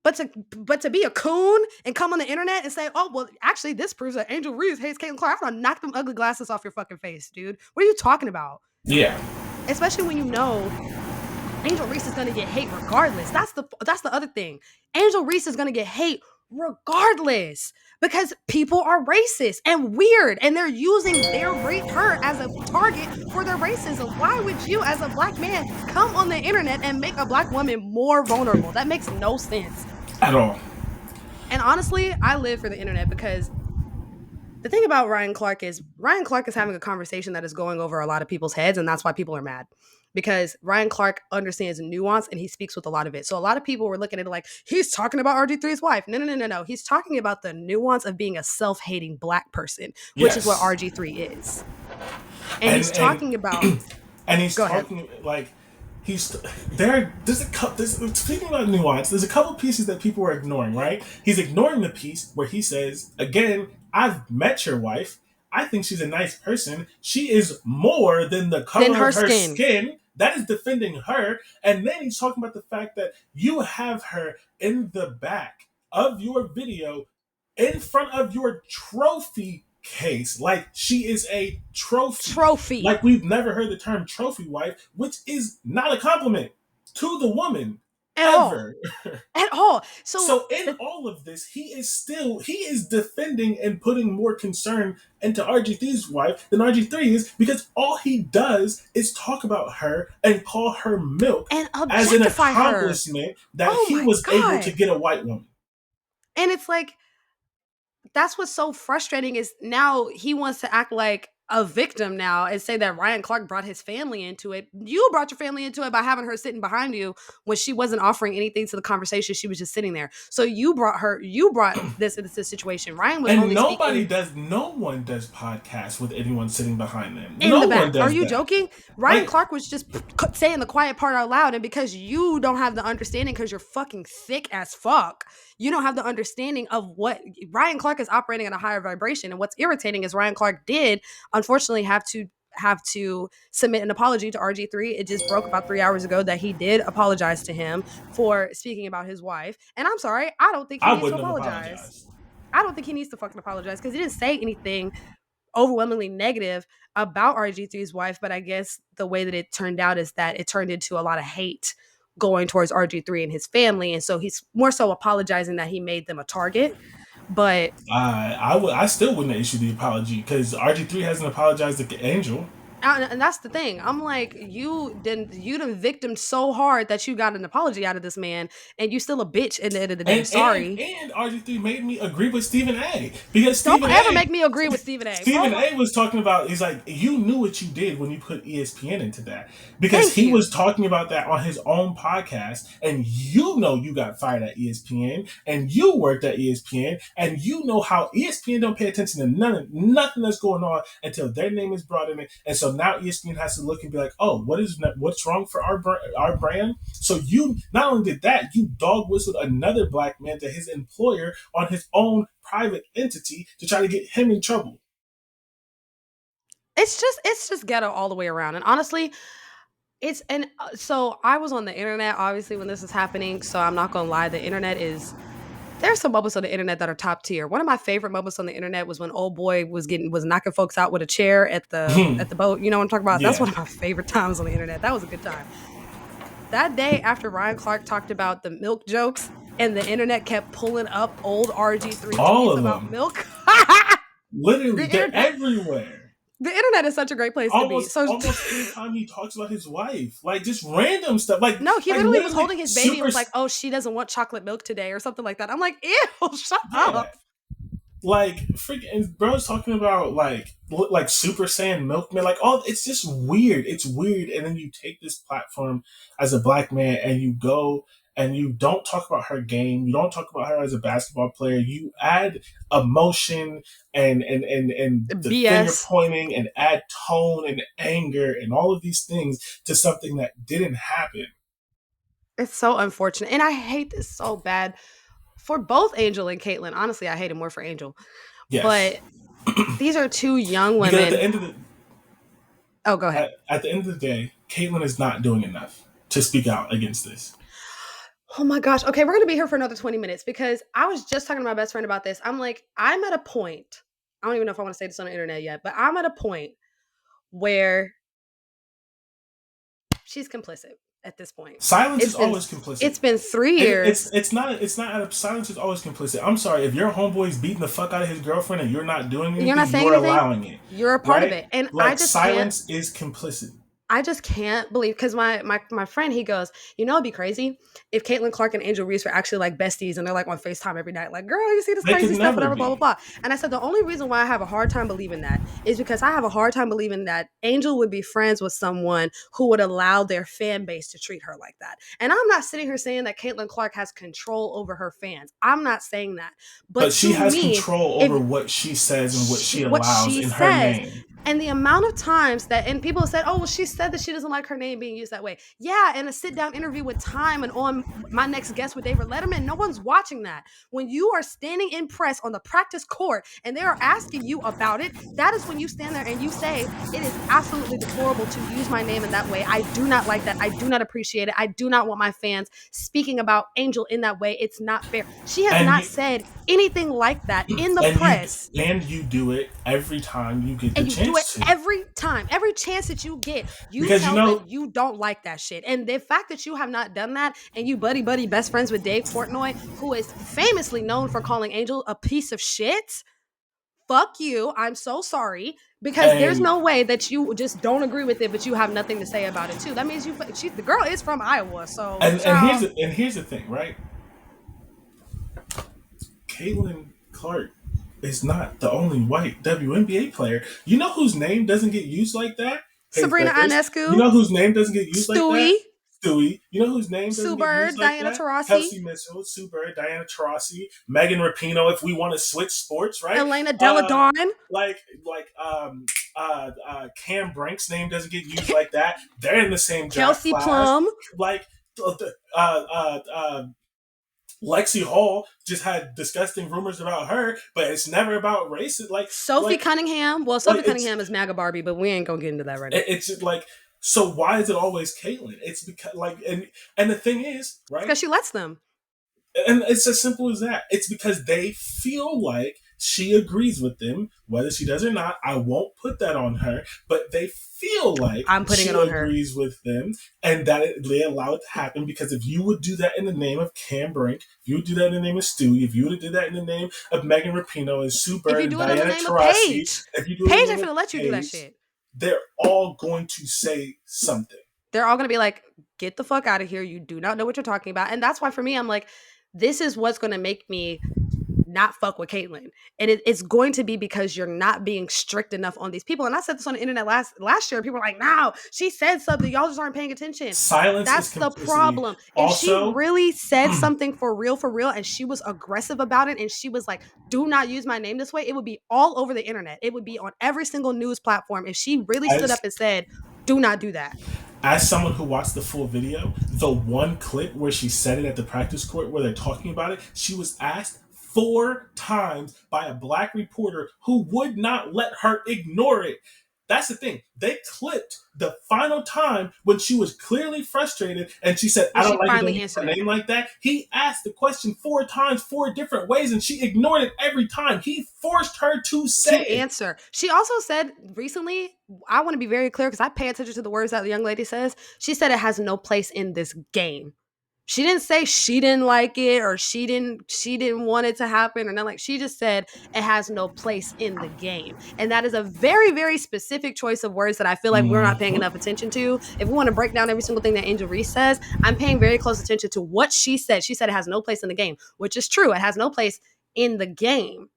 But to be a coon and come on the internet and say, oh, well, actually, this proves that Angel Reese hates Caitlin Clark. I'm gonna knock them ugly glasses off your fucking face, dude. What are you talking about? Yeah. Especially when you know Angel Reese is gonna get hate regardless. That's the other thing. Angel Reese is gonna get hate regardless because people are racist and weird, and they're using her as a target for their racism. Why would you, as a black man, come on the internet and make a black woman more vulnerable? That makes no sense At all. And honestly, I live for the internet because the thing about Ryan Clark is having a conversation that is going over a lot of people's heads, and that's why people are mad. Because Ryan Clark understands nuance and he speaks with a lot of it. So a lot of people were looking at it like, he's talking about RG3's wife. No. He's talking about the nuance of being a self-hating black person, which is what Yes. RG3 is. And And he's talking about and he's go ahead. talking like he's there. There's a couple. Speaking about nuance, there's a couple pieces that people are ignoring. Right? He's ignoring the piece where he says, "Again, I've met your wife. I think she's a nice person. She is more than the Then color her of her skin. skin." That is defending her. And then he's talking about the fact that you have her in the back of your video in front of your trophy case, like she is a trophy. Trophy. Like we've never heard the term trophy wife, which is not a compliment to the woman At all. ever. At all. So So in all of this, he is defending and putting more concern into RG3's wife than RG3 is, because all he does is talk about her and call her milk and as an objectify her. accomplishment that Oh he my was able to God. get a white woman. And it's like, that's what's so frustrating is now he wants to act like a victim now and say that Ryan Clark brought his family into it. You brought your family into it by having her sitting behind you when she wasn't offering anything to the conversation. She was just sitting there. So you brought this into this situation. Ryan was And only speaking no one does podcasts with anyone sitting behind them. in No the one back. Are does you that. joking? Ryan Like, Clark was just saying the quiet part out loud, and because you don't have the understanding, because you're fucking thick as fuck, you don't have the understanding of what Ryan Clark is operating at a higher vibration. And what's irritating is Ryan Clark did unfortunately have to submit an apology to RG3. It just broke about 3 hours ago that he did apologize to him for speaking about his wife. And I'm sorry, I don't think he I needs to wouldn't have apologize. apologized. I don't think he needs to fucking apologize because he didn't say anything overwhelmingly negative about RG3's wife, but I guess the way that it turned out is that it turned into a lot of hate going towards RG3 and his family, and so he's more so apologizing that he made them a target. But I still wouldn't issue the apology because RG3 hasn't apologized to Angel. and that's the thing. I'm like, you done victimed so hard that you got an apology out of this man, and you still a bitch at the end of the day. Sorry. And RG3 made me agree with Stephen A. Because Don't ever make me agree with Stephen A. Oh Stephen my, A was talking about, he's like, you knew what you did when you put ESPN into that. Because thank he was you. talking about that on his own podcast, and you know you got fired at ESPN, and you worked at ESPN, and you know how ESPN don't pay attention to nothing that's going on until their name is brought in it. And so now ESPN has to look and be like, oh, what's wrong for our brand? So you not only did that, you dog whistled another black man to his employer on his own private entity to try to get him in trouble. It's just ghetto all the way around. And honestly, It's and so I was on the internet obviously when this is happening, so I'm not gonna lie, the internet is there's some moments on the internet that are top tier. One of my favorite moments on the internet was when old boy was knocking folks out with a chair at the boat. You know what I'm talking about? That's Yeah. one of my favorite times on the internet. That was a good time. That day after Ryan Clark talked about the milk jokes and the internet kept pulling up old RG3 All tweets of about them. milk. Literally, the they're internet everywhere. the internet is such a great place to be. Almost, So almost anytime he talks about his wife, like just random stuff, no, he like literally was literally holding his baby and super, was like, "Oh, she doesn't want chocolate milk today," or something like that. I'm like, "Ew, shut yeah. up." Like freaking bro's talking about like Super Saiyan Milkman, like all it's just weird. It's weird, and then you take this platform as a black man and you go and you don't talk about her game. You don't talk about her as a basketball player. You add emotion and the finger BS. pointing and add tone and anger and all of these things to something that didn't happen. It's so unfortunate, and I hate this so bad for both Angel and Caitlyn. Honestly, I hate it more for Angel, Yes, but these are two young because at the women. end of the Oh, go ahead. at the end of the day, Caitlyn is not doing enough to speak out against this. Oh my gosh. Okay, we're gonna be here for another 20 minutes because I was just talking to my best friend about this. I'm like, I'm at a point. I don't even know if I want to say this on the internet yet, but I'm at a point where she's complicit at this point. Silence is It's been always complicit. it's been 3 years. It's not out of silence is always complicit. I'm sorry if your homeboy's beating the fuck out of his girlfriend and you're not doing You're not anything, saying you're anything. allowing it, You're a part of right? it, and I Like just can't. silence is complicit. I just can't believe because my friend he goes, it'd be crazy if Caitlin Clark and Angel Reese were actually like besties and they're like on FaceTime every night, like, girl, you see this They could crazy stuff, never whatever, blah blah be. blah. And I said the only reason why I have a hard time believing that is because I have a hard time believing that Angel would be friends with someone who would allow their fan base to treat her like that. And I'm not sitting here saying that Caitlin Clark has control over her fans. I'm not saying that, But but she to has me, control over if what she says and what she what allows she in her says name. and the amount of times that and people said, oh well, she said that she doesn't like her name being used that way. Yeah, in a sit down interview with Time and on My Next Guest with David Letterman, no one's watching that. When you are standing in press on the practice court and they are asking you about it, that is when you stand there and you say, it is absolutely deplorable to use my name in that way. I do not like that. I do not appreciate it. I do not want my fans speaking about Angel in that way. It's not fair. She has And not you said anything like that in the and you press, and you do it every time you get the and you do it chance to. every time, every chance that you get, you Because tell them you don't like that shit. And the fact that you have not done that and you buddy best friends with Dave Portnoy, who is famously known for calling Angel a piece of shit, fuck you. I'm so sorry. Because there's and no way that you just don't agree with it, but you have nothing to say about it too. That means the girl is from Iowa, so and child. here's the thing, right? Caitlin Clark is not the only white WNBA player. You know whose name doesn't get used like that? Sabrina You Ionescu, know whose name doesn't get used like that? Stewie, Stewie. You know whose name Sue doesn't get used Bird, like Diana that? Taurasi, Kelsey Mitchell, Sue Bird, Diana Taurasi, Megan Rapinoe. If we want to switch sports, right? Elena Uh, Deladon, Cam Brank's name doesn't get used like that. They're in the same draft Kelsey class. Plum, Like Lexi Hall just had disgusting rumors about her, but it's never about race. Sophie Cunningham. Well, Sophie It's Cunningham is MAGA Barbie, but we ain't gonna get into that right now. it's like, so why is it always Caitlyn? It's because and the thing is, It's right? because she lets them. And it's as simple as that. It's because they feel like she agrees with them, whether she does or not. I won't put that on her, but they feel like I'm putting she it on her. agrees with them, and that they allow it to happen. Because if you would do that in the name of Cam Brink, if you would do that in the name of Stewie, if you would have did that in the name of Megan Rapinoe and Sue If Bird you and do it in the Diana name of Taurasi, Paige, if you do it in Paige the ain't name of finna let you do that Paige, shit. they're all going to say something. They're all gonna be like, get the fuck out of here. You do not know what you're talking about. And that's why for me, I'm like, this is what's gonna make me not fuck with Caitlyn. And it's going to be because you're not being strict enough on these people. And I said this on the internet last year. People were like, no, she said something. Y'all just aren't paying attention. Silence is That's the complicity. problem. If she Also, really said something for real, and she was aggressive about it, and she was like, do not use my name this way, it would be all over the internet. It would be on every single news platform. If she really stood up as and said, do not do that. as someone who watched the full video, the one clip where she said it at the practice court where they're talking about it, she was asked 4 times by a black reporter who would not let her ignore it. That's the thing. They clipped the final time when she was clearly frustrated and she said, When I don't she like it when finally you use answered my it. name like that. He asked the question 4 times, 4 different ways, and she ignored it every time. He forced her to say To it. answer. She also said recently, I want to be very clear because I pay attention to the words that the young lady says. She said it has no place in this game. She didn't say she didn't like it or she didn't want it to happen or nothing. Like she just said it has no place in the game. And that is a very, very specific choice of words that I feel like we're not paying Mm-hmm. enough attention to. If we want to break down every single thing that Angel Reese says, I'm paying very close attention to what she said. She said it has no place in the game, which is true. It has no place in the game.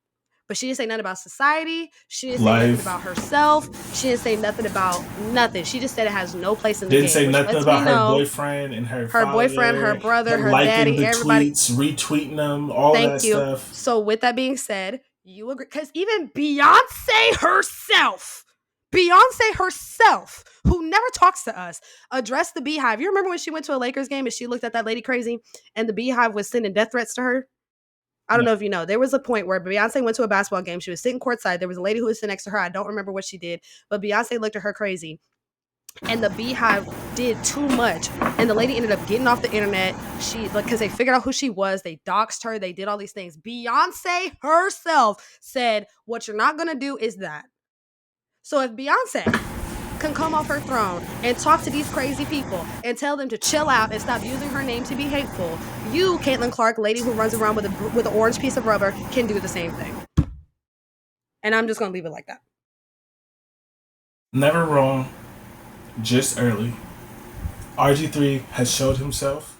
But she didn't say nothing about society. She didn't say nothing Life. about herself. She didn't say nothing about nothing. She just said it has no place in the Didn't game, say which nothing lets me about her know boyfriend and her her boyfriend, her father, brother, her liking daddy, the everybody. tweets, retweeting them, all of that Thank you. stuff. So, with that being said, you agree? Because even Beyonce herself, who never talks to us, addressed the Beehive. You remember when she went to a Lakers game and she looked at that lady crazy and the Beehive was sending death threats to her? I don't No. know if you know. There was a point where Beyonce went to a basketball game. She was sitting courtside. There was a lady who was sitting next to her. I don't remember what she did, but Beyonce looked at her crazy. And the Beehive did too much. And the lady ended up getting off the internet. She like because they figured out who she was. They doxed her. They did all these things. Beyonce herself said, "What you're not gonna do is that." So if Beyonce can come off her throne and talk to these crazy people and tell them to chill out and stop using her name to be hateful, you, Caitlin Clark, lady who runs around with an orange piece of rubber, can do the same thing. And I'm just gonna leave it like that. Never wrong, just early. RG3 has showed himself.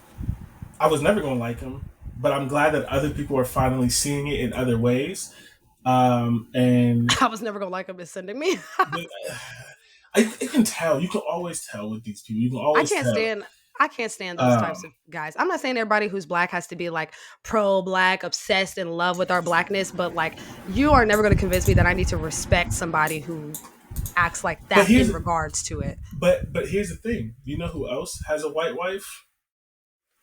I was never going to like him, but I'm glad that other people are finally seeing it in other ways. And I was never gonna like him as sending me. I can tell. You can always tell with these people. You can I always can't tell. stand I can't stand those types of guys. I'm not saying everybody who's black has to be like pro black, obsessed in love with our blackness, but like you are never going to convince me that I need to respect somebody who acts like But that in regards to it. but here's the thing. You know who else has a white wife?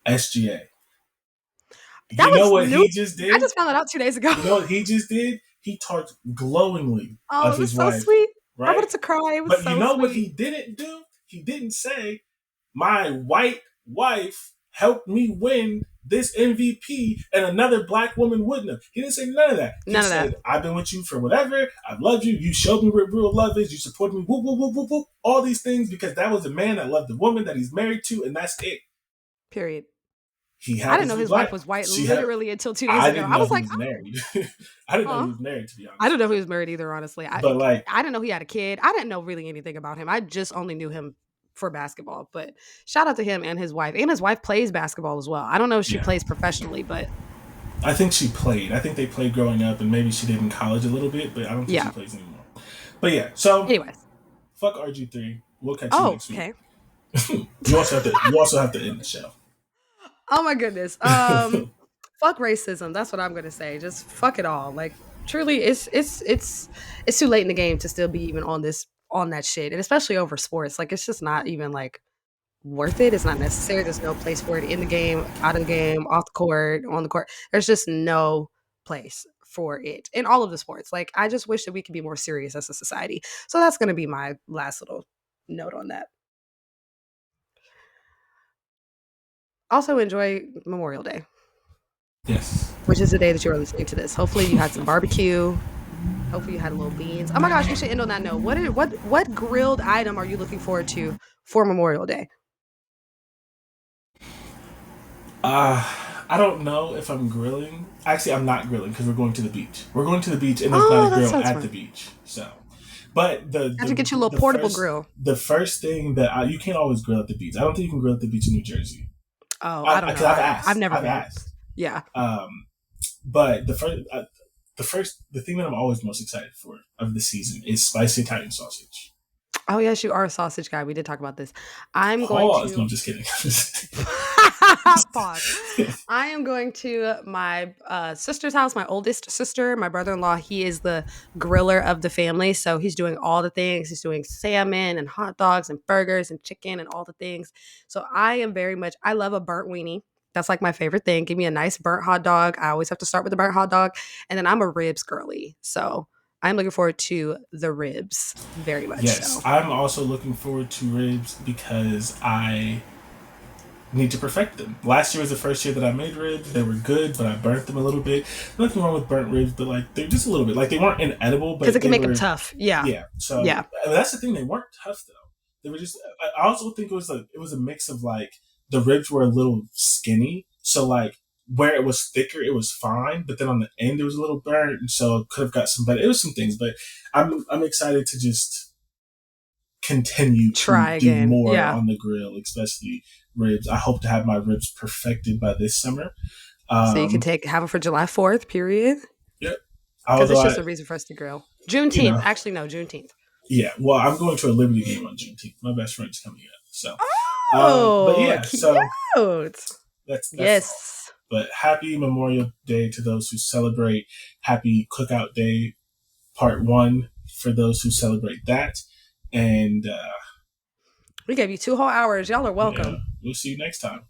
SGA. That You know was what new. he just I did? just found that out 2 days ago. You know what he just did? He talked glowingly Oh, of it was his so wife, sweet. I right? wanted to cry. It was But you so know what sweet. he didn't do? He didn't say, my white wife helped me win this MVP and another black woman wouldn't have. He didn't say none of that. He None of that. said, I've been with you for whatever. I've loved you. You showed me what real love is. You supported me. Whoop, whoop, whoop, whoop, whoop. All these things because that was a man that loved the woman that he's married to, and that's it. Period. He I didn't happens know to be his wife black. was white She had. literally until 2 days I ago. didn't I know was he like, was married. I didn't know he oh, was married, to be I honest didn't with know he you. was married either, honestly. But like, I didn't know he had a kid. I didn't know really anything about him. I just only knew him for basketball. But shout out to him and his wife. And his wife plays basketball as well. I don't know if she yeah, plays professionally, but I think she played. I think they played growing up, and maybe she did in college a little bit, but I don't think she yeah. plays anymore. But yeah, so Anyways. fuck RG3. We'll catch you Oh, next week. okay. You also have to end the show. Oh my goodness. Fuck racism. That's what I'm gonna say. Just fuck it all. Like truly it's too late in the game to still be even on that shit. And especially over sports. Like it's just not even like worth it. It's not necessary. There's no place for it in the game, out of the game, off the court, on the court. There's just no place for it in all of the sports. Like I just wish that we could be more serious as a society. So that's going to be my last little note on that. Also enjoy Memorial Day, Yes. which is the day that you are listening to this. Hopefully you had some barbecue. Hopefully you had a little beans. Oh my gosh, we should end on that note. What grilled item are you looking forward to for Memorial Day? Uh, I don't know if I'm grilling. Actually, I'm not grilling because we're going to the beach. We're going to the beach, and there's not Oh, a that grill sounds at the fun. beach. So, but Have to get you a little portable grill. the first thing that you can't always grill at the beach. I don't think you can grill at the beach in New Jersey. Oh, I don't Because know. I've I've asked. never I've been. asked. Yeah. But the thing that I'm always most excited for of the season is spicy Italian sausage. Oh yes, you are a sausage guy. We did talk about this. I'm going Pause. No, to I'm just kidding. pause. I am going to my sister's house, my oldest sister, my brother-in-law. He is the griller of the family. So he's doing all the things. He's doing salmon and hot dogs and burgers and chicken and all the things. So I love a burnt weenie. That's like my favorite thing. Give me a nice burnt hot dog. I always have to start with a burnt hot dog. And then I'm a ribs girly. So I'm looking forward to the ribs, very much Yes, so. I'm also looking forward to ribs because I need to perfect them. Last year was the first year that I made ribs. They were good, but I burnt them a little bit. Nothing wrong with burnt ribs, but like they're just a little bit like they weren't inedible, Because it but can they make them were. tough. Yeah. Yeah. So Yeah. that's the thing. They weren't tough though. They were just. I also think it was a mix of like the ribs were a little skinny, so like where it was thicker, it was fine, but then on the end it was a little burnt, and so it could have got some better. It was some things, but I'm excited to just continue to Try do again. more Yeah. on the grill, especially ribs. I hope to have my ribs perfected by this summer. So you can Um, have them for July 4th, period. yeah. Because Although it's I, just a reason for us to grill. you Juneteenth. know, Actually, no, Juneteenth. yeah. Well, I'm going to a Liberty game on Juneteenth. My best friend's coming up, so. But Oh, yeah, so cute. that's all. Yes. But happy Memorial Day to those who celebrate. Happy Cookout Day Part One for those who celebrate that. And We gave you 2 whole hours. Y'all are yeah, welcome. we'll see you next time.